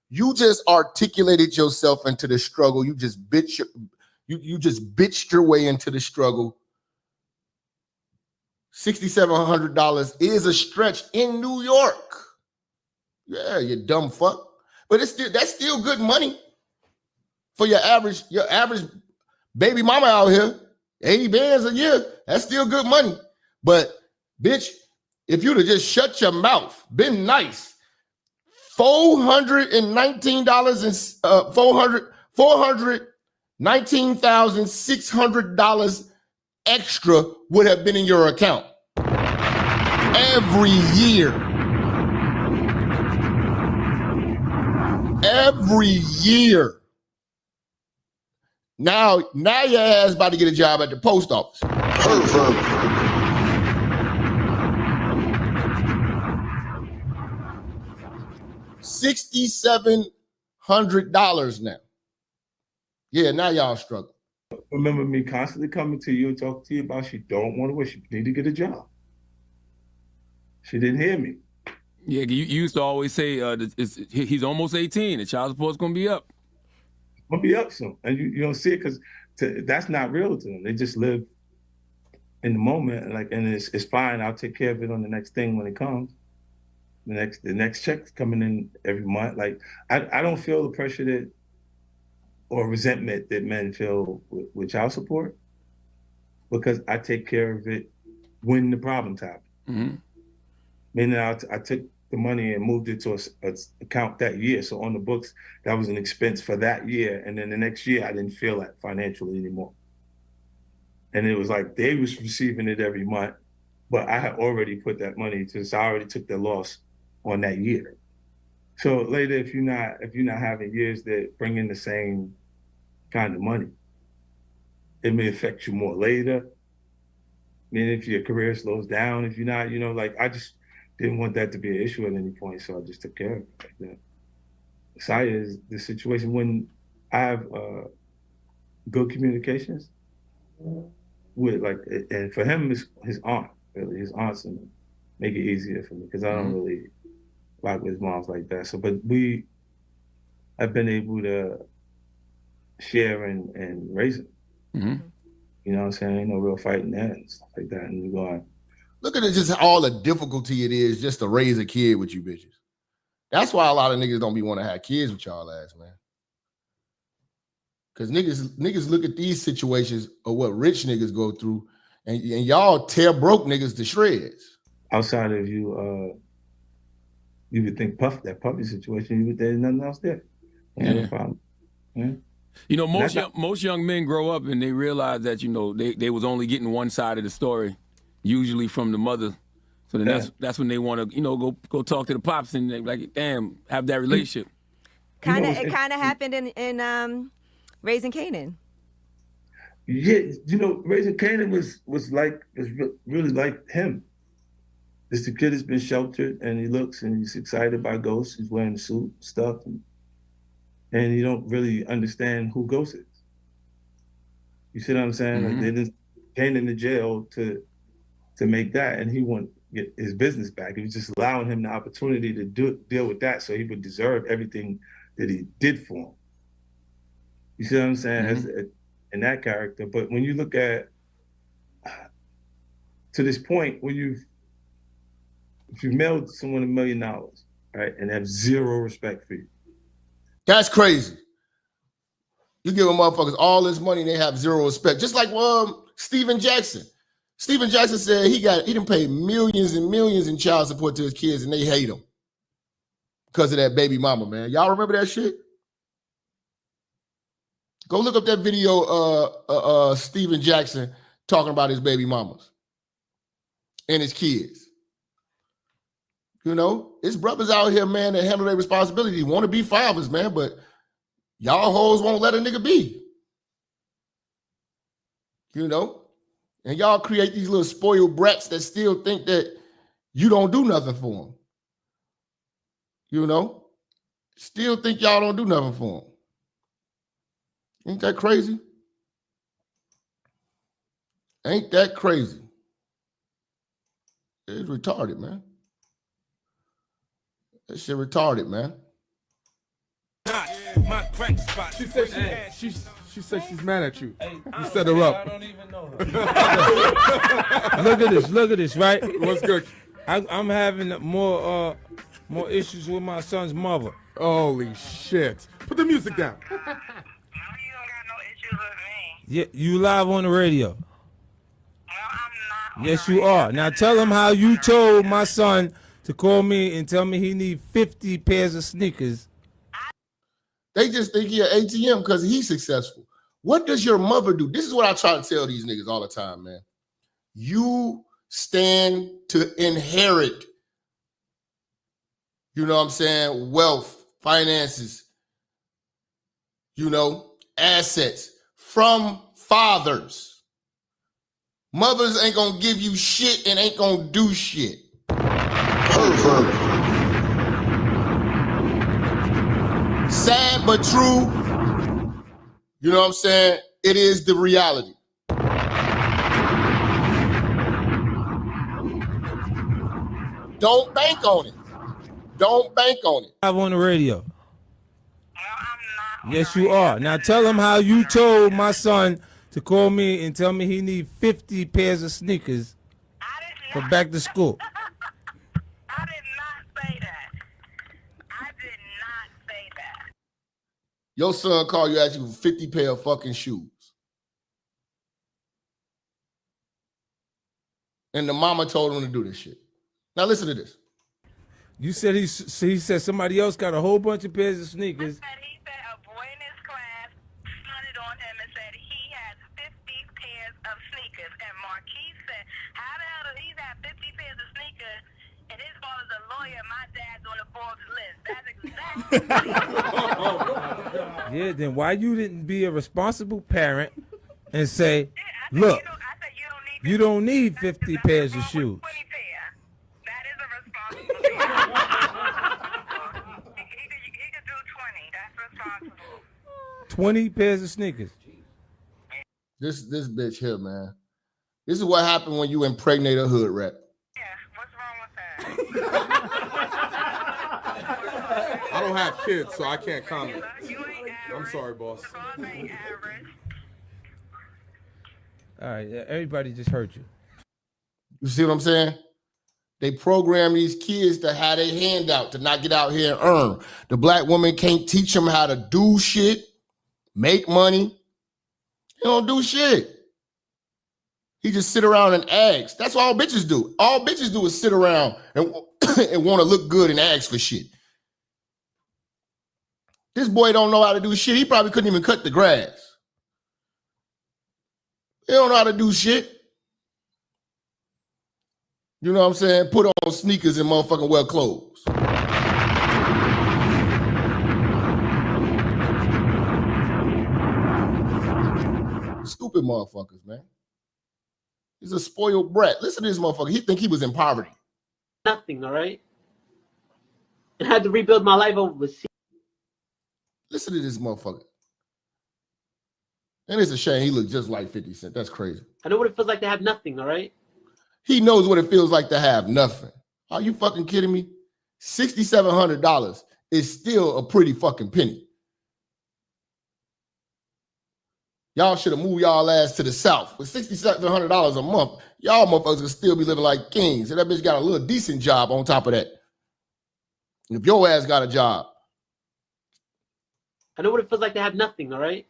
You just articulated yourself into the struggle. You just bitched your way into the struggle. $6,700 is a stretch in New York. Yeah, you dumb fuck. But that's still good money for your average baby mama out here. 80 bands a year, that's still good money. But bitch, if you'd have just shut your mouth, been nice, $419,600 extra would have been in your account every year. Every year. Now your ass about to get a job at the post office. $6,700 now. Yeah, now y'all struggle. Remember me constantly coming to you and talking to you about she don't want to work. She need to get a job. She didn't hear me. Yeah, you used to always say he's almost 18. The child support's going to be up. It's going to be up soon. And you don't see it because that's not real to them. They just live in the moment. And it's fine. I'll take care of it on the next thing when it comes. The next check's coming in every month. Like, I don't feel the pressure or resentment that men feel with child support because I take care of it when the problems happen. Meaning I took the money and moved it to an account that year. So on the books, that was an expense for that year. And then the next year, I didn't feel that financially anymore. And it was like they was receiving it every month. but I had already put that money since I already took the loss on that year. So later, if you're not having years that bring in the same kind of money, it may affect you more later. I mean, if your career slows down, if you're not, like I just didn't want that to be an issue at any point, so I just took care of it like that. Saya is the situation when I have good communications with and for him, it's his aunt, really. His aunt's gonna make it easier for me because I don't really rock with his moms like that. So, but we have been able to share and raise him. You know what I'm saying? Ain't no real fighting that and stuff like that. And we go on. Look at it, just all the difficulty it is just to raise a kid with you bitches. That's why a lot of niggas don't be want to have kids with y'all ass, man. Because niggas look at these situations of what rich niggas go through, and y'all tear broke niggas to shreds. Outside of you would think that puppy situation, there's nothing else there. No problem. Yeah. You know, most young men grow up and they realize that, they was only getting one side of the story, usually from the mother. So then that's when they want to, go talk to the pops and they like, damn, have that relationship. It kind of happened in Raising Kanan. Yeah, Raising Kanan was really like him. This the kid has been sheltered and he looks and he's excited by Ghost. He's wearing the suit stuff, and you don't really understand who Ghost is. You see what I'm saying? Like they didn't Kanan to jail to make that, and he want to get his business back. It was just allowing him the opportunity to deal with that, so he would deserve everything that he did for him. You see what I'm saying? In that character. But when you look at to this point where if you mailed someone $1 million, right, and have zero respect for you. That's crazy. You give a motherfuckers all this money and they have zero respect. Just like Steven Jackson. Steven Jackson said he done paid millions and millions in child support to his kids and they hate him because of that baby mama, man. Y'all remember that shit? Go look up that video Steven Jackson talking about his baby mamas and his kids. His brothers out here, man, that handle their responsibility. Want to be fathers, man, but y'all hoes won't let a nigga be. And y'all create these little spoiled brats that still think that you don't do nothing for them. Still think y'all don't do nothing for them. Ain't that crazy? Ain't that crazy? It's retarded, man. That shit retarded, man. She said she's mad at you. You set her up. I don't even know her. Look at this, right? What's good? I'm having more issues with my son's mother. Holy shit. Put the music down. Yeah, you live on the radio. Yes, you are. Now tell him how you told my son to call me and tell me he need 50 pairs of sneakers. They just think he an ATM because he's successful. What does your mother do? This is what I try to tell these niggas all the time, man. You stand to inherit, wealth, finances, assets from fathers. Mothers ain't gonna give you shit and ain't gonna do shit. Pervert. Sad but true. You know what I'm saying? It is the reality. Don't bank on it. Don't bank on it. Live on the radio. Yes, you are. Now tell him how you told my son to call me and tell me he need 50 pairs of sneakers for back to school. I did not say that. I did not say that. Your son called you, asked you for 50 pair of fucking shoes. And the mama told him to do this shit. Now listen to this. You said he said somebody else got a whole bunch of pairs of sneakers. He said a boy in his class hunted on him and said he has 50 pairs of sneakers. And Marquise said, how the hell does he have 50 lawyer, my dad's on the Forbes list. That's exactly. Yeah, then why you didn't be a responsible parent and say, look, you don't need 50 pairs of shoes. That is a responsible parent. He could do 20. That's responsible. 20 pairs of sneakers. This bitch here, man. This is what happened when you impregnate a hood rat. I don't have kids, so I can't comment. I'm sorry, boss. All right, everybody just heard you. You see what I'm saying? They program these kids to have their hand out, to not get out here and earn. The black woman can't teach them how to do shit, make money. They don't do shit. He just sit around and ask. That's what all bitches do. All bitches do is sit around and, and want to look good and ask for shit. This boy don't know how to do shit. He probably couldn't even cut the grass. He don't know how to do shit. You know what I'm saying? Put on sneakers and motherfucking wear clothes. Stupid motherfuckers, man. He's a spoiled brat. Listen to this motherfucker. He think he was in poverty. Nothing, all right? I had to rebuild my life over. Listen to this motherfucker. And it's a shame he looked just like 50 Cent. That's crazy. I know what it feels like to have nothing, all right? He knows what it feels like to have nothing. Are you fucking kidding me? $6,700 is still a pretty fucking penny. Y'all should have moved y'all ass to the South. With $6,700 a month, y'all motherfuckers would still be living like kings. And that bitch got a little decent job on top of that. If your ass got a job. I know what it feels like to have nothing, all right?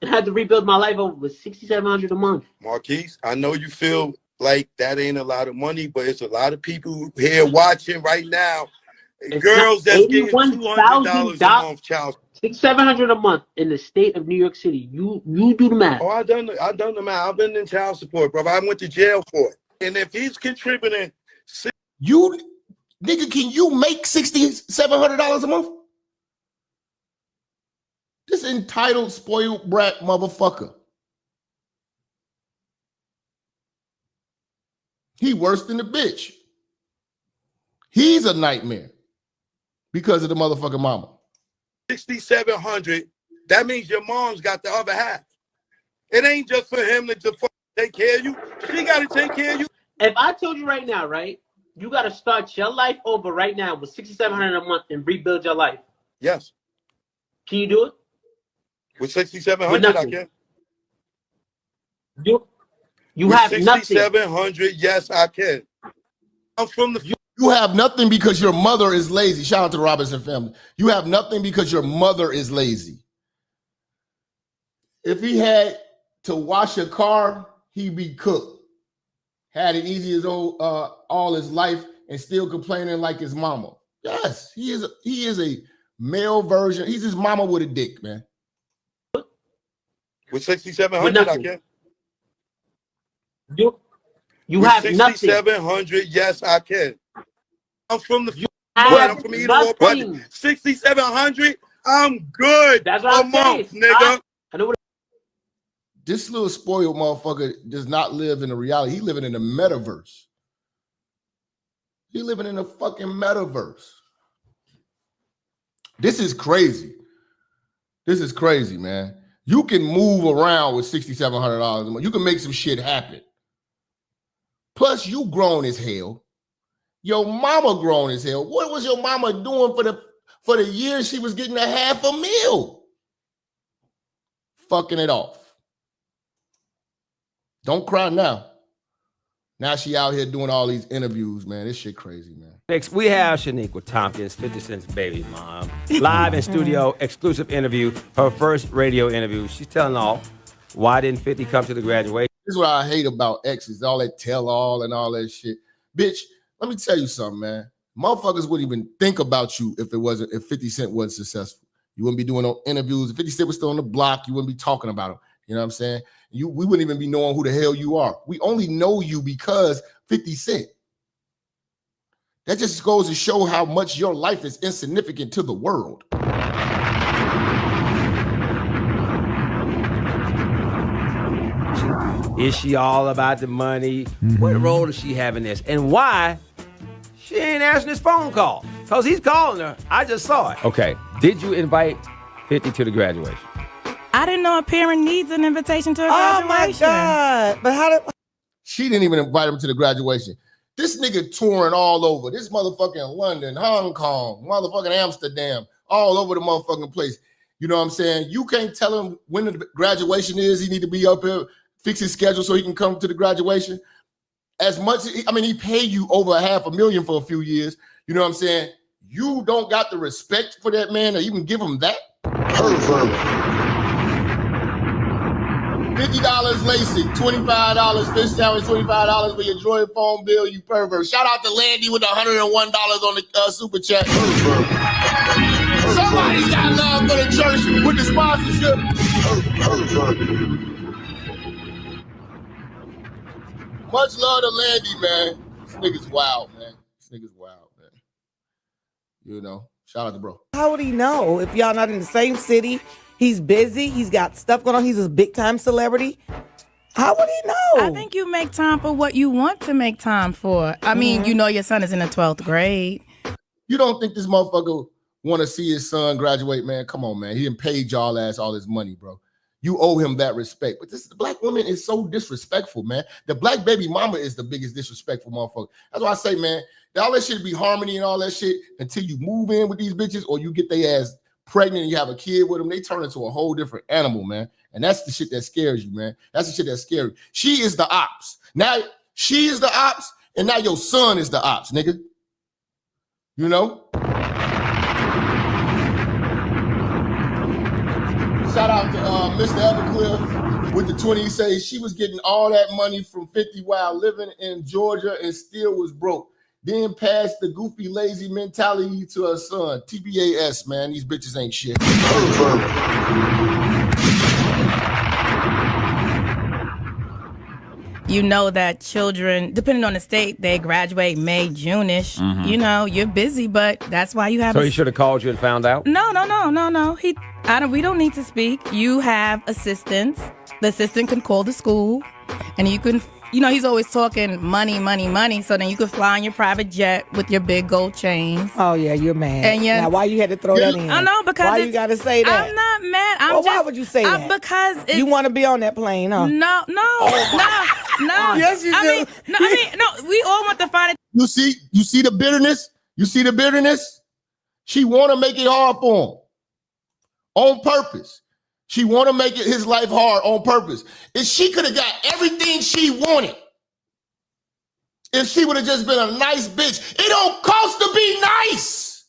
I had to rebuild my life over with $6,700 a month. Marquise, I know you feel like that ain't a lot of money, but it's a lot of people here watching right now. It's girls that's getting $200 a month child. $600-700 a month in the state of New York City. You do the math. Oh, I done the math. I've been in child support, bro. I went to jail for it. And if he's contributing, you nigga, can you make $6,700 a month? This entitled, spoiled brat motherfucker. He worse than the bitch. He's a nightmare because of the motherfucking mama. $6,700. That means your mom's got the other half. It ain't just for him to just take care of you. She got to take care of you. If I told you right now, right, you got to start your life over right now with $6,700 a month and rebuild your life. Yes. Can you do it? With $6,700, I can. You have nothing. $6,700, yes, I can. I'm from the. You have nothing because your mother is lazy. Shout out to the Robinson family. You have nothing because your mother is lazy. If he had to wash a car, he'd be cooked. Had it easy as all his life and still complaining like his mama. Yes, he is a male version. He's his mama with a dick, man. With $6,700, I can. You have nothing. $6,700, yes, I can. I'm from the. I'm from Edenville, budget. $6,700, I'm good. That's what a month, nigga. I know what. This little spoiled motherfucker does not live in the reality. He living in the metaverse. He living in a fucking metaverse. This is crazy. This is crazy, man. You can move around with $6,700 a month. You can make some shit happen. Plus, you grown as hell. Your mama grown as hell. What was your mama doing for the year she was getting $500,000? Fucking it off. Don't cry now. Now she out here doing all these interviews, man. This shit crazy, man. Next, we have Shaniqua Tompkins, 50 Cent's baby mom. Live in studio, exclusive interview, her first radio interview. She's telling all, why didn't 50 come to the graduation? This is what I hate about exes, all that tell all and all that shit. Bitch, let me tell you something, man. Motherfuckers wouldn't even think about you if 50 Cent wasn't successful. You wouldn't be doing no interviews. If 50 Cent was still on the block, you wouldn't be talking about him. You know what I'm saying? We wouldn't even be knowing who the hell you are. We only know you because 50 Cent. That just goes to show how much your life is insignificant to the world. Is she all about the money? What role does she have in this? And why she ain't answering his phone call? Because he's calling her. I just saw it. Okay. Did you invite 50 to the graduation? I didn't know a parent needs an invitation to a graduation. Oh my God. But how did She didn't even invite him to the graduation. This nigga touring all over. This motherfucking London, Hong Kong, motherfucking Amsterdam, all over the motherfucking place. You know what I'm saying? You can't tell him when the graduation is. He need to be up here, fix his schedule so he can come to the graduation. As much, I mean, he paid you over $500,000 for a few years. You know what I'm saying? You don't got the respect for that man to even give him that. $50 LASIK, $25 fish sandwich, $25 for your Droid phone bill, you pervert. Shout out to Landy with the $101 on the super chat. Somebody's got love for the church with the sponsorship. Much love to Landy, man. This nigga's wild, man. You know, shout out to bro. How would he know if y'all not in the same city? He's busy. He's got stuff going on. He's a big time celebrity. How would he know? I think you make time for what you want to make time for. I mean, you know your son is in the 12th grade. You don't think this motherfucker want to see his son graduate, man? Come on, man. He done paid y'all ass all his money, bro. You owe him that respect. But the black woman is so disrespectful, man. The black baby mama is the biggest disrespectful motherfucker. That's why I say, man, all that shit be harmony and all that shit until you move in with these bitches or you get their ass pregnant and you have a kid with them. They turn into a whole different animal, man. And that's the shit that scares you, man. That's the shit that's scary. She is the ops. Now she is the ops, and now your son is the ops, nigga. You know? Shout out to Mr. Everclear with the 20. He says she was getting all that money from 50 while living in Georgia and still was broke. Then passed the goofy, lazy mentality to her son. TBAS, man. These bitches ain't shit. You know that children, depending on the state, they graduate May, June-ish. You know, you're busy, but that's why you have. So he should have called you and found out? No. We don't need to speak. You have assistants. The assistant can call the school, and you can. You know, he's always talking money. So then you could fly on your private jet with your big gold chains. Oh, yeah, you're mad. And now, why you had to throw that in? I know, because why you got to say that? I'm not mad. Why would you say that? Because you want to be on that plane, huh? No. Yes, you do. We all want to find it. You see the bitterness? She want to make it hard for him on purpose. She want to make his life hard on purpose. If she could have got everything she wanted, if she would have just been a nice bitch, it don't cost to be nice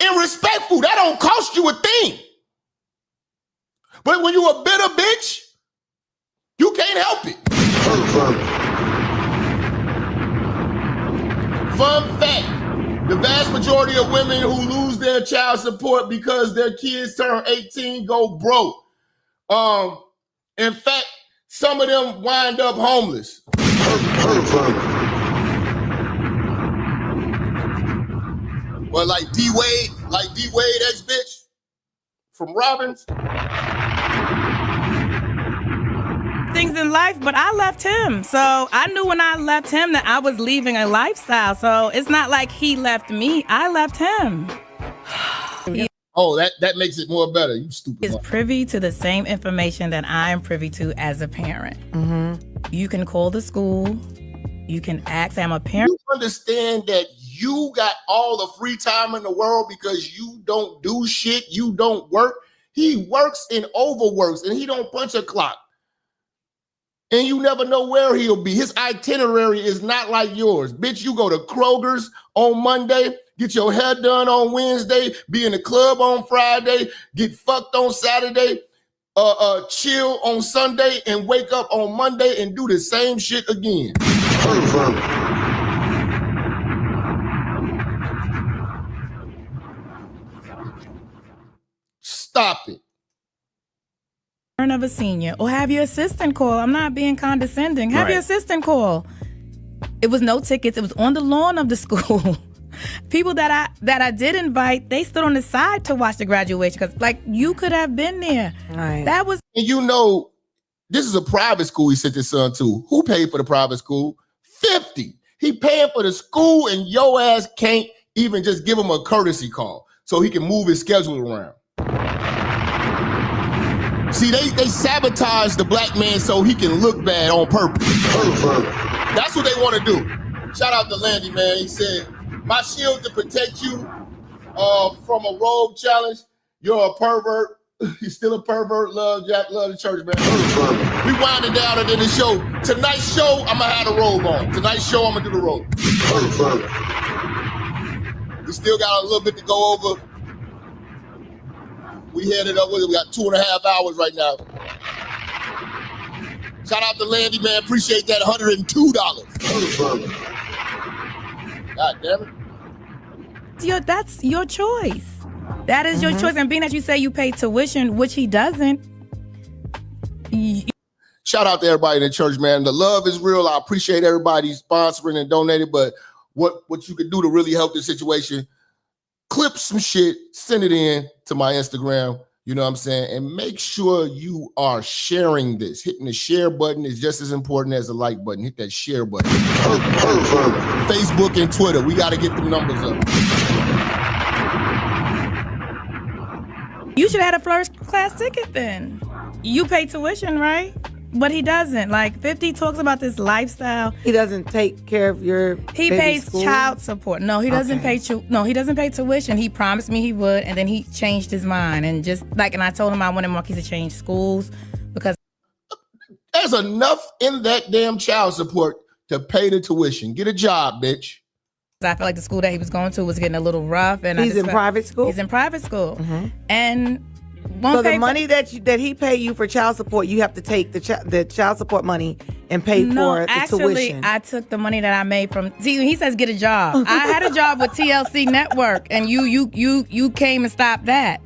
and respectful. That don't cost you a thing. But when you a bitter bitch, you can't help it. Fun fact. The vast majority of women who lose their child support because their kids turn 18 go broke. In fact, some of them wind up homeless. But like D Wade, ex-bitch from Robbins. Things in life, but I left him. So I knew when I left him that I was leaving a lifestyle. So it's not like he left me. I left him. Oh, that makes it more better. You stupid. Is privy to the same information that I am privy to as a parent. You can call the school. You can ask. I'm a parent. You understand that you got all the free time in the world because you don't do shit. You don't work. He works and overworks, and he don't punch a clock. And you never know where he'll be. His itinerary is not like yours. Bitch, you go to Kroger's on Monday, get your hair done on Wednesday, be in the club on Friday, get fucked on Saturday, chill on Sunday, and wake up on Monday and do the same shit again. Stop it. Of a senior, or have your assistant call. I'm not being condescending. Have your assistant call. It was no tickets. It was on the lawn of the school. People that I did invite, they stood on the side to watch the graduation because, like, you could have been there. Right. That was. And you know, this is a private school he sent his son to. Who paid for the private school? 50. He paying for the school, and your ass can't even just give him a courtesy call so he can move his schedule around. See, they sabotage the black man so he can look bad on purpose. That's what they want to do. Shout out to Landy, man. He said, my shield to protect you from a rogue challenge. You're a pervert. You're still a pervert. Love Jap, love the church, man. We winding down and then the show. Tonight's show, I'm going to have the robe on. Tonight's show, I'm going to do the robe. We still got a little bit to go over. We headed up with it. We got 2.5 hours right now. Shout out to Landy, man. Appreciate that. $102. God damn it. That's your choice. That is your choice. And being that you say you pay tuition, which he doesn't. Shout out to everybody in the church, man. The love is real. I appreciate everybody sponsoring and donating. But what you can do to really help this situation, clip some shit, send it in to my Instagram. You know what I'm saying? And make sure you are sharing this. Hitting the share button is just as important as the like button. Hit that share button. Facebook and Twitter. We got to get the numbers up. You should have had a first class ticket then. You pay tuition, right? But he doesn't. Like 50 talks about this lifestyle. He doesn't take care of your. He pays school? child support. No, he doesn't pay. No, he doesn't pay tuition. He promised me he would, and then he changed his mind. And and I told him I wanted Marquise to change schools because there's enough in that damn child support to pay the tuition. Get a job, bitch. I felt like the school that he was going to was getting a little rough, and he's in private school. He's in private school, and so the money that he pay you for child support, you have to take the child support money and pay for the tuition. I took the money that I made from. See, he says get a job. I had a job with TLC Network, and you came and stopped that.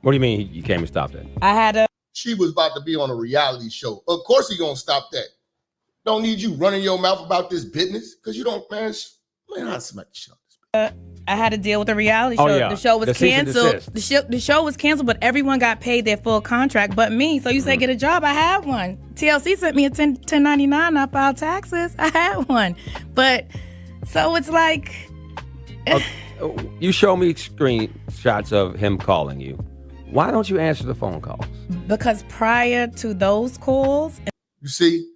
What do you mean you came and stopped it? I had a. She was about to be on a reality show. Of course he gonna stop that. Don't need you running your mouth about this business because you don't, man. I smack the show. I had to deal with a reality show. Yeah. The show was canceled. The show was canceled, but everyone got paid their full contract but me. So you say get a job. I had one. TLC sent me a 1099. I filed taxes. I had one. But so it's like. You show me screenshots of him calling you. Why don't you answer the phone calls? Because prior to those calls. You see?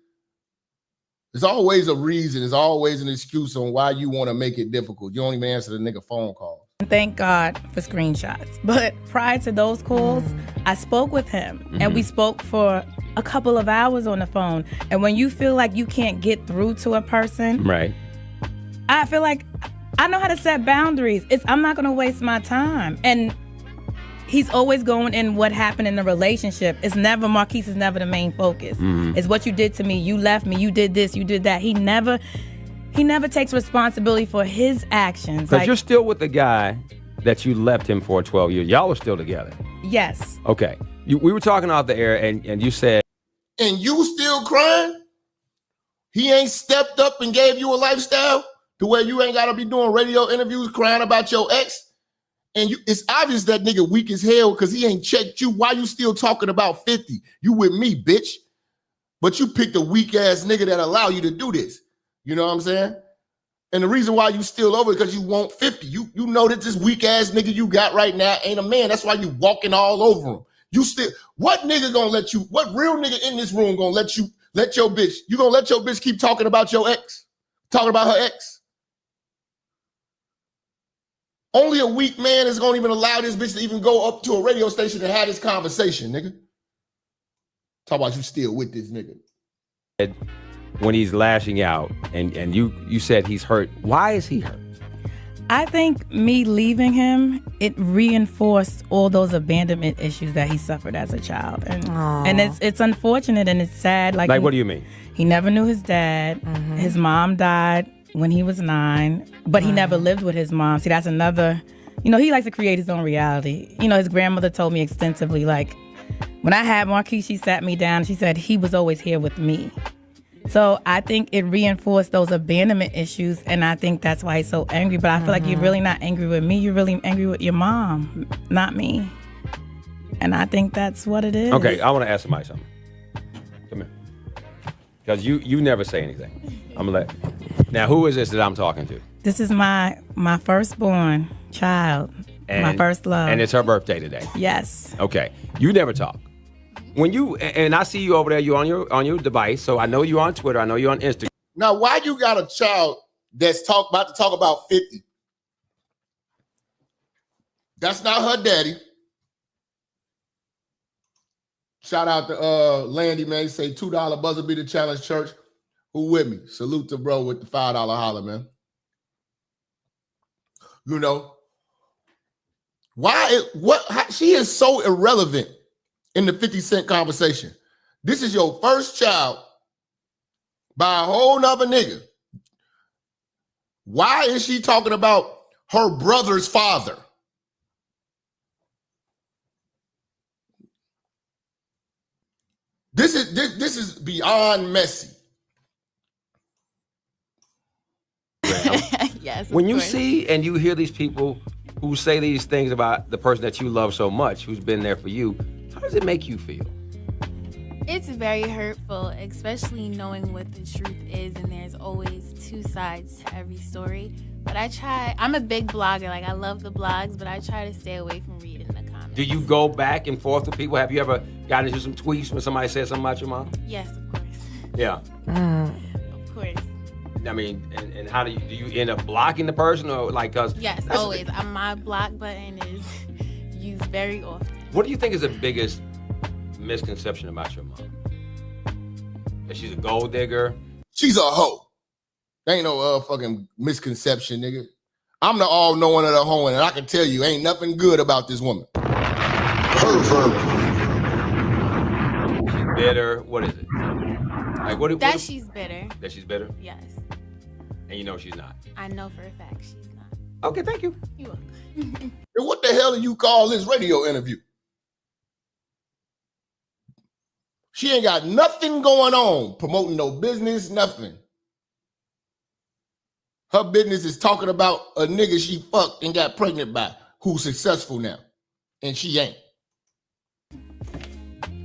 There's always a reason. There's always an excuse on why you want to make it difficult. You don't even answer the nigga phone call. Thank God for screenshots. But prior to those calls, I spoke with him. And we spoke for a couple of hours on the phone. And when you feel like you can't get through to a person, right? I feel like I know how to set boundaries. I'm not going to waste my time. And he's always going in what happened in the relationship. Marquise is never the main focus. It's what you did to me. You left me. You did this. You did that. He never takes responsibility for his actions. Because you're still with the guy that you left him for 12 years. Y'all are still together. Yes. Okay. We were talking off the air and you said. And you still crying? He ain't stepped up and gave you a lifestyle to where you ain't got to be doing radio interviews crying about your ex? And it's obvious that nigga weak as hell because he ain't checked you. Why you still talking about 50? You with me, bitch. But you picked a weak ass nigga that allow you to do this. You know what I'm saying? And the reason why you still over because you want 50. You know that this weak ass nigga you got right now ain't a man. That's why you walking all over him. You still, what nigga gonna let you, what real nigga in this room gonna let your bitch, you gonna let your bitch keep talking about your ex? Talking about her ex? Only a weak man is going to even allow this bitch to even go up to a radio station and have this conversation, nigga. Talk about you still with this nigga. When he's lashing out and you said he's hurt. Why is he hurt? I think me leaving him, it reinforced all those abandonment issues that he suffered as a child. And it's unfortunate and it's sad. Like what do you mean? He never knew his dad. His mom died when he was 9, but he never lived with his mom. See, that's another, he likes to create his own reality. His grandmother told me extensively, like, when I had Marquise, she sat me down, she said he was always here with me. So I think it reinforced those abandonment issues, and I think that's why he's so angry. But I feel like you're really not angry with me. You're really angry with your mom, not me. And I think that's what it is. Okay, I want to ask somebody something. Come here. Because you never say anything. I'm going to let... Now, who is this that I'm talking to? This is my firstborn child, my first love. And it's her birthday today. Yes. Okay. You never talk. When you and I see you over there, you're on your device, so I know you're on Twitter, I know you're on Instagram. Now, why you got a child that's about to talk about 50? That's not her daddy. Shout out to Landy, man. He say $2 buzzer beater challenge church. Who with me? Salute to bro with the $5 holler, man. You know, she is so irrelevant in the 50 Cent conversation. This is your first child by a whole nother nigga. Why is she talking about her brother's father? This is beyond messy. Yes. When you see and you hear these people who say these things about the person that you love so much, who's been there for you, how does it make you feel? It's very hurtful, especially knowing what the truth is, and there's always two sides to every story. But I'm a big blogger, like I love the blogs, but I try to stay away from reading the comments. Do you go back and forth with people? Have you ever gotten into some tweets when somebody said something about your mom? Yes, of course. Yeah. Of course. I mean, and how do you end up blocking the person or like, cause? Yes, always. My block button is used very often. What do you think is the biggest misconception about your mom? That she's a gold digger? She's a hoe. There ain't no fucking misconception, nigga. I'm the all-knowing of the hoe, and I can tell you ain't nothing good about this woman. Pervert. She's bitter. What is it? Like she's bitter. That she's bitter? Yes. And you know she's not? I know for a fact she's not. Okay, thank you. You're welcome. And what the hell do you call this radio interview? She ain't got nothing going on, promoting no business, nothing. Her business is talking about a nigga she fucked and got pregnant by, who's successful now, and she ain't.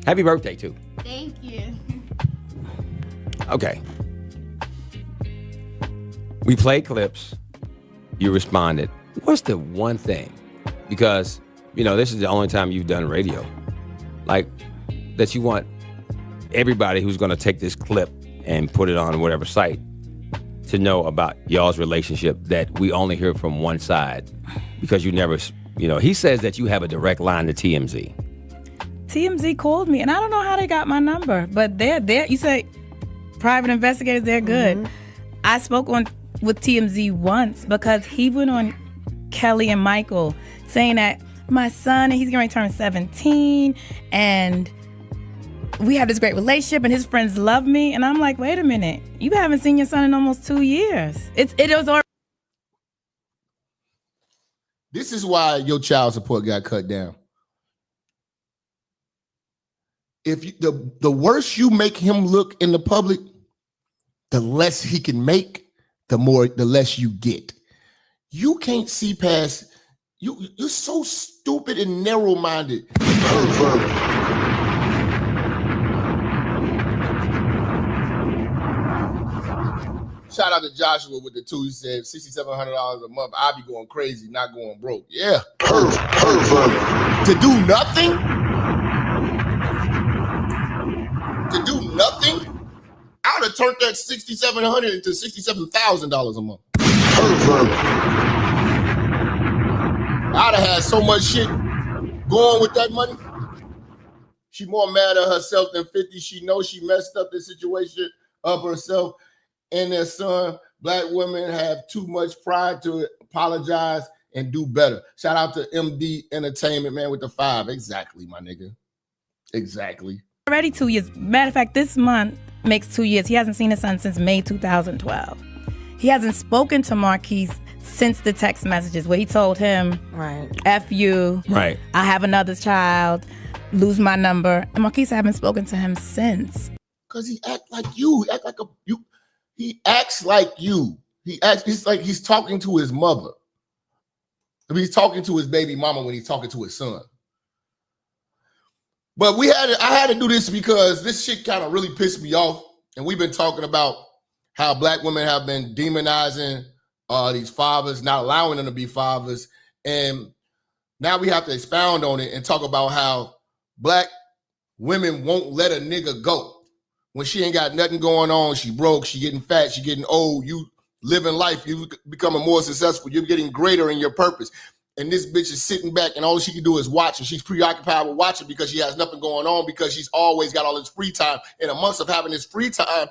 Happy birthday, too. Thank you. Okay. We played clips. You responded. What's the one thing? Because, this is the only time you've done radio. Like, that you want everybody who's going to take this clip and put it on whatever site to know about y'all's relationship that we only hear from one side because you never, he says that you have a direct line to TMZ. TMZ called me, and I don't know how they got my number, but they're there. You say private investigators, they're good. Mm-hmm. I spoke with TMZ once because he went on Kelly and Michael saying that my son, he's going to turn 17, and we have this great relationship, and his friends love me. And I'm like, wait a minute. You haven't seen your son in almost 2 years. It was already. This is why your child support got cut down. If the worse you make him look in the public, the less he can make, the less you get. You can't see past. You're so stupid and narrow-minded. Shout out to Joshua with the 2. He said $6,700 a month. I'll be going crazy, not going broke. Yeah. To do nothing? To do nothing? I would have turned that $6,700 into $67,000 a month. I'd have had so much shit going with that money. She more mad at herself than 50. She knows she messed up the situation of herself and their son. Black women have too much pride to apologize and do better. Shout out to MD Entertainment, man, with the 5. Exactly, my nigga. Exactly. Already 2 years. Matter of fact, this month makes 2 years. He hasn't seen his son since May 2012. He hasn't spoken to Marquise since the text messages where he told him, right, F you, right, I have another child, lose my number. And Marquise haven't spoken to him since. Because he act like you. He act like you. He acts like you. It's like he's talking to his mother. I mean, he's talking to his baby mama when he's talking to his son. But I had to do this because this shit kind of really pissed me off. And we've been talking about how black women have been demonizing these fathers, not allowing them to be fathers. And now we have to expound on it and talk about how black women won't let a nigga go. When she ain't got nothing going on, she broke, she getting fat, she getting old, you living life, you becoming more successful, you're getting greater in your purpose. And this bitch is sitting back and all she can do is watch, and she's preoccupied with watching because she has nothing going on, because she's always got all this free time. And amongst of having this free time,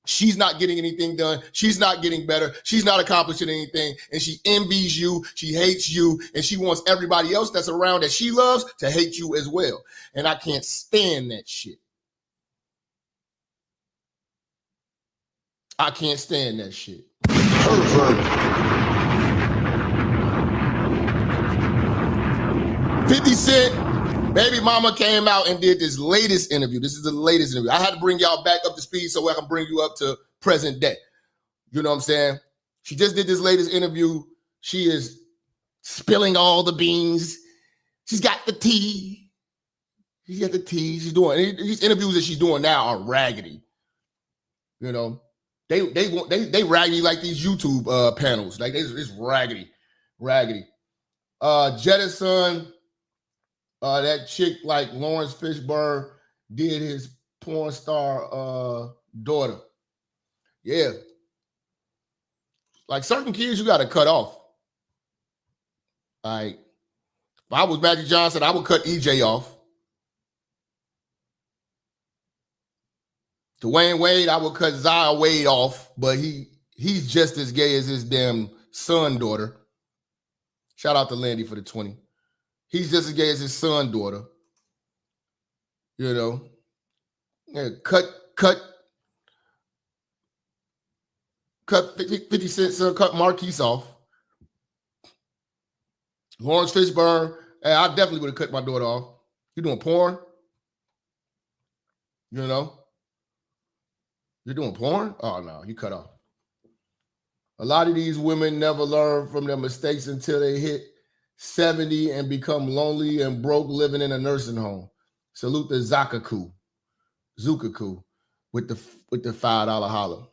she's not getting anything done. She's not getting better. She's not accomplishing anything. And she envies you. She hates you. And she wants everybody else that's around that she loves to hate you as well. And I can't stand that shit. I can't stand that shit. 50 Cent, baby mama came out and did this latest interview. This is the latest interview. I had to bring y'all back up to speed so I can bring you up to present day. You know what I'm saying? She just did this latest interview. She is spilling all the beans. She's got the tea. She's got the tea. She's doing these interviews that she's doing now are raggedy. You know, they raggedy like these YouTube panels. Like it's raggedy. Jettison. That chick like Lawrence Fishburne did his porn star daughter. Yeah. Like certain kids you got to cut off. Like, if I was Magic Johnson, I would cut EJ off. Dwayne Wade, I would cut Zion Wade off, but he's just as gay as his damn son daughter. Shout out to Landy for the 20. He's just as gay as his son daughter. You know. Yeah, cut 50 Cent son, cut Marquise off. Lawrence Fishburne, hey, I definitely would have cut my daughter off. You doing porn? You know? You're doing porn? Oh no, you cut off. A lot of these women never learn from their mistakes until they hit 70 and become lonely and broke living in a nursing home. Salute to Zukaku with the $5 holler.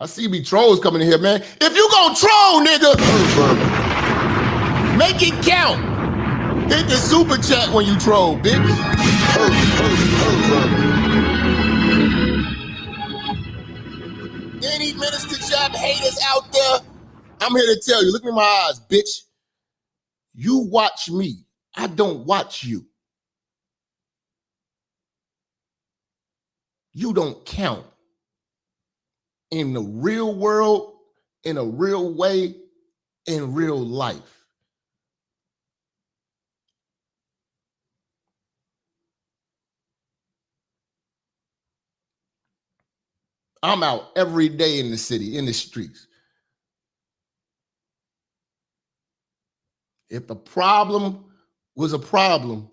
I see me trolls coming in here, man. If you gonna troll, nigga, make it count. Hit the super chat when you troll, bitch. Any Minister Jap haters out there, I'm here to tell you, look me in my eyes, bitch. You watch me. I don't watch you. You don't count. In the real world, in a real way, in real life. I'm out every day in the city, in the streets. If the problem was a problem,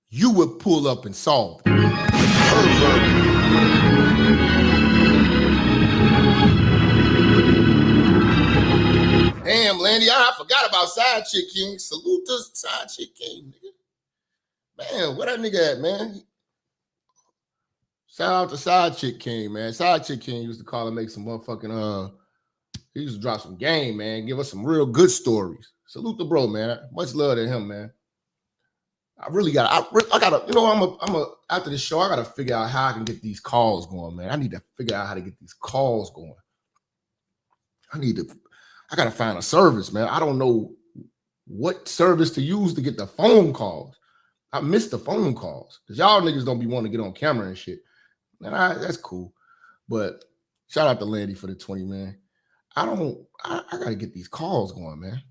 you would pull up and solve it. Damn, Landy, I forgot about Side Chick King. Salute to Side Chick King, nigga. Man, where that nigga at, man? Shout out to Side Chick King, man. Side Chick King used to call and make some motherfucking, he used to drop some game, man. Give us some real good stories. Salute the bro, man. Much love to him, man. I gotta, you know, after the show, I gotta figure out how I can get these calls going, man. I need to figure out how to get these calls going. I gotta find a service, man. I don't know what service to use to get the phone calls. I miss the phone calls because y'all niggas don't be wanting to get on camera and shit. And that's cool. But shout out to Landy for the 20, man. I gotta get these calls going, man.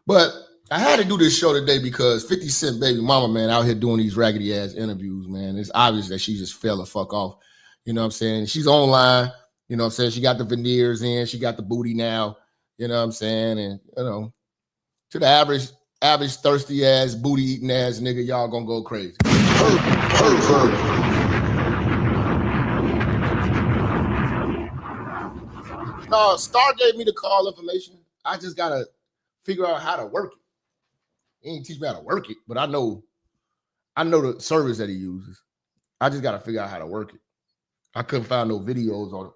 But I had to do this show today because 50 Cent baby mama, man, out here doing these raggedy ass interviews, man. It's obvious that she just fell the fuck off. You know what I'm saying? She's online. You know what I'm saying? She got the veneers in. She got the booty now. You know what I'm saying? And, you know, to the average thirsty ass, booty eating ass nigga, y'all gonna go crazy. No, Star gave me the call information. I just gotta figure out how to work it. He ain't teach me how to work it, but I know the service that he uses. I just gotta figure out how to work it. I couldn't find no videos on it.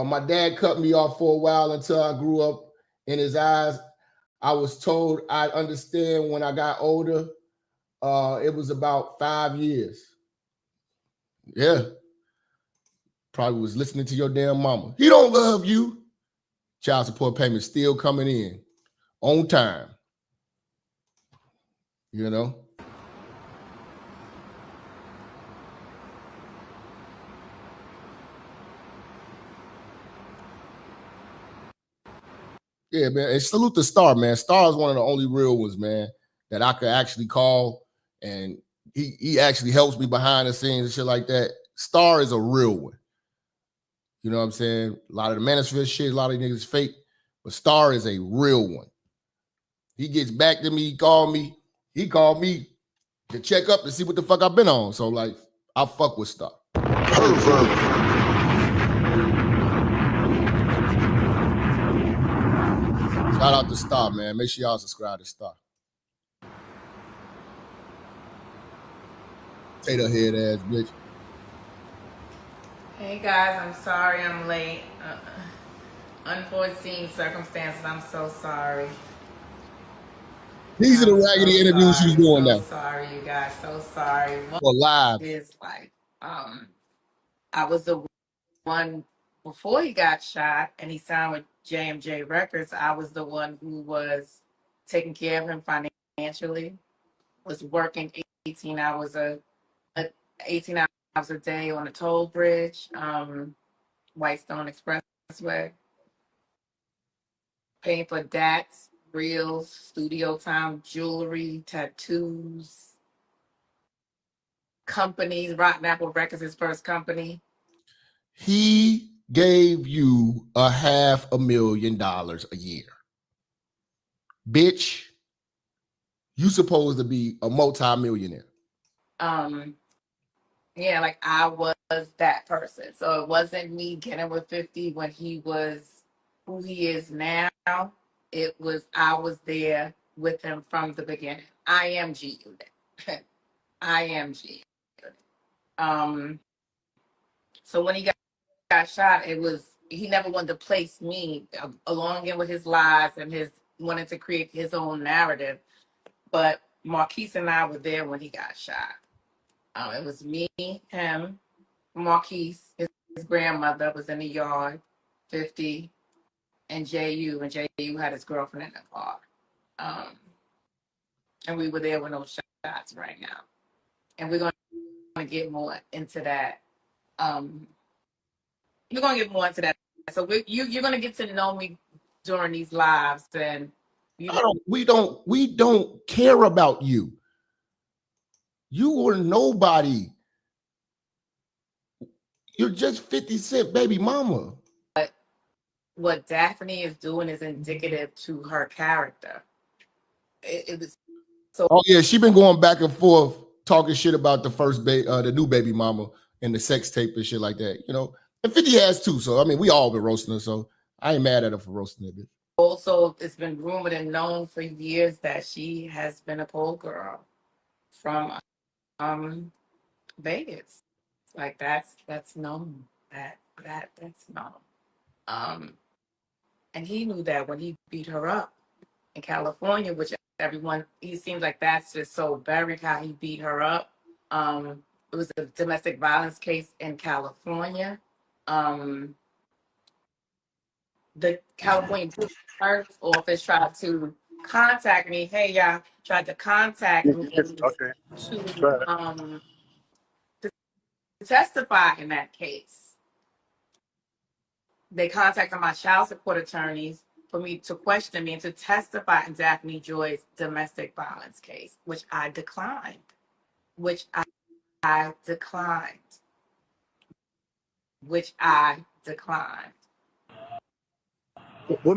My dad cut me off for a while until I grew up in his eyes. I was told I'd understand when I got older. It was about 5 years. Yeah. Probably was listening to your damn mama. He don't love you. Child support payment still coming in on time. You know? Yeah, man. And salute to Star, man. Star is one of the only real ones, man, that I could actually call, and he actually helps me behind the scenes and shit like that. Star is a real one. You know what I'm saying? A lot of the manosphere shit, a lot of niggas fake, but Star is a real one. He gets back to me, he called me to check up and see what the fuck I've been on. So, like, I fuck with Star. Shout out to Star, man. Make sure y'all subscribe to Star. Tater head ass bitch. Hey guys, I'm sorry I'm late. Unforeseen circumstances, I'm so sorry. These are the raggedy interviews she's doing now. Sorry, you guys, so sorry. Well, live. It's like, I was the one before he got shot and he signed with JMJ Records. I was the one who was taking care of him financially, was working 18 hours a day on a toll bridge, Whitestone Expressway, paying for DATs, reels, studio time, jewelry, tattoos, companies. Rotten Apple Records, his first company. He gave you $500,000 a year. Bitch, you supposed to be a multi-millionaire. Yeah, like I was that person. So it wasn't me getting with 50 when he was who he is now. It was I was there with him from the beginning. I am G Unit. I am G Unit. So when he got shot, it was he never wanted to place me along again with his lies and his wanting to create his own narrative. But Marquise and I were there when he got shot. It was me, him, Marquise, his grandmother was in the yard, 50, and JU. And JU had his girlfriend in the car. And we were there with no shots right now. And we're going to get more into that. We're going to get more into that. So you're going to get to know me during these lives. And we don't care about you. You were nobody. You're just 50 Cent baby mama. But what Daphne is doing is indicative to her character. It was so. Oh yeah, she been going back and forth talking shit about the new baby mama and the sex tape and shit like that. You know, and 50 has too. So I mean, we all been roasting her. So I ain't mad at her for roasting her. Also, it's been rumored and known for years that she has been a pole girl from Vegas. Like that's known. That's known. And he knew that when he beat her up in California, which he seems like that's just so buried how he beat her up. It was a domestic violence case in California. The California Clerk's office tried to contact me. Hey, y'all, tried to contact me to testify in that case. They contacted my child support attorneys for me to question me and to testify in Daphne Joy's domestic violence case, which I declined. What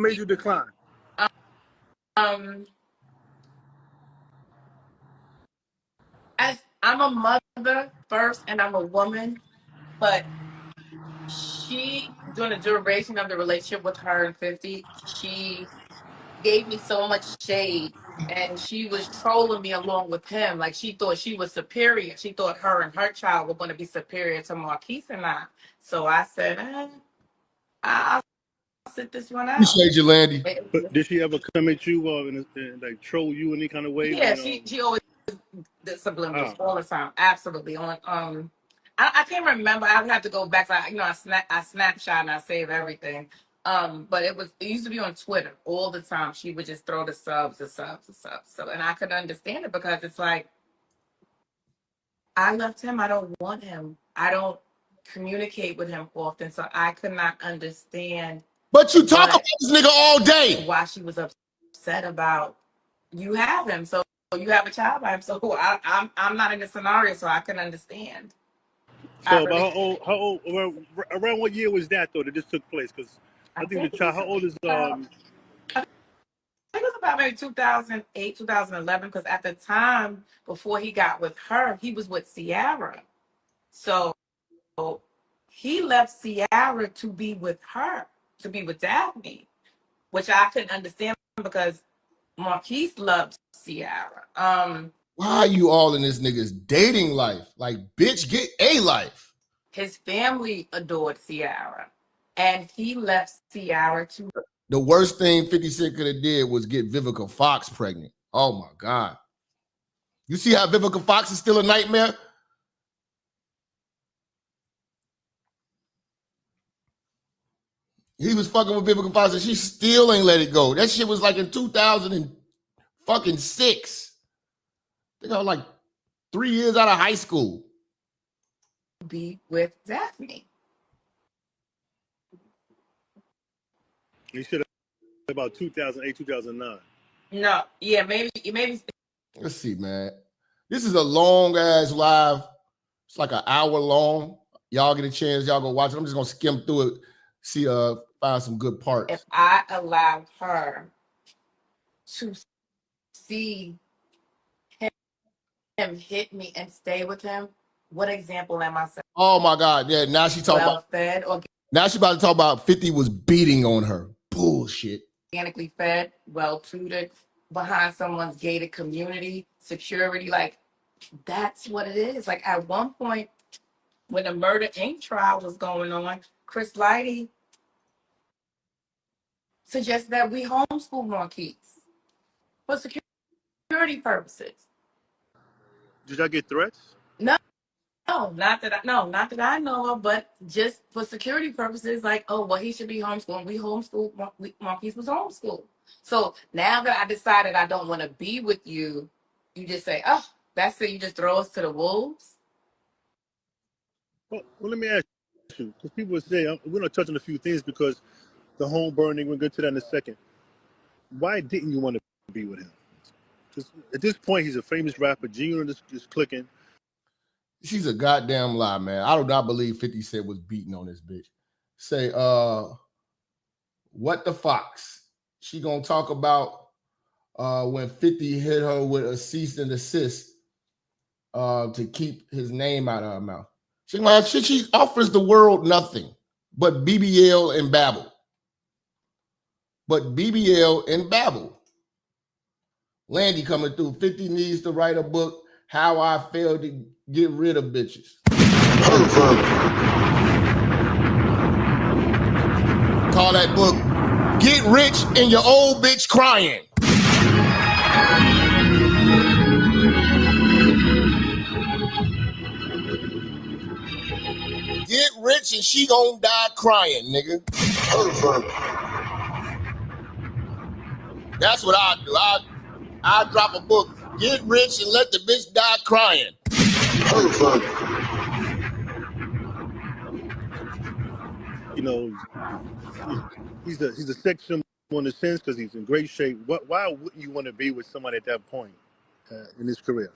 made you decline? As I'm a mother first and I'm a woman, but she during the duration of the relationship with her and 50, she gave me so much shade, and she was trolling me along with him. Like, she thought she was superior. She thought her and her child were going to be superior to Marquise and I. So I said, I'll sit this one out. Appreciate you, Landy. But did she ever come at you and like troll you any kind of way? Yeah, When, she always did subliminals all the time. Absolutely. On I can't remember. I would have to go back. I snapshot and I save everything. But it used to be on Twitter all the time. She would just throw the subs. So, and I could understand it because it's like, I left him. I don't want him. I don't communicate with him often, so I could not understand. But you talk about this nigga all day. Why she was upset about you have him, so you have a child by him. So I'm not in the scenario, so I can understand. so about how old around what year was that though that this took place? Because I think the child. How old is I think it was about maybe 2008, 2011, because at the time before he got with her, he was with Ciara. So he left Ciara to be with her, to be with Daphne, which I couldn't understand because Marquise loves Ciara. Why are you all in this nigga's dating life? Like, bitch, get a life. His family adored Ciara, and he left Ciara to. The worst thing 50 Cent could have did was get Vivica Fox pregnant. Oh my God. You see how Vivica Fox is still a nightmare? He was fucking with Vivica Fox and she still ain't let it go. That shit was like in 2006. I think I was like 3 years out of high school. Be with Daphne. You said about 2008, 2009. No, yeah, maybe. Let's see, man. This is a long ass live. It's like an hour long. Y'all get a chance, y'all go watch it. I'm just gonna skim through it, see find some good parts. If I allowed her to see him hit me and stay with him, what example am I setting? Oh my God, yeah. Now she talking about fed or now she about to talk about 50 was beating on her. Bullshit. organically fed, well tutored, behind someone's gated community, security, like that's what it is. Like at one point when the Murder Inc. trial was going on, Chris Lighty suggested that we homeschool Marquise for security purposes. Did y'all get threats? No, not that I know of, but just for security purposes, like, oh, well, he should be homeschooled. We homeschooled, Marquise was homeschooled. So now that I decided I don't want to be with you, you just say, oh, that's it, you just throw us to the wolves? Well, let me ask you, because people would say, we're going to touch on a few things because the home burning, we'll get to that in a second. Why didn't you want to be with him? Because at this point, he's a famous rapper. G-Unit is clicking. She's a goddamn lie, man. I do not believe 50 Cent was beating on this bitch. Say, what the Fox? She gonna talk about when 50 hit her with a cease and desist to keep his name out of her mouth. She offers the world nothing but BBL and babble. But BBL and babble. Landy coming through. 50 needs to write a book, How I Failed to Get Rid of Bitches. Call that book, Get Rich and Your Old Bitch Crying. Get rich and she gonna die crying, nigga. That's what I do. I drop a book, Get Rich and Let the Bitch Die Crying. You know, he's a sex symbol in a sense because he's in great shape. Why wouldn't you want to be with somebody at that point in his career?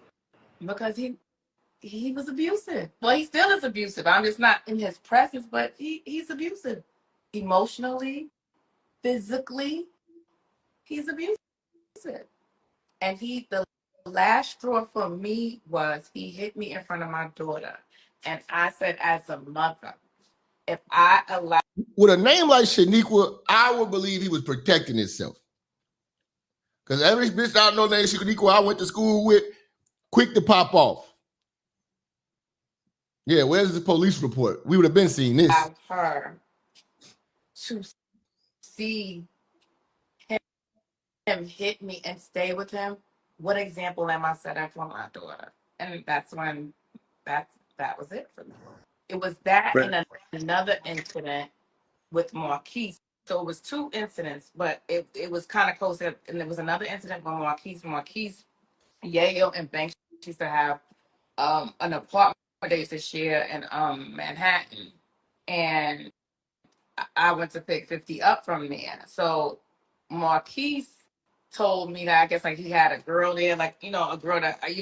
Because he was abusive. Well, he still is abusive. I'm just not in his presence, but he's abusive. Emotionally, physically, he's abusive. And the last straw for me was he hit me in front of my daughter. And I said, as a mother, if I allow With a name like Shaniqua, I would believe he was protecting himself. Because every bitch I know named Shaniqua I went to school with, quick to pop off. Yeah, where's the police report? We would have been seeing this. her to see him hit me and stay with him, what example am I setting for my daughter? And that's when that was it for me. It was that Right. and another incident with Marquise. So it was two incidents, but it was kind of close. And there was another incident with Marquise, Yale, and Banks used to have an apartment they used to share in Manhattan. And I went to pick 50 up from there. So Marquise told me that I guess like he had a girl there, like, you know, a girl that, he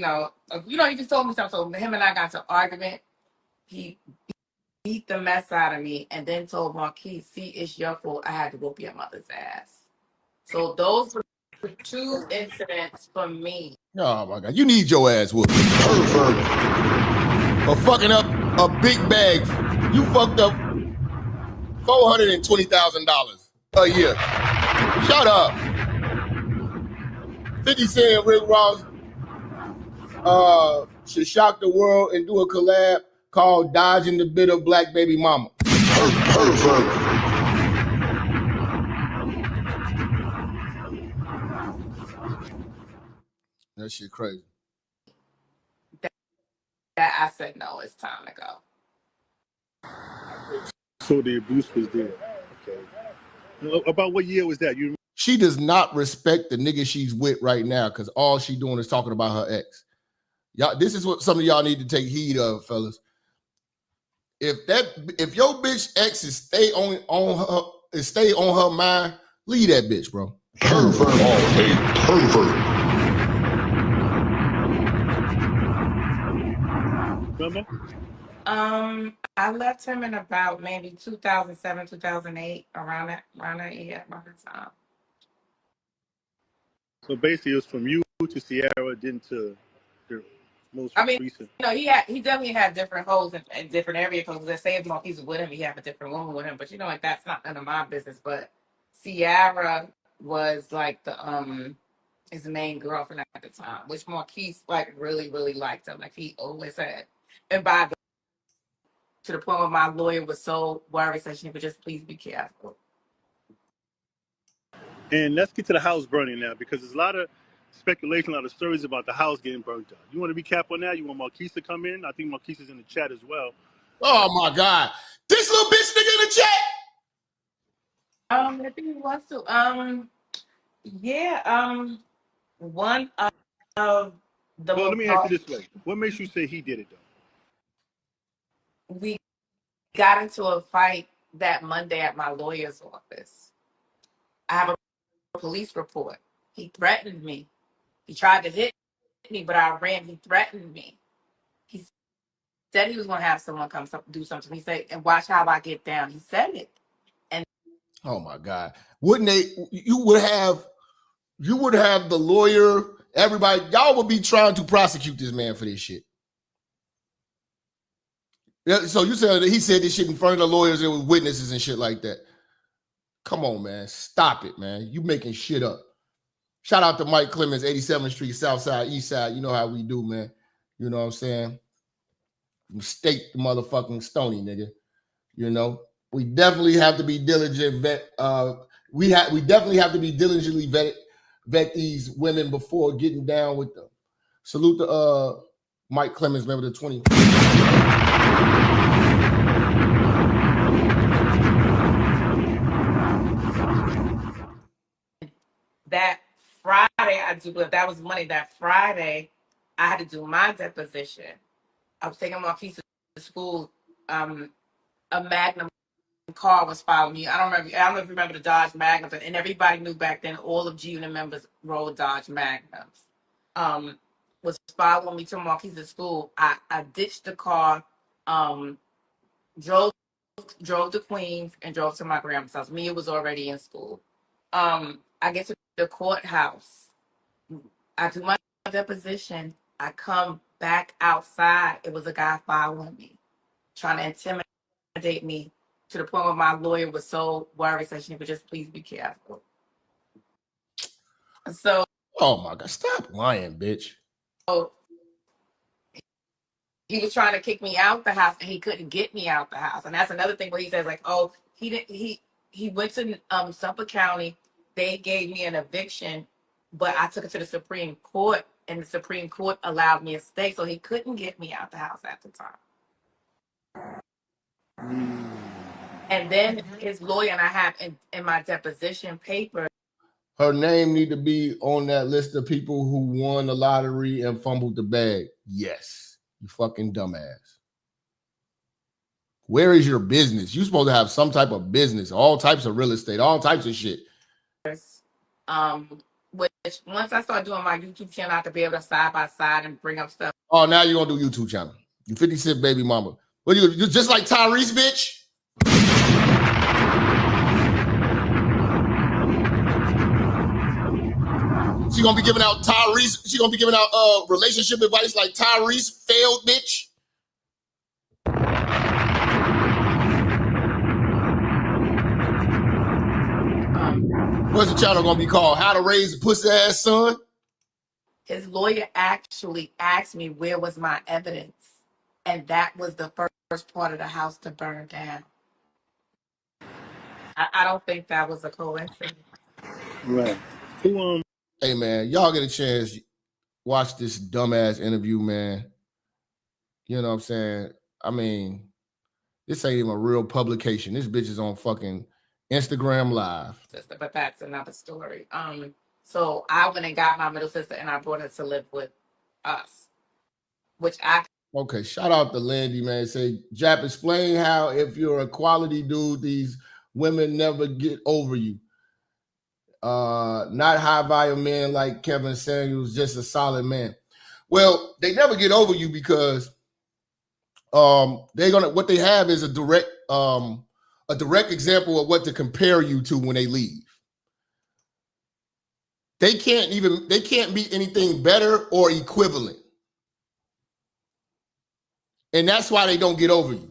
just told me something. So him and I got into an argument. He beat the mess out of me and then told Marquise, see, it's your fault. I had to whoop your mother's ass. So those were two incidents for me. Oh my God, you need your ass whooped. For fucking up a big bag. You fucked up $420,000 a year. Shut up. 50 Cent and Rick Ross should shock the world and do a collab called Dodging the Bitter Black Baby Mama. That shit crazy. That I said, no, it's time to go. So the abuse was there. Okay. About what year was that? You She does not respect the nigga she's with right now because all she doing is talking about her ex. Y'all, this is what some of y'all need to take heed of, fellas. If your bitch ex is stay on her mind, leave that bitch, bro. Pervert. remember? I left him in about maybe 2007, 2008, around that year, around that time. So basically, it was from you to Sierra, then to the most recent. You know, he definitely had different holes in different area codes. Let's say if Marquise was with him, he had a different woman with him. But you know, like that's not none of my business. But Sierra was like his main girlfriend at the time, which Marquise like really, really liked him. Like he always had. And to the point where my lawyer was so worried that she would just please be careful. And let's get to the house burning now, because there's a lot of speculation, a lot of stories about the house getting burned down. You want to recap on that? You want Marquise to come in? I think Marquise is in the chat as well. Oh my God. This little bitch nigga in the chat. I think he wants to. One of the. Well, let me ask you this way: what makes you say he did it, though? We got into a fight that Monday at my lawyer's office. I have a police report. He threatened me. He tried to hit me, but I ran. He threatened me. He said he was going to have someone come do something. He said, and watch how I get down. He said it. And oh my God. Wouldn't they, you would have the lawyer, everybody, y'all would be trying to prosecute this man for this shit. Yeah, so you said that he said this shit in front of the lawyers and with witnesses and shit like that. Come on, man. Stop it, man. You making shit up. Shout out to Mike Clemens, 87th Street, South Side, East Side. You know how we do, man. You know what I'm saying? State the motherfucking Stony, nigga. You know? We definitely have to be diligent. We definitely have to be diligently vet these women before getting down with them. Salute to Mike Clemens, member of the 20. that Friday, that was Monday. That Friday, I had to do my deposition. I was taking Marquise to school. A Magnum car was following me. I don't know if you remember the Dodge Magnums, and everybody knew back then all of G Unit members rode Dodge Magnums. Was following me to Marquise's school. I ditched the car, drove to Queens, and drove to my grandma's house. Mia was already in school. I get to the courthouse. I do my deposition. I come back outside. It was a guy following me, trying to intimidate me to the point where my lawyer was so worried, so she would just please be careful. So, oh my God, stop lying, bitch. He was trying to kick me out the house, and he couldn't get me out the house. And that's another thing where he says, like, oh, he went to Suffolk County. They gave me an eviction, but I took it to the Supreme Court, and the Supreme Court allowed me to stay, so he couldn't get me out the house at the time. And then his lawyer, and I have in my deposition paper, her name need to be on that list of people who won the lottery and fumbled the bag. Yes, you fucking dumbass. Where is your business? You're supposed to have some type of business, all types of real estate, all types of shit. Which once I start doing my YouTube channel, I have to be able to side by side and bring up stuff. Oh, now you're gonna do YouTube channel. You 50 Cent baby mama. What you just like Tyrese, bitch? She gonna be giving out Tyrese. She gonna be giving out relationship advice like Tyrese failed, bitch. What's the channel gonna be called? How to Raise a Pussy Ass Son? His lawyer actually asked me where was my evidence, and that was the first part of the house to burn down. I don't think that was a coincidence. Right. Hey man, y'all get a chance, watch this dumbass interview, man. You know what I'm saying? I mean, this ain't even a real publication. This bitch is on fucking Instagram Live. But that's another story. So I went and got my middle sister, and I brought her to live with us, which I. Okay, shout out to Lindy, man. Say, Jap, explain how if you're a quality dude, these women never get over you. Not high value men like Kevin Samuels, just a solid man. Well, they never get over you because what they have is a direct example of what to compare you to when they leave. They can't be anything better or equivalent. And that's why they don't get over you.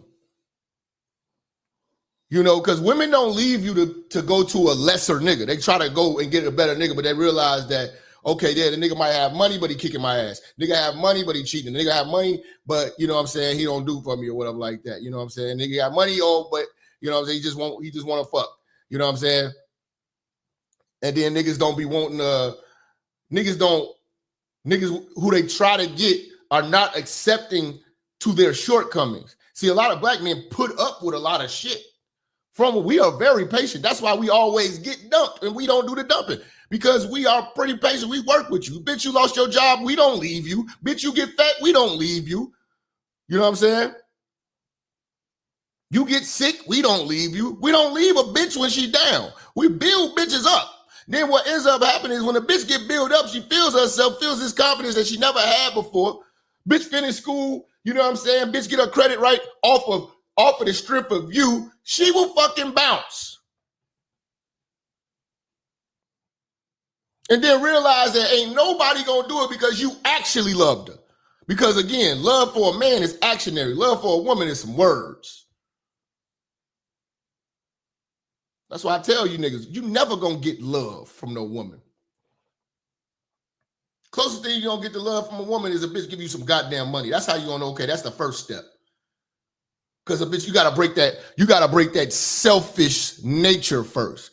You know, because women don't leave you to go to a lesser nigga. They try to go and get a better nigga, but they realize that, okay, yeah, the nigga might have money, but he kicking my ass. Nigga have money, but he cheating. The nigga have money, but you know what I'm saying, he don't do for me or whatever like that. You know what I'm saying? Nigga got money, but you know what I'm saying, he just want to fuck. You know what I'm saying? And then niggas don't be wanting niggas who they try to get are not accepting to their shortcomings. See, a lot of black men put up with a lot of shit. We are very patient. That's why we always get dumped and we don't do the dumping because we are pretty patient. We work with you. Bitch, you lost your job. We don't leave you. Bitch, you get fat. We don't leave you. You know what I'm saying? You get sick. We don't leave you. We don't leave a bitch when she down. We build bitches up. Then what ends up happening is when a bitch get built up, she feels herself, feels this confidence that she never had before. Bitch finish school. You know what I'm saying? Bitch get her credit right off of the strip of you, she will fucking bounce. And then realize that ain't nobody gonna do it because you actually loved her. Because again, love for a man is actionary. Love for a woman is some words. That's why I tell you niggas, you never gonna get love from no woman. Closest thing you're gonna get to love from a woman is a bitch give you some goddamn money. That's how you gonna know, okay, that's the first step. Because a bitch, you gotta break that selfish nature first.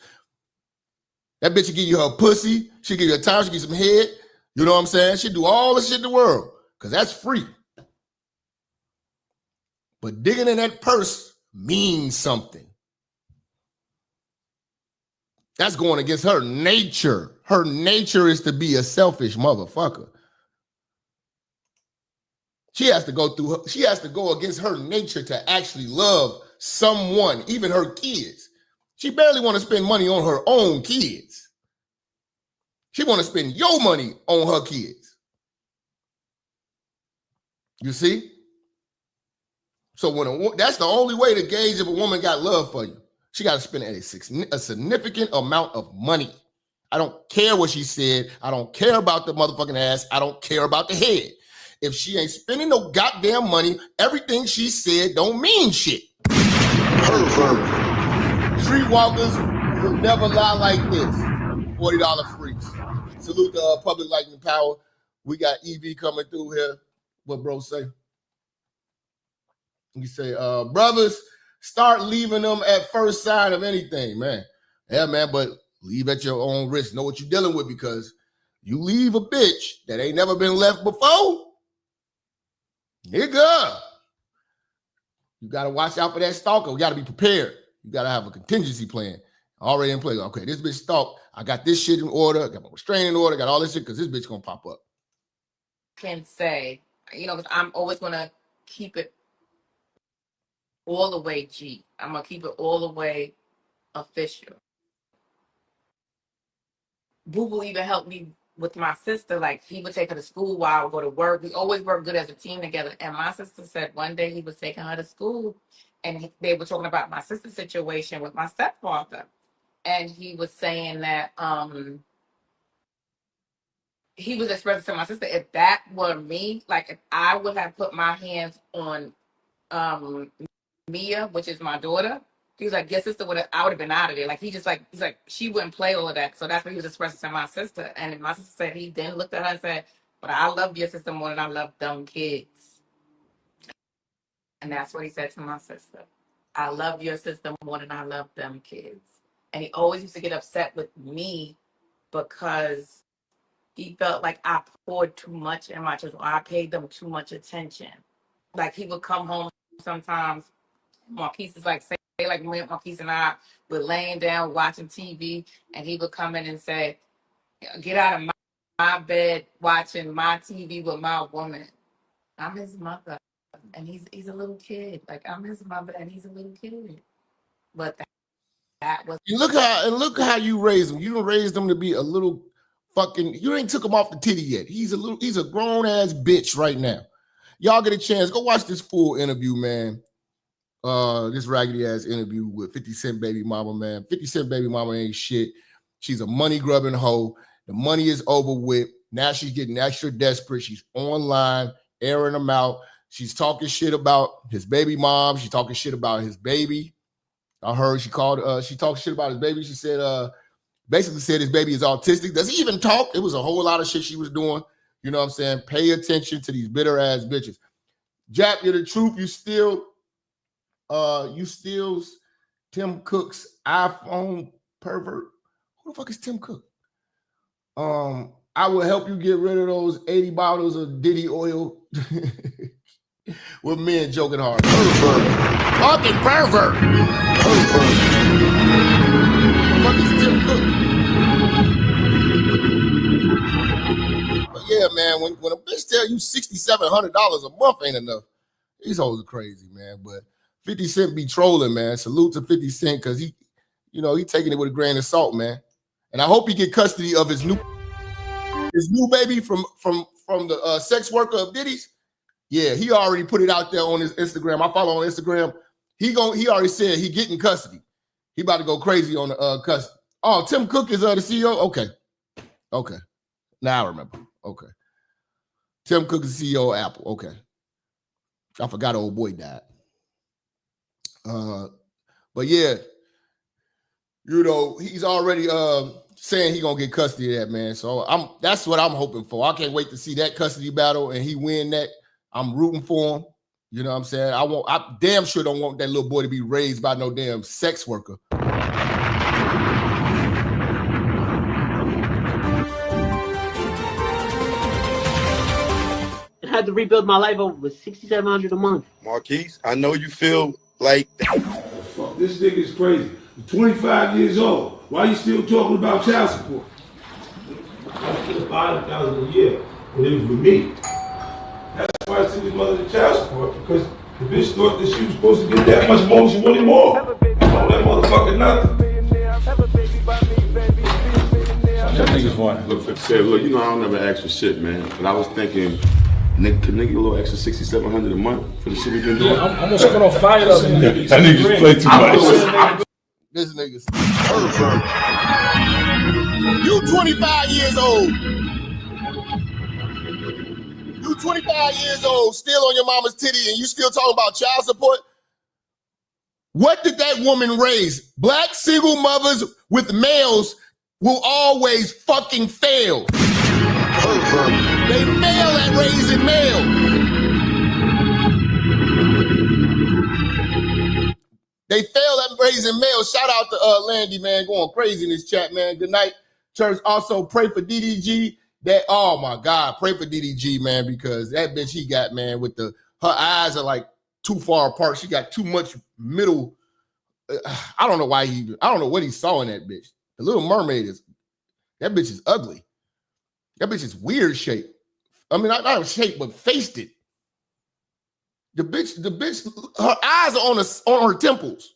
That bitch will give you her pussy, she'll give you her time, she'll give you some head. You know what I'm saying? She'll do all the shit in the world. Because that's free. But digging in that purse means something. That's going against her nature. Her nature is to be a selfish motherfucker. She has to go against her nature to actually love someone, even her kids. She barely want to spend money on her own kids. She want to spend your money on her kids. You see? So that's the only way to gauge if a woman got love for you. She got to spend a significant amount of money. I don't care what she said. I don't care about the motherfucking ass. I don't care about the head. If she ain't spending no goddamn money, everything she said don't mean shit. Streetwalkers will never lie like this. $40 freaks. Salute the Public Lightning Power. We got EV coming through here. What bro say? He say, brothers, start leaving them at first sign of anything, man. Yeah, man, but leave at your own risk. Know what you're dealing with, because you leave a bitch that ain't never been left before, nigga, you got to watch out for that stalker. We got to be prepared. You got to have a contingency plan already in place. Okay, this bitch stalked. I got this shit in order. I got my restraining order. Got all this shit because this bitch going to pop up. Can say, because I'm always going to keep it all the way G. I'm going to keep it all the way official. Boo Boo even helped me with my sister. Like, he would take her to school while I would go to work. We always worked good as a team together. And my sister said one day he was taking her to school, and they were talking about my sister's situation with my stepfather. And he was saying that he was expressing to my sister, if that were me, like if I would have put my hands on Mia, which is my daughter, he was like, your sister I would have been out of there. Like he's like, she wouldn't play all of that. So that's what he was expressing to my sister. And my sister said he then looked at her and said, but I love your sister more than I love dumb kids. And that's what he said to my sister. I love your sister more than I love them kids. And he always used to get upset with me because he felt like I poured too much in my children, or I paid them too much attention. Like he would come home sometimes, Marquise is like, say like Marquise and I were laying down watching TV, and he would come in and say, get out of my bed watching my TV with my woman. I'm his mother, and he's a little kid. Like, I'm his mother, and he's a little kid. But that was... Look how you raised him. You don't raise them to be a little fucking... You ain't took him off the titty yet. He's a grown-ass bitch right now. Y'all get a chance, go watch this full interview, man. This raggedy ass interview with 50 Cent baby mama, man. 50 Cent baby mama ain't shit. She's a money grubbing hoe. The money is over with. Now she's getting extra desperate. She's online, airing them out. She's talking shit about his baby mom. She's talking shit about his baby. I heard she talked shit about his baby. She said, basically said his baby is autistic. Does he even talk? It was a whole lot of shit she was doing. You know what I'm saying? Pay attention to these bitter ass bitches. Jap, you're the truth. You steal Tim Cook's iPhone pervert. Who the fuck is Tim Cook? I will help you get rid of those 80 bottles of Diddy oil with men joking hard. Pervert. Fucking pervert. Pervert. Who the fuck is Tim Cook? But yeah, man, when a bitch tell you $6,700 a month ain't enough, these hoes are crazy, man. But 50 Cent be trolling, man. Salute to 50 Cent, because he taking it with a grain of salt, man. And I hope he get custody of his new baby from the sex worker of Diddy's. Yeah, he already put it out there on his Instagram. I follow on Instagram. He already said he getting custody. He about to go crazy on the custody. Oh, Tim Cook is the CEO? Okay. Now I remember. Okay. Tim Cook is the CEO of Apple. Okay. I forgot old boy died. But yeah, he's already saying he gonna get custody of that, man. So that's what I'm hoping for. I can't wait to see that custody battle and he win that. I'm rooting for him. You know what I'm saying? I damn sure don't want that little boy to be raised by no damn sex worker. I had to rebuild my life over with $6,700 a month. Marquise, I know you feel like Fuck, this nigga is crazy. You're 25 years old. Why you still talking about child support? I get $5,000 a year when it was with me. That's why I sent his mother to child support, because the bitch thought that she was supposed to get that much more, she wanted more. I told that motherfucker nothing. That nigga's funny. Look, I don't never ask for shit, man. But I was thinking, nigga, can nigga get a little extra $6,700 a month for the shit we been doing? Yeah, I'm almost gonna fire up. That nigga just play too much. This nigga's pervert. You 25 years old. You 25 years old, still on your mama's titty, and you still talking about child support? What did that woman raise? Black single mothers with males will always fucking fail. They fail at raising males. They fail at raising males. Shout out to Landy, man, going crazy in this chat, man. Good night, church. Also, pray for DDG. That, oh my God, pray for DDG, man, because that bitch he got, man, with her eyes are like too far apart. She got too much middle. I don't know why I don't know what he saw in that bitch. The Little Mermaid that bitch is ugly. That bitch is weird shape. I mean, not shape, but faced it. The bitch, her eyes are on her temples.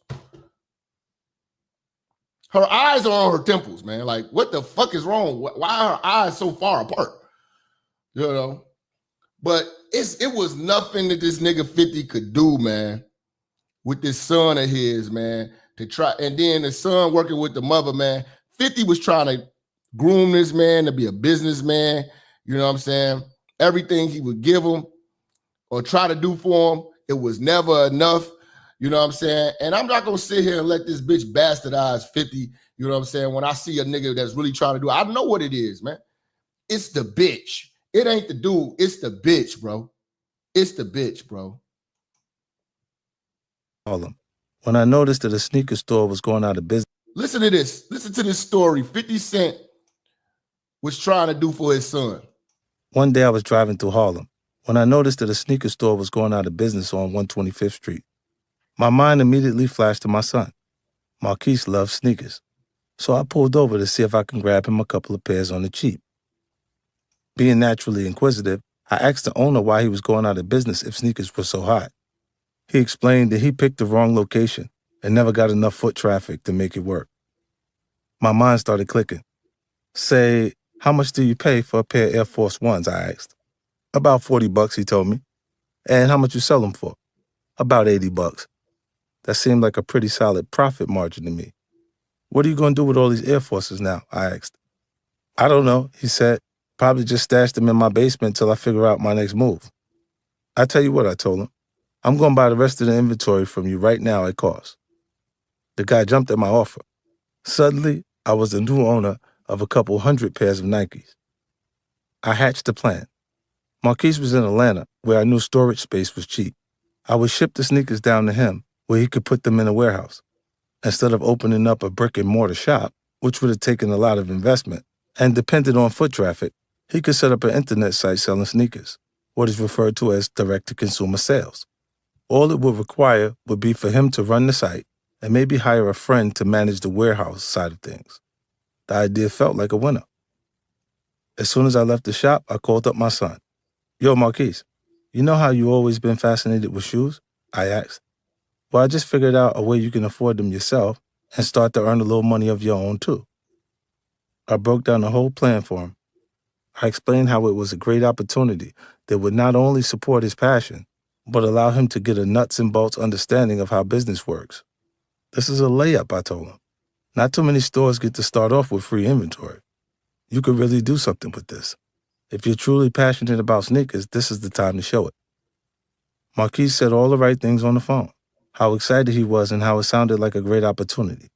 Her eyes are on her temples, man. Like, what the fuck is wrong? Why are her eyes so far apart? You know? But it was nothing that this nigga 50 could do, man, with this son of his, man, to try. And then the son working with the mother, man. 50 was trying to groom this man to be a businessman. You know what I'm saying? Everything he would give him or try to do for him, it was never enough. You know what I'm saying? And I'm not going to sit here and let this bitch bastardize 50. You know what I'm saying? When I see a nigga that's really trying to do it, I know what it is, man. It's the bitch. It ain't the dude. It's the bitch, bro. It's the bitch, bro. When I noticed that a sneaker store was going out of business. Listen to this. Listen to this story 50 Cent was trying to do for his son. One day I was driving through Harlem when I noticed that a sneaker store was going out of business on 125th Street. My mind immediately flashed to my son. Marquise loves sneakers. So I pulled over to see if I can grab him a couple of pairs on the cheap. Being naturally inquisitive, I asked the owner why he was going out of business if sneakers were so hot. He explained that he picked the wrong location and never got enough foot traffic to make it work. My mind started clicking. Say, how much do you pay for a pair of Air Force Ones, I asked. About $40, he told me. And how much you sell them for? About $80. That seemed like a pretty solid profit margin to me. What are you going to do with all these Air Forces now? I asked. I don't know, he said. Probably just stash them in my basement till I figure out my next move. I tell you what, I told him. I'm going to buy the rest of the inventory from you right now at cost. The guy jumped at my offer. Suddenly, I was the new owner of a couple hundred pairs of Nikes. I hatched a plan. Marquise was in Atlanta, where I knew storage space was cheap. I would ship the sneakers down to him, where he could put them in a warehouse. Instead of opening up a brick-and-mortar shop, which would have taken a lot of investment and depended on foot traffic, he could set up an internet site selling sneakers, what is referred to as direct-to-consumer sales. All it would require would be for him to run the site and maybe hire a friend to manage the warehouse side of things. The idea felt like a winner. As soon as I left the shop, I called up my son. Yo, Marquise, you know how you always been fascinated with shoes? I asked. Well, I just figured out a way you can afford them yourself and start to earn a little money of your own, too. I broke down the whole plan for him. I explained how it was a great opportunity that would not only support his passion, but allow him to get a nuts and bolts understanding of how business works. This is a layup, I told him. Not too many stores get to start off with free inventory. You could really do something with this. If you're truly passionate about sneakers, this is the time to show it. Marquise said all the right things on the phone, how excited he was and how it sounded like a great opportunity.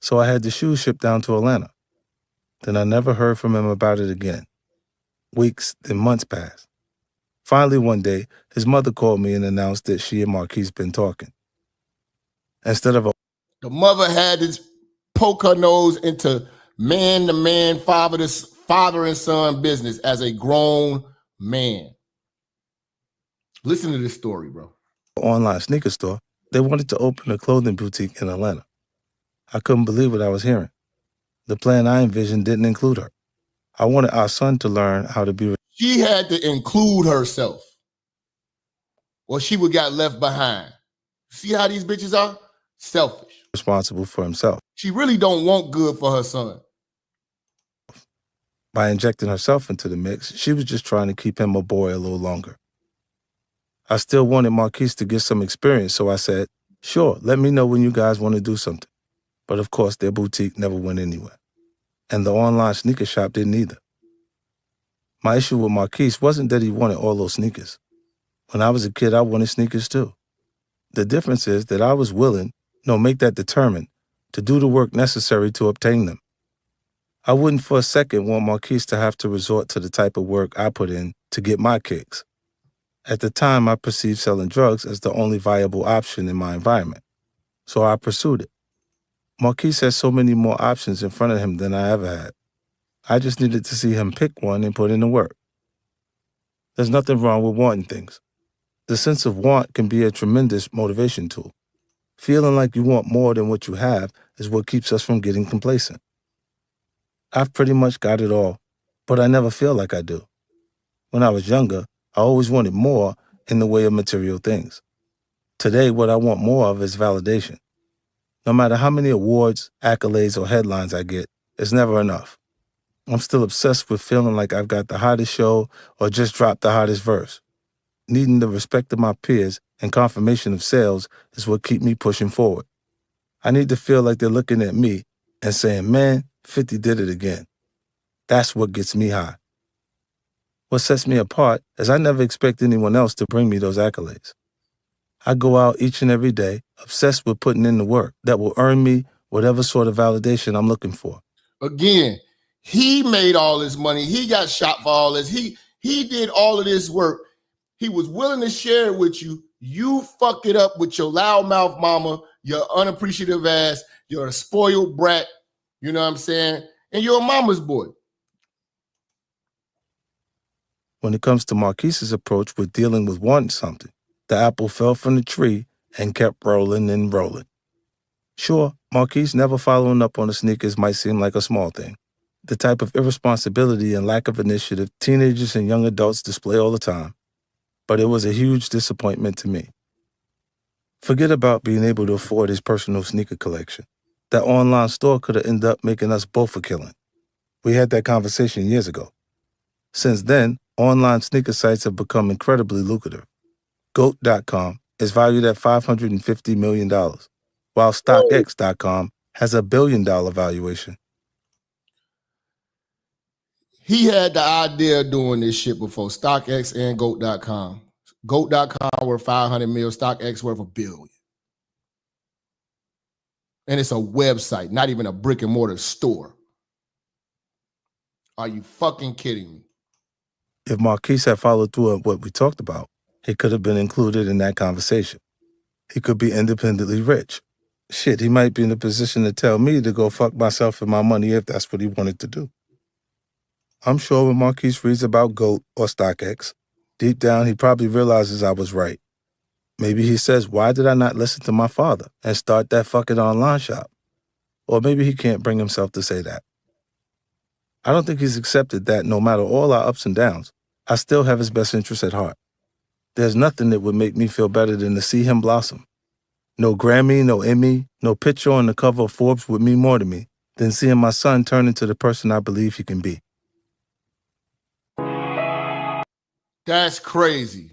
So I had the shoes shipped down to Atlanta. Then I never heard from him about it again. Weeks, then months passed. Finally, one day, his mother called me and announced that she and Marquise been talking. Instead of the mother had to poke her nose into man-to-man, father and son business as a grown man. Listen to this story, bro. Online sneaker store, they wanted to open a clothing boutique in Atlanta. I couldn't believe what I was hearing. The plan I envisioned didn't include her. I wanted our son to learn how to be. She had to include herself, or she would got left behind. See how these bitches are? Selfish. Responsible for himself. She really don't want good for her son. By injecting herself into the mix, she was just trying to keep him a boy a little longer. I still wanted Marquise to get some experience, so I said, sure, let me know when you guys want to do something. But of course, their boutique never went anywhere. And the online sneaker shop didn't either. My issue with Marquise wasn't that he wanted all those sneakers. When I was a kid, I wanted sneakers too. The difference is that I was willing No, make that determined to do the work necessary to obtain them. I wouldn't for a second want Marquise to have to resort to the type of work I put in to get my kicks. At the time, I perceived selling drugs as the only viable option in my environment, so I pursued it. Marquise has so many more options in front of him than I ever had. I just needed to see him pick one and put in the work. There's nothing wrong with wanting things. The sense of want can be a tremendous motivation tool. Feeling like you want more than what you have is what keeps us from getting complacent. I've pretty much got it all, but I never feel like I do. When I was younger, I always wanted more in the way of material things. Today, what I want more of is validation. No matter how many awards, accolades, or headlines I get, it's never enough. I'm still obsessed with feeling like I've got the hottest show or just dropped the hottest verse. Needing the respect of my peers and confirmation of sales is what keeps me pushing forward. I need to feel like they're looking at me and saying, man, 50 did it again. That's what gets me high. What sets me apart is I never expect anyone else to bring me those accolades. I go out each and every day, obsessed with putting in the work that will earn me whatever sort of validation I'm looking for. Again, he made all this money. He got shot for all this. He did all of this work. He was willing to share it with you. You fuck it up with your loudmouth mama, your unappreciative ass, you're a spoiled brat, you know what I'm saying? And you're a mama's boy. When it comes to Marquise's approach with dealing with wanting something, the apple fell from the tree and kept rolling and rolling. Sure, Marquise never following up on the sneakers might seem like a small thing, the type of irresponsibility and lack of initiative teenagers and young adults display all the time, but it was a huge disappointment to me. Forget about being able to afford his personal sneaker collection. That online store could have ended up making us both a killing. We had that conversation years ago. Since then, online sneaker sites have become incredibly lucrative. GOAT.com is valued at $550 million, while StockX.com has $1 billion valuation. He had the idea of doing this shit before StockX and GOAT.com. GOAT.com worth 500 mil, StockX worth $1 billion. And it's a website, not even a brick and mortar store. Are you fucking kidding me? If Marquise had followed through on what we talked about, he could have been included in that conversation. He could be independently rich. Shit, he might be in a position to tell me to go fuck myself and my money if that's what he wanted to do. I'm sure when Marquise reads about GOAT or StockX, deep down he probably realizes I was right. Maybe he says, why did I not listen to my father and start that fucking online shop? Or maybe he can't bring himself to say that. I don't think he's accepted that no matter all our ups and downs, I still have his best interests at heart. There's nothing that would make me feel better than to see him blossom. No Grammy, no Emmy, no picture on the cover of Forbes would mean more to me than seeing my son turn into the person I believe he can be. That's crazy.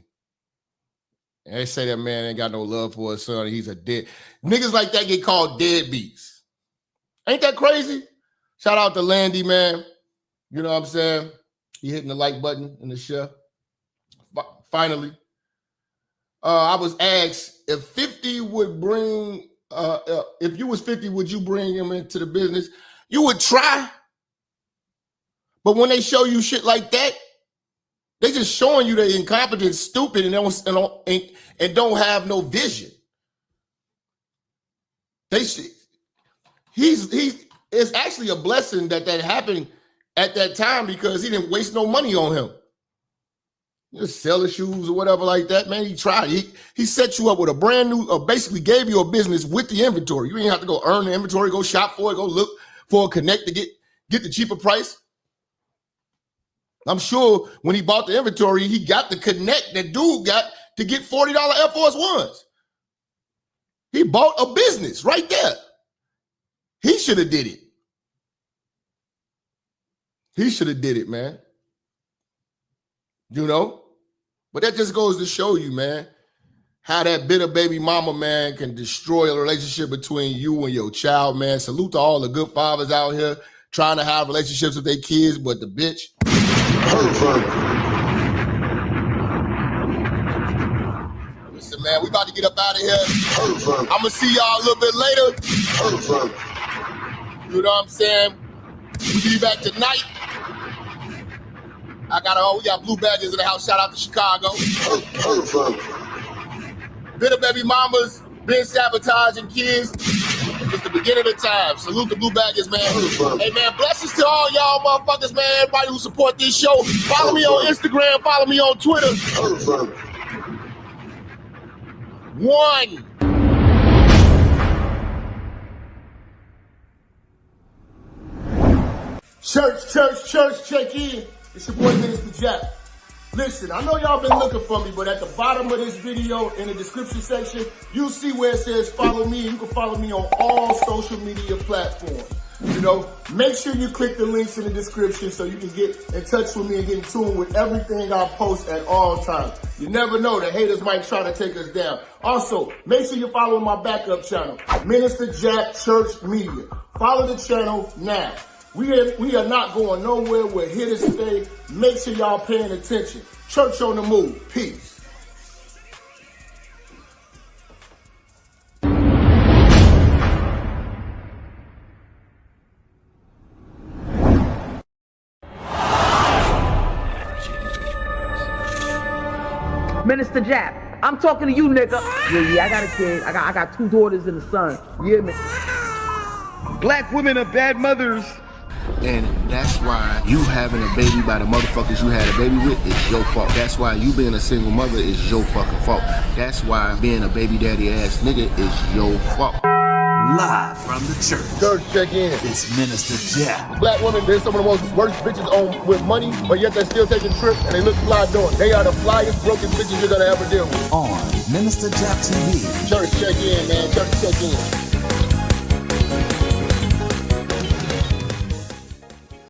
And they say that man ain't got no love for his son. He's a dead. Niggas like that get called deadbeats. Ain't that crazy? Shout out to Landy, man. You know what I'm saying? He hitting the like button in the show. Finally. I was asked if 50 would bring, if you was 50, would you bring him into the business? You would try. But when they show you shit like that, they just showing you they're incompetent, stupid, and don't have no vision. It's actually a blessing that happened at that time because he didn't waste no money on him. Just sell the shoes or whatever like that, man. He tried. He set you up with a brand new, or basically gave you a business with the inventory. You ain't have to go earn the inventory, go shop for it, go look for a connect to get the cheaper price. I'm sure when he bought the inventory, he got the connect that dude got to get $40 Air Force Ones. He bought a business right there. He should have did it. He should have did it, man. You know? But that just goes to show you, man, how that bitter baby mama, man, can destroy a relationship between you and your child, man. Salute to all the good fathers out here trying to have relationships with their kids, but the bitch. Listen, Listen, man, we about to get up out of here. I'm gonna see y'all a little bit later. You know what I'm saying? We'll be back tonight. We got blue badges in the house. Shout out to Chicago. Bitter baby mamas, been sabotaging kids. It's the beginning of the time. Salute the blue badges, man. Hey, man, blessings to all y'all motherfuckers, man. Everybody who support this show. Follow me on Instagram. Follow me on Twitter. One. Church, check in. It's your boy, Minister Jap. Listen, I know y'all been looking for me, but at the bottom of this video, in the description section, you'll see where it says follow me. You can follow me on all social media platforms. You know, make sure you click the links in the description so you can get in touch with me and get in tune with everything I post at all times. You never know, the haters might try to take us down. Also, make sure you follow my backup channel, Minister Jap Church Media. Follow the channel now. We are not going nowhere. We're here to stay. Make sure y'all paying attention. Church on the move. Peace. Minister Jap, I'm talking to you, nigga. Yeah, I got a kid. I got 2 daughters and a son. Yeah, man. Black women are bad mothers. And that's why you having a baby by the motherfuckers you had a baby with is your fault. That's why you being a single mother is your fucking fault. That's why being a baby daddy ass nigga is your fault. Live from the church. Church, check in. It's Minister Jap. Black women, they're some of the most worst bitches on with money, but yet they're still taking trips and they look fly doing. They are the flyest broken bitches you're gonna ever deal with. On Minister Jap TV. Church, check in, man. Church, check in.